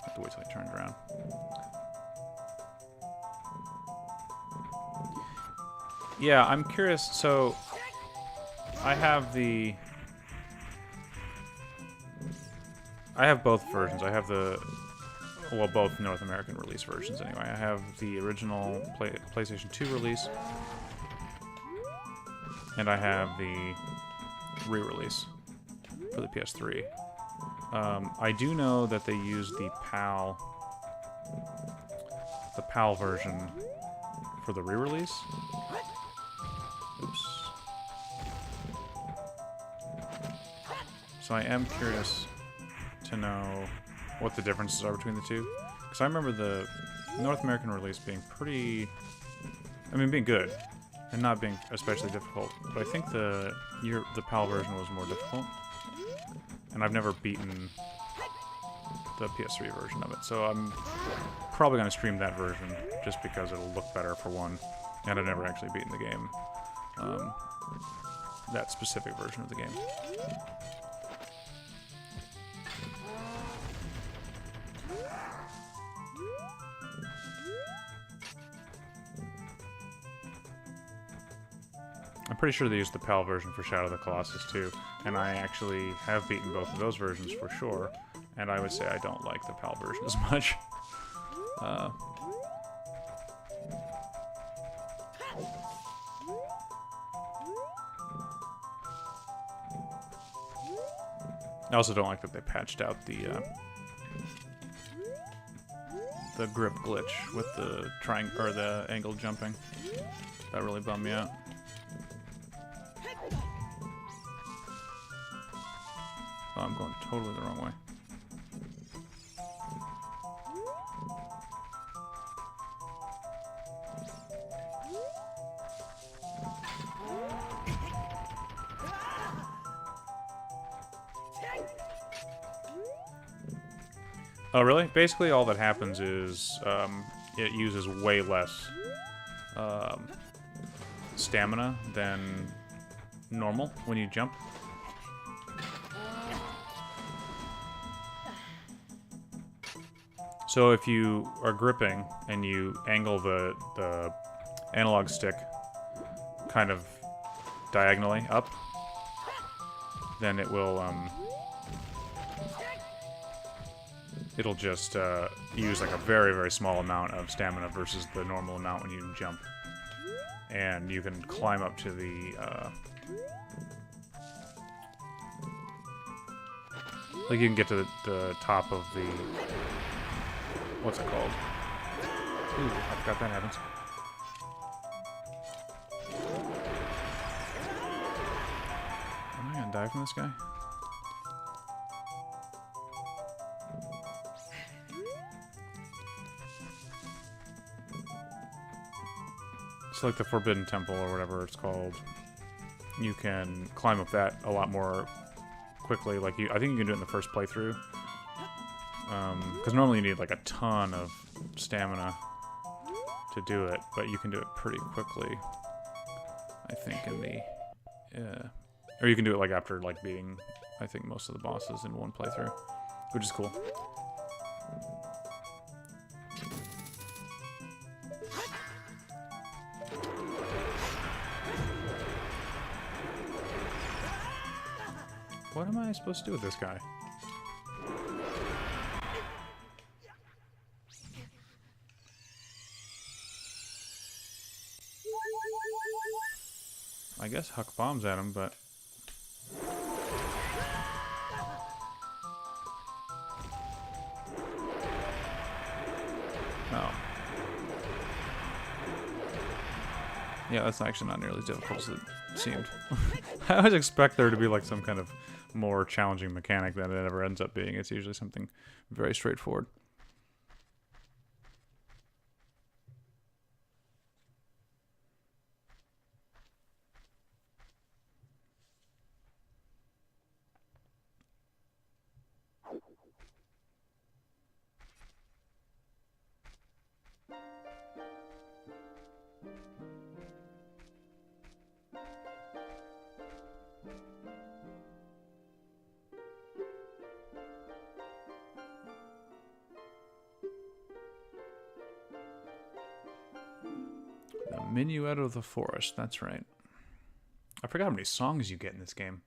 Have to wait till I turn around. Yeah, I'm curious. So, I have the... I have both versions. I have the... Well, both North American release versions anyway. I have the original PlayStation 2 release. And I have the re-release for the PS3. I do know that they use the PAL version for the re-release. Oops. So I am curious to know what the differences are between the two. Because I remember the North American release being pretty... I mean, being good. And not being especially difficult. But I think the PAL version was more difficult. And I've never beaten the PS3 version of it. So I'm probably going to stream that version just because it'll look better for one. And I've never actually beaten the game. That specific version of the game. I'm pretty sure they used the PAL version for Shadow of the Colossus too, and I actually have beaten both of those versions for sure, and I would say I don't like the PAL version as much. I also don't like that they patched out the grip glitch with the triangle or the angle jumping. That really bummed me out. Oh, I'm going totally the wrong way. Oh, really? Basically, all that happens is it uses way less stamina than normal when you jump. So if you are gripping and you angle the analog stick kind of diagonally up, then it will it'll just use like a very, very small amount of stamina versus the normal amount when you jump. And you can climb up to the like you can get to the top of the... What's it called? Ooh, I forgot that happens. What am I gonna die from this guy? It's like the Forbidden Temple or whatever it's called. You can climb up that a lot more quickly. Like I think you can do it in the first playthrough. Because normally you need like a ton of stamina to do it, but you can do it pretty quickly. I think in the, or you can do it like after like beating, I think most of the bosses in one playthrough, which is cool. What am I supposed to do with this guy? I guess huck bombs at him, but... Oh. Yeah, that's actually not nearly as difficult as it seemed. I always expect there to be like some kind of more challenging mechanic than it ever ends up being. It's usually something very straightforward. Minuet of the Forest, that's right. I forgot how many songs you get in this game.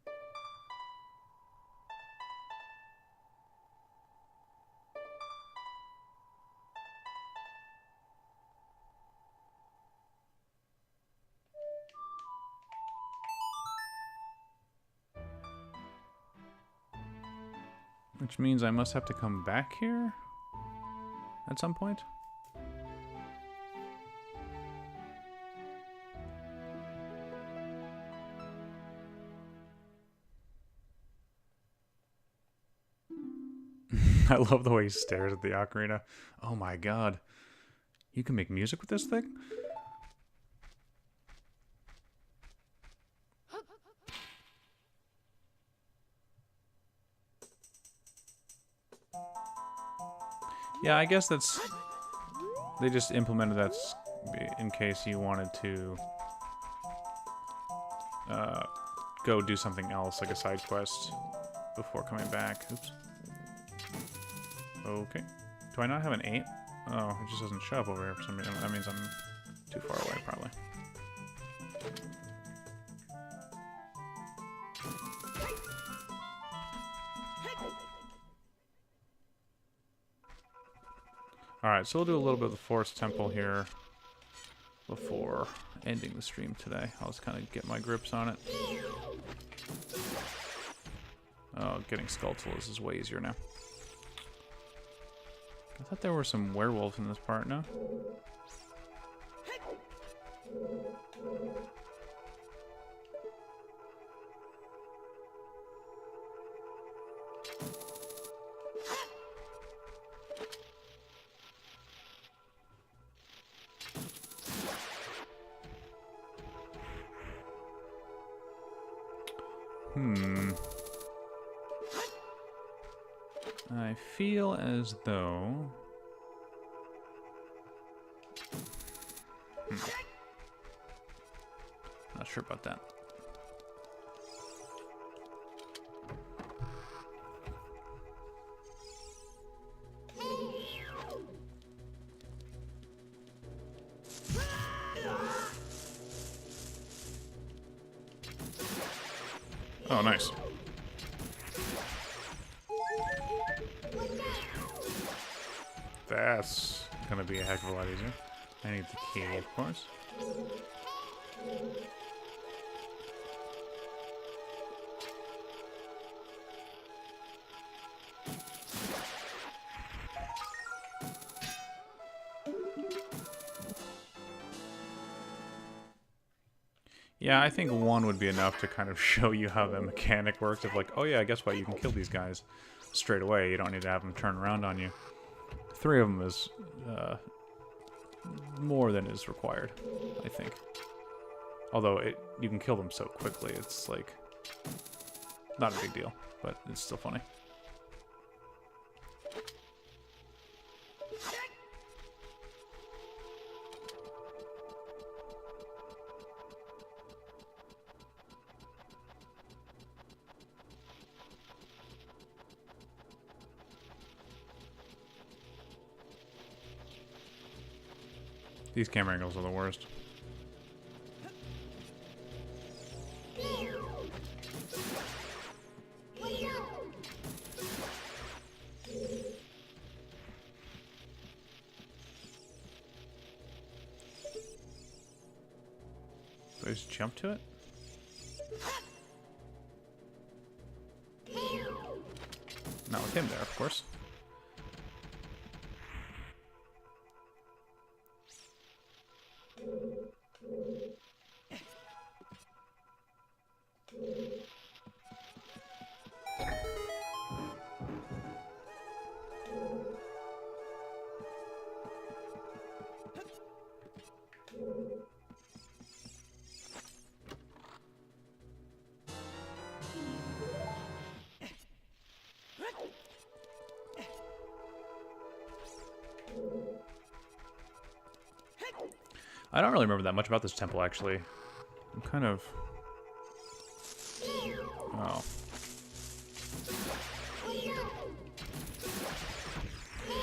Which means I must have to come back here at some point. I love the way he stares at the ocarina. Oh my god. You can make music with this thing? Yeah, I guess that's... They just implemented that in case you wanted to go do something else, like a side quest, before coming back. Oops. Okay. Do I not have an 8? Oh, it just doesn't show up over here for some reason. That means I'm too far away, probably. Alright, so we'll do a little bit of the Forest Temple here before ending the stream today. I'll just kind of get my grips on it. Oh, getting Skulltulas is way easier now. I thought there were some werewolves in this part, no? I feel as though... Not sure about that. Oh, nice. That's gonna be a heck of a lot easier. I need the key, of course. Yeah, I think one would be enough to kind of show you how the mechanic works of like, oh yeah, guess what? You can kill these guys straight away. You don't need to have them turn around on you. 3 of them is more than is required, I think. Although you can kill them so quickly, it's like not a big deal, but it's still funny. These camera angles are the worst. Do I just jump to it? Not with him there, of course. I don't really remember that much about this temple, actually. I'm kind of... Oh.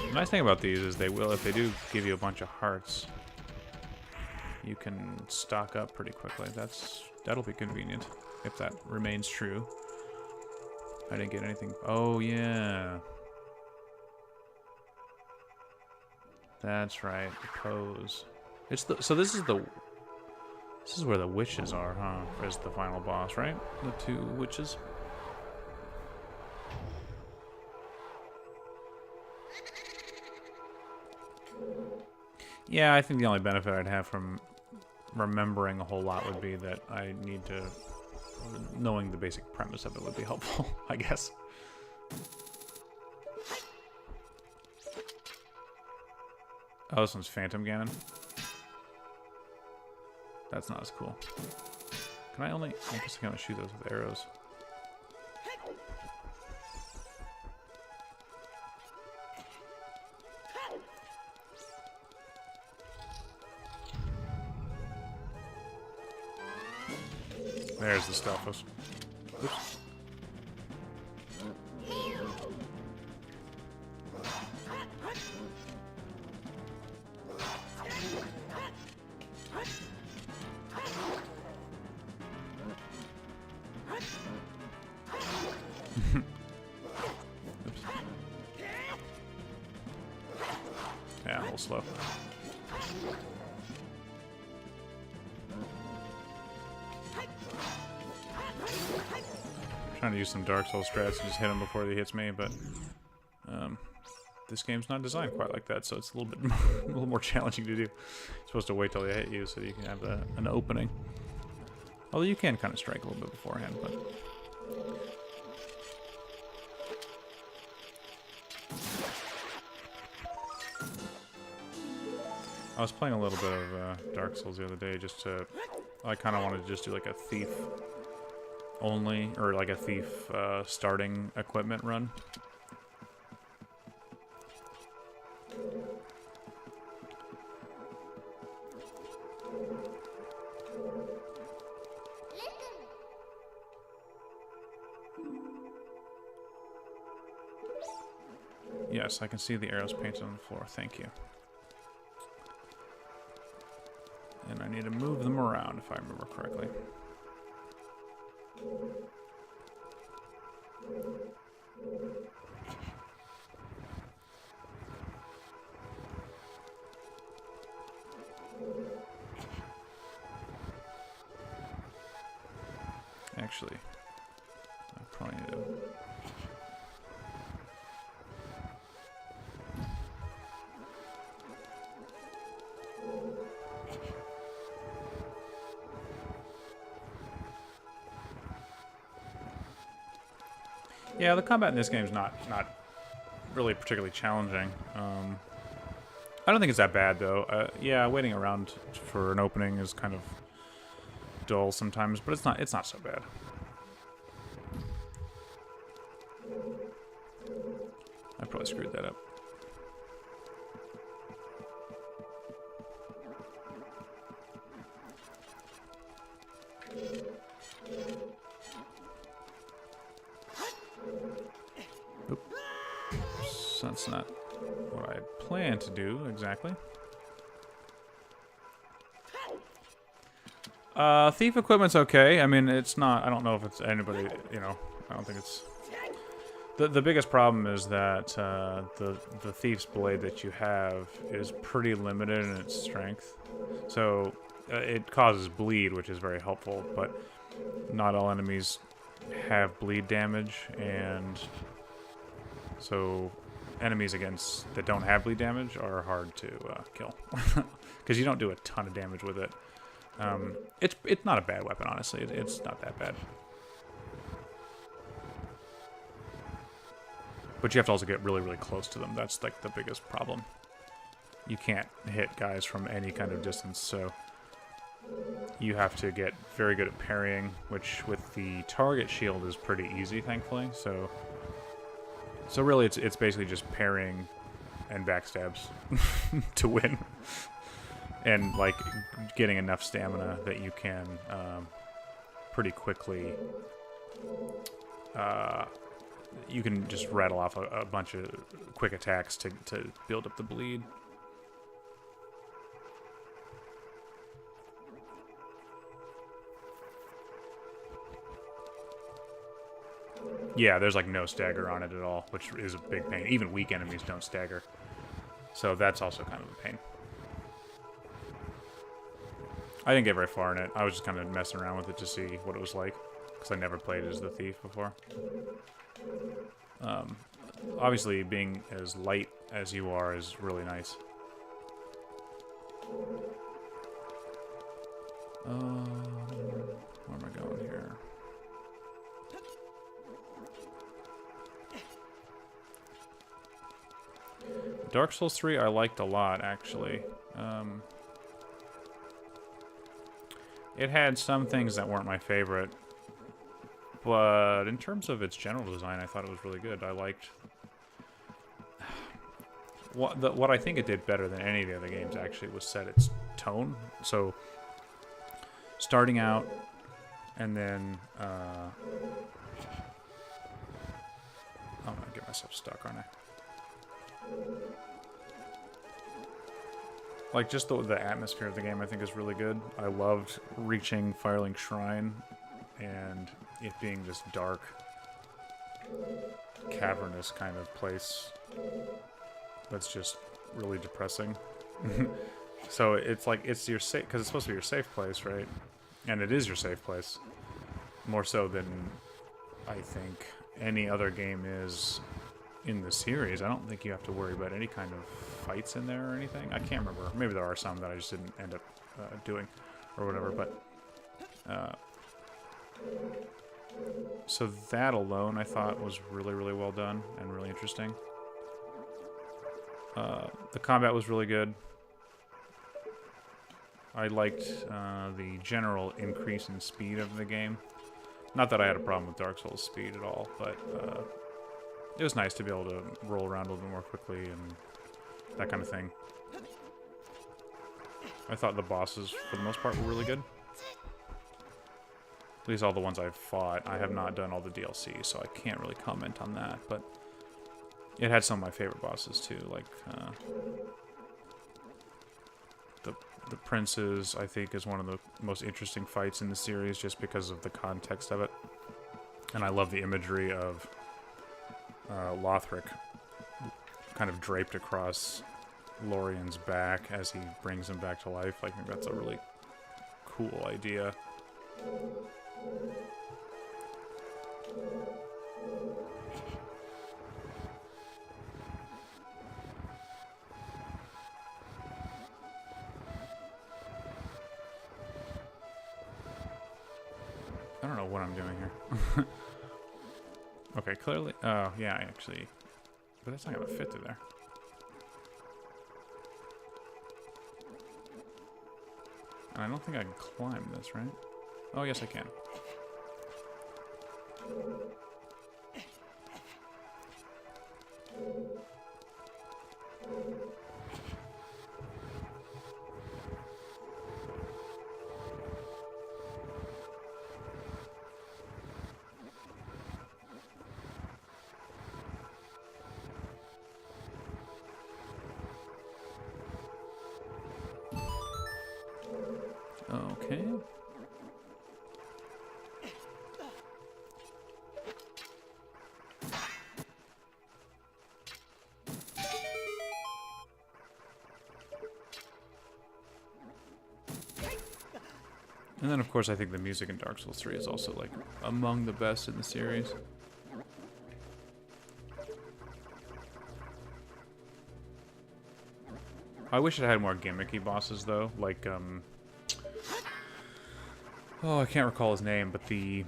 The nice thing about these is they will, if they do give you a bunch of hearts, you can stock up pretty quickly. That'll be convenient, if that remains true. I didn't get anything... Oh, yeah. That's right, the pose. So this is where the witches are, huh? As the final boss, right? The 2 witches. Yeah, I think the only benefit I'd have from remembering a whole lot would be that I need to... Knowing the basic premise of it would be helpful, I guess. Oh, this one's Phantom Ganon. That's not as cool. Can I only... I guess I can only shoot those with arrows. There's the Stalfos. Oops. Yeah, a little slow. Trying to use some Dark Souls strats and just hit him before he hits me, but this game's not designed quite like that, so it's a little more challenging to do. You're supposed to wait till they hit you so you can have an opening. Although you can kind of strike a little bit beforehand, but... I was playing a little bit of Dark Souls the other day just to... I kind of wanted to just do like a thief only, or like a thief starting equipment run. Yes, I can see the arrows painted on the floor. Thank you. And I need to move them around, if I remember correctly. Actually, I probably need to... Yeah, the combat in this game is not really particularly challenging. I don't think it's that bad though. Yeah, waiting around for an opening is kind of dull sometimes, but it's not so bad. I probably screwed that up. Oops. That's not what I had planned to do exactly. Thief equipment's okay. I mean, it's not. I don't know if it's anybody. You know, I don't think it's. The biggest problem is that the thief's blade that you have is pretty limited in its strength, so it causes bleed, which is very helpful. But not all enemies have bleed damage, and so enemies that don't have bleed damage are hard to kill because you don't do a ton of damage with it. It's not a bad weapon, honestly. It's not that bad. But you have to also get really, really close to them. That's like the biggest problem. You can't hit guys from any kind of distance, so you have to get very good at parrying, which with the target shield is pretty easy, thankfully. So really, it's basically just parrying and backstabs to win, and like getting enough stamina that you can pretty quickly. You can just rattle off a bunch of quick attacks to build up the bleed. Yeah, there's like no stagger on it at all, which is a big pain. Even weak enemies don't stagger. So that's also kind of a pain. I didn't get very far in it. I was just kind of messing around with it to see what it was like, because I never played as the thief before. Obviously, being as light as you are is really nice. Where am I going here? Dark Souls 3 I liked a lot, actually. It had some things that weren't my favorite, but in terms of its general design, I thought it was really good. I liked... What I think it did better than any of the other games, actually, was set its tone. So, starting out, and then... I'm gonna get myself stuck, aren't I? Like, just the atmosphere of the game, I think, is really good. I loved reaching Firelink Shrine, and it being this dark, cavernous kind of place that's just really depressing. So it's like, it's your safe, because it's supposed to be your safe place, right? And it is your safe place. More so than, I think, any other game is in the series. I don't think you have to worry about any kind of fights in there or anything. I can't remember. Maybe there are some that I just didn't end up doing or whatever, but so that alone I thought was really, really well done and really interesting. The combat was really good. I liked the general increase in speed of the game. Not that I had a problem with Dark Souls speed at all, but it was nice to be able to roll around a little bit more quickly and that kind of thing. I thought the bosses, for the most part, were really good. At least all the ones I've fought. I have not done all the DLC, so I can't really comment on that, but it had some of my favorite bosses, too, like the Princes, I think, is one of the most interesting fights in the series just because of the context of it. And I love the imagery of Lothric kind of draped across Lorien's back as he brings him back to life. I think that's a really cool idea. I don't know what I'm doing here. Okay, clearly. Oh, yeah, actually. But that's not going to fit through there. And I don't think I can climb this, right? Oh, yes, I can. Okay. And then, of course, I think the music in Dark Souls 3 is also, like, among the best in the series. I wish it had more gimmicky bosses, though. Like, oh, I can't recall his name, but the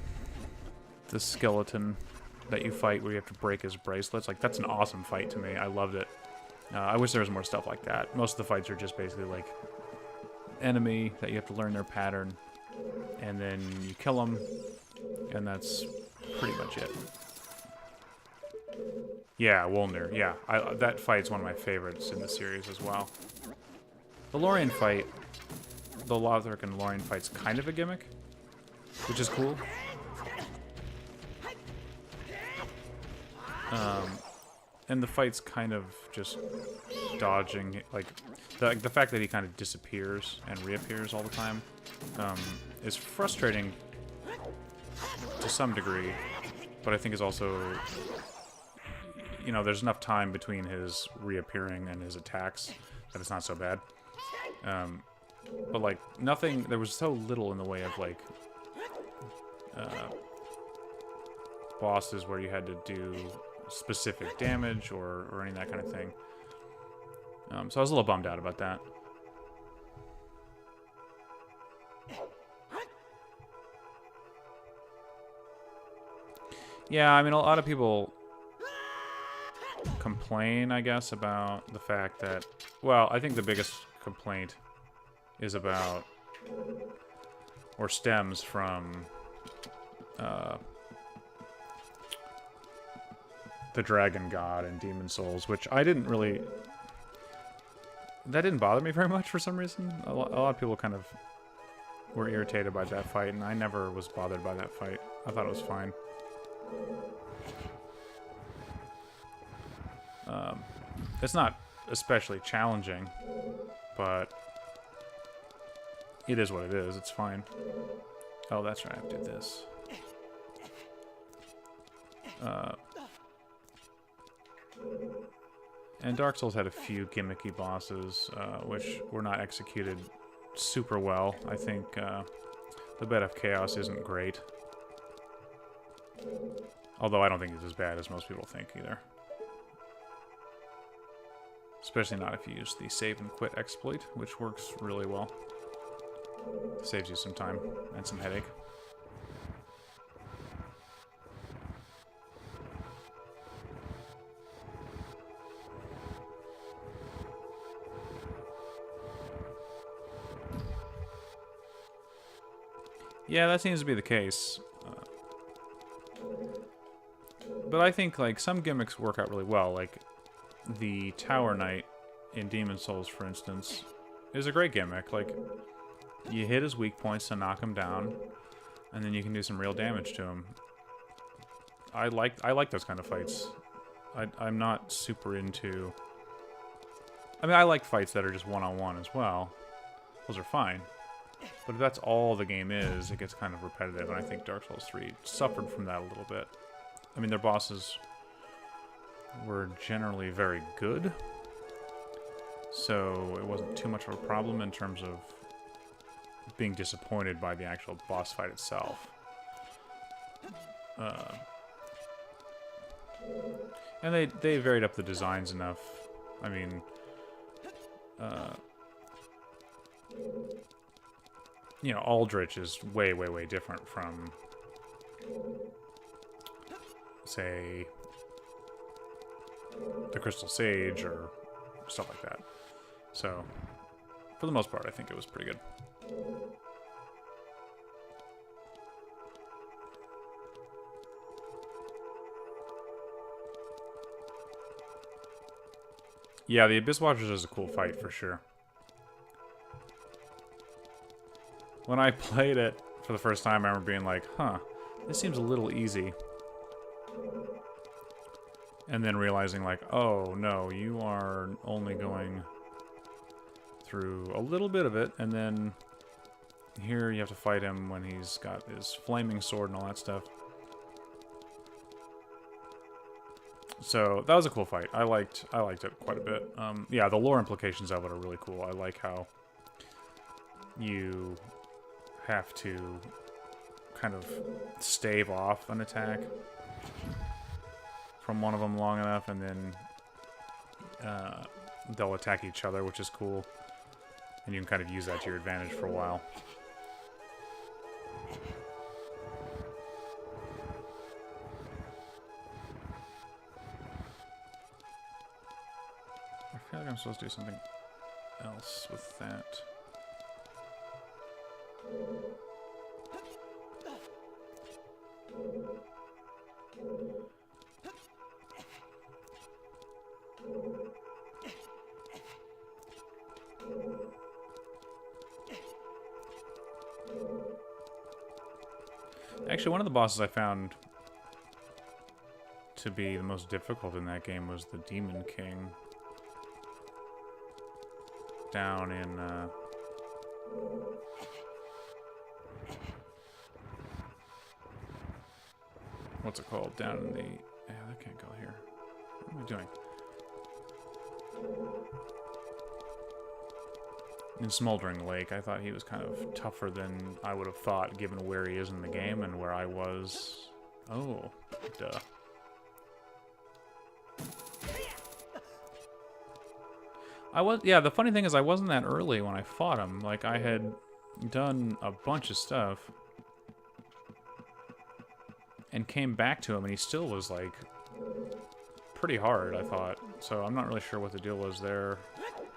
skeleton that you fight where you have to break his bracelets. Like, that's an awesome fight to me. I loved it. I wish there was more stuff like that. Most of the fights are just basically, like, enemy that you have to learn their pattern. And then you kill them, and that's pretty much it. Yeah, Wolnir. Yeah, that fight's one of my favorites in the series as well. The Lorien fight, the Lothric and Lorien fight's kind of a gimmick, which is cool. And the fight's kind of just dodging, like, the fact that he kind of disappears and reappears all the time is frustrating to some degree, but I think is also, you know, there's enough time between his reappearing and his attacks that it's not so bad. But, like, nothing, there was so little in the way of, like, bosses where you had to do specific damage or any of that kind of thing. So I was a little bummed out about that. Yeah, I mean, a lot of people complain, I guess, about the fact that, well, I think the biggest complaint is about, or stems from, the Dragon God and Demon Souls, which I didn't really, that didn't bother me very much for some reason. A lot of people kind of were irritated by that fight, and I never was bothered by that fight. I thought it was fine. It's not especially challenging, but it is what it is. It's fine. Oh, that's right. I have to do this. And Dark Souls had a few gimmicky bosses, which were not executed super well. I think the Bed of Chaos isn't great. Although I don't think it's as bad as most people think either. Especially not if you use the save and quit exploit, which works really well. Saves you some time and some headache. Yeah, that seems to be the case. But I think, like, some gimmicks work out really well. Like, the Tower Knight in Demon Souls, for instance, is a great gimmick. Like, you hit his weak points to knock him down, and then you can do some real damage to him. I like those kind of fights. I'm not super into... I mean, I like fights that are just one-on-one as well. Those are fine. But if that's all the game is, it gets kind of repetitive, and I think Dark Souls 3 suffered from that a little bit. I mean, their bosses were generally very good, so it wasn't too much of a problem in terms of being disappointed by the actual boss fight itself. And they varied up the designs enough. I mean, you know, Aldrich is way, way, way different from say, the Crystal Sage or stuff like that. So, for the most part, I think it was pretty good. Yeah, the Abyss Watchers is a cool fight for sure. When I played it for the first time, I remember being like, huh, this seems a little easy. And then realizing like, oh no, you are only going through a little bit of it, and then here you have to fight him when he's got his flaming sword and all that stuff. So that was a cool fight. I liked it quite a bit. Yeah, the lore implications of it are really cool. I like how you have to kind of stave off an attack from one of them long enough, and then they'll attack each other, which is cool. And you can kind of use that to your advantage for a while. I feel like I'm supposed to do something else with that. Actually, one of the bosses I found to be the most difficult in that game was the Demon King. Down in, what's it called? Down in the... Yeah, that can't go here. What am I doing? In Smoldering Lake, I thought he was kind of tougher than I would have thought, given where he is in the game and where I was. Oh, duh. Yeah, the funny thing is I wasn't that early when I fought him. Like, I had done a bunch of stuff and came back to him, and he still was, like, pretty hard, I thought. So I'm not really sure what the deal was there.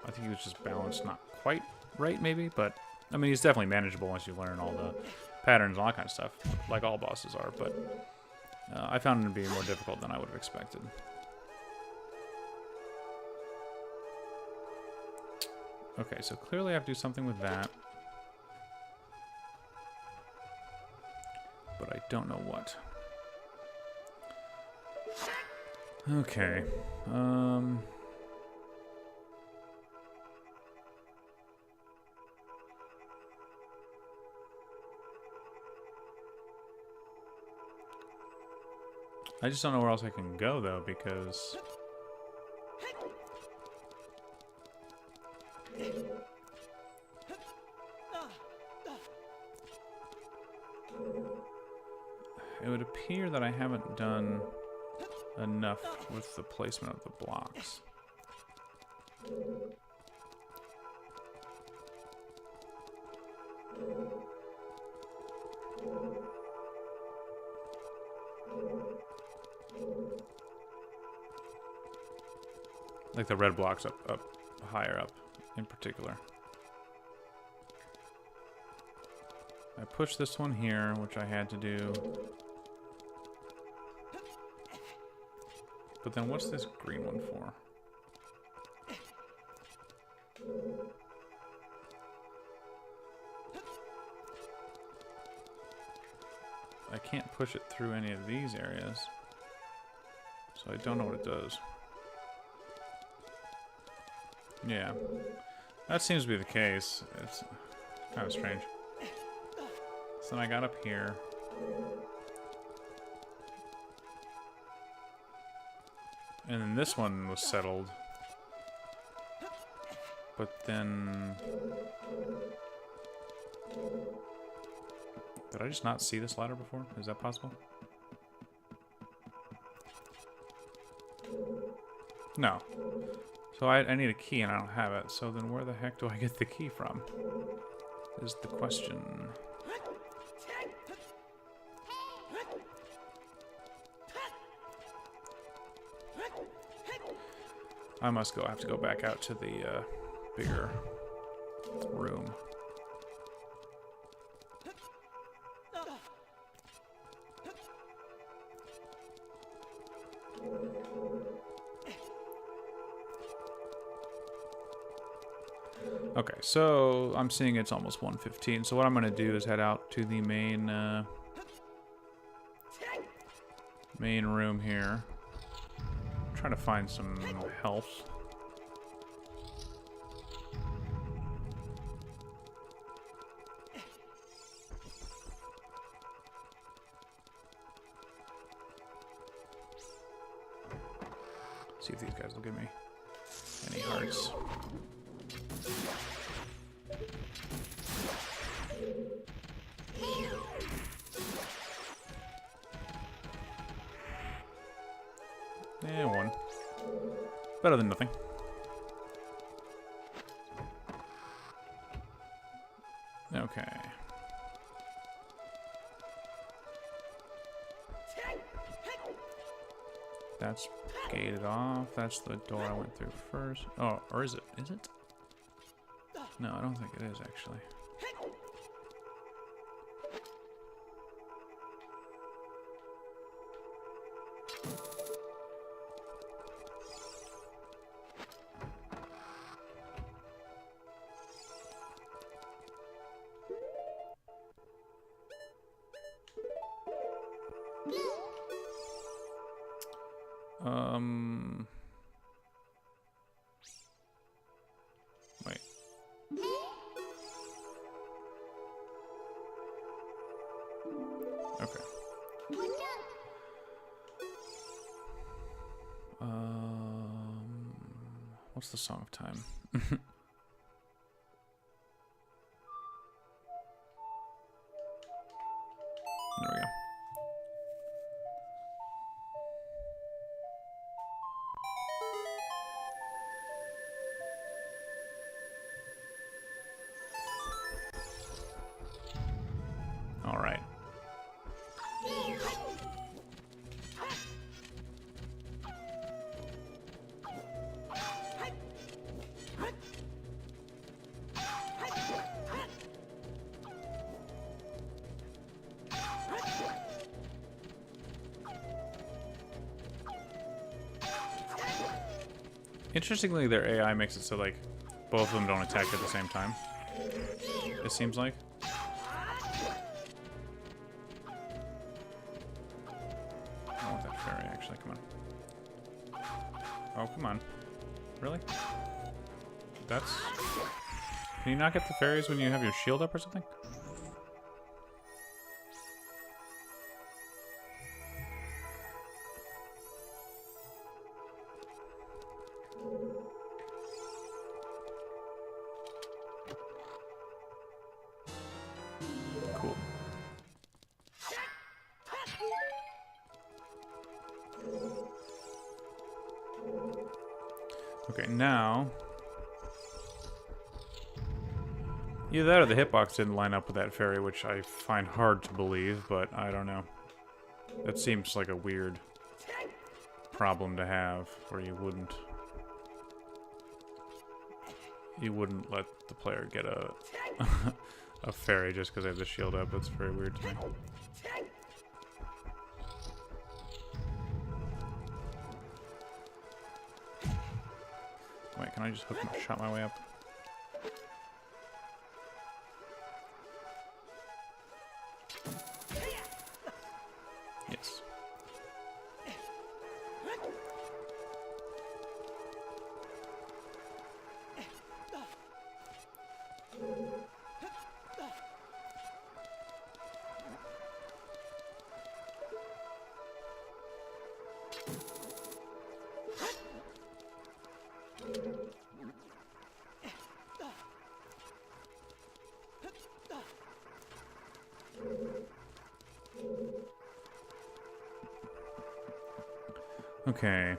I think he was just balanced not quite right, maybe, but I mean, he's definitely manageable once you learn all the patterns and all that kind of stuff, like all bosses are, but I found him to be more difficult than I would have expected. Okay, so clearly I have to do something with that, but I don't know what. Okay, I just don't know where else I can go, though, because... it would appear that I haven't done enough with the placement of the blocks. Like the red blocks up higher up in particular. I pushed this one here, which I had to do. But then what's this green one for? I can't push it through any of these areas, so I don't know what it does. Yeah, that seems to be the case. It's kind of strange. So then I got up here. And then this one was settled. But then... Did I just not see this ladder before? Is that possible? No. So I need a key and I don't have it. So then where the heck do I get the key from? Is the question. I must go. I have to go back out to the bigger room. Okay, so I'm seeing it's almost 1:15. So what I'm gonna do is head out to the main room here. I'm trying to find some health. See if these guys will give me any hearts. Yeah, one. Better than nothing. Okay. That's gated off. That's the door I went through first. Oh, or is it? Is it? No, I don't think it is, actually. Wait. Okay. What's the Song of Time? There we go. All right. Interestingly, their AI makes it so, like, both of them don't attack at the same time. It seems like. I want that fairy, actually. Come on. Oh, come on. Really? That's... Can you not get the fairies when you have your shield up or something? Cool. Okay, now... Either that or the hitbox didn't line up with that fairy, which I find hard to believe, but I don't know. That seems like a weird problem to have, where you wouldn't let the player get a a fairy just because they have the shield up. That's very weird to me. Wait, can I just shot my way up? Yes. Okay.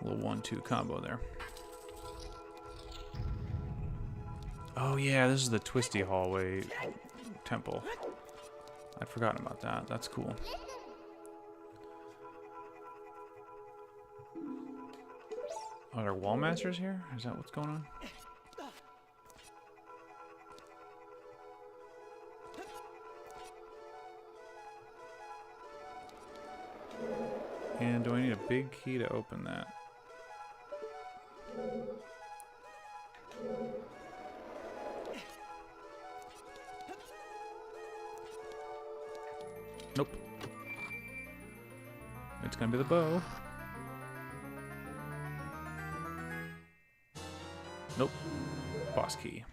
A little 1-2 combo there. Oh yeah, this is the twisty hallway temple. I'd forgotten about that. That's cool. Are there wall masters here? Is that what's going on? And do I need a big key to open that? Nope. It's gonna be the bow. Nope. Boss key.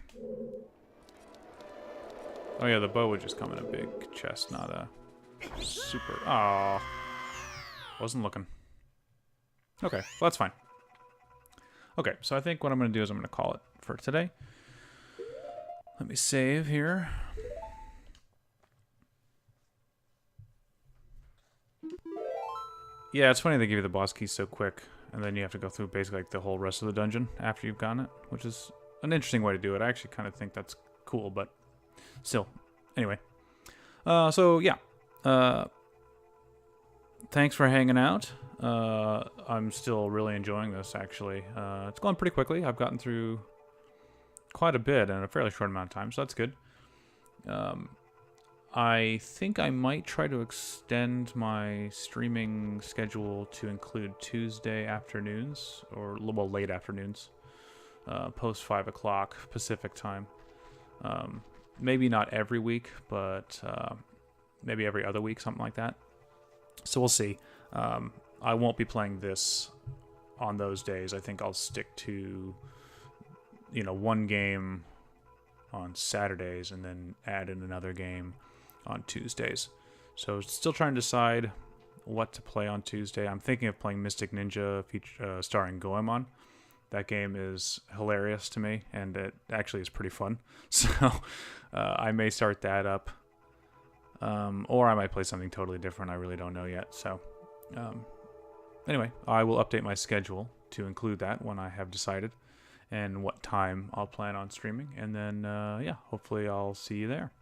Oh yeah, the bow would just come in a big chest, not a super... Aww. Wasn't looking. Okay, well that's fine. Okay, so I think what I'm going to do is I'm going to call it for today. Let me save here. Yeah, it's funny they give you the boss key so quick, and then you have to go through basically like the whole rest of the dungeon after you've gotten it, which is an interesting way to do it. I actually kind of think that's cool, but still. Anyway. So, yeah. Thanks for hanging out. I'm still really enjoying this, actually. It's going pretty quickly. I've gotten through quite a bit in a fairly short amount of time, so that's good. I think I might try to extend my streaming schedule to include Tuesday afternoons, or well, late afternoons, post 5 o'clock Pacific time. Maybe not every week, but maybe every other week, something like that. So we'll see. I won't be playing this on those days. I think I'll stick to, one game on Saturdays and then add in another game on Tuesdays. So still trying to decide what to play on Tuesday. I'm thinking of playing Mystic Ninja starring Goemon. That game is hilarious to me, and it actually is pretty fun. So I may start that up. Or I might play something totally different. I really don't know yet. So anyway, I will update my schedule to include that when I have decided and what time I'll plan on streaming. And then, yeah, hopefully I'll see you there.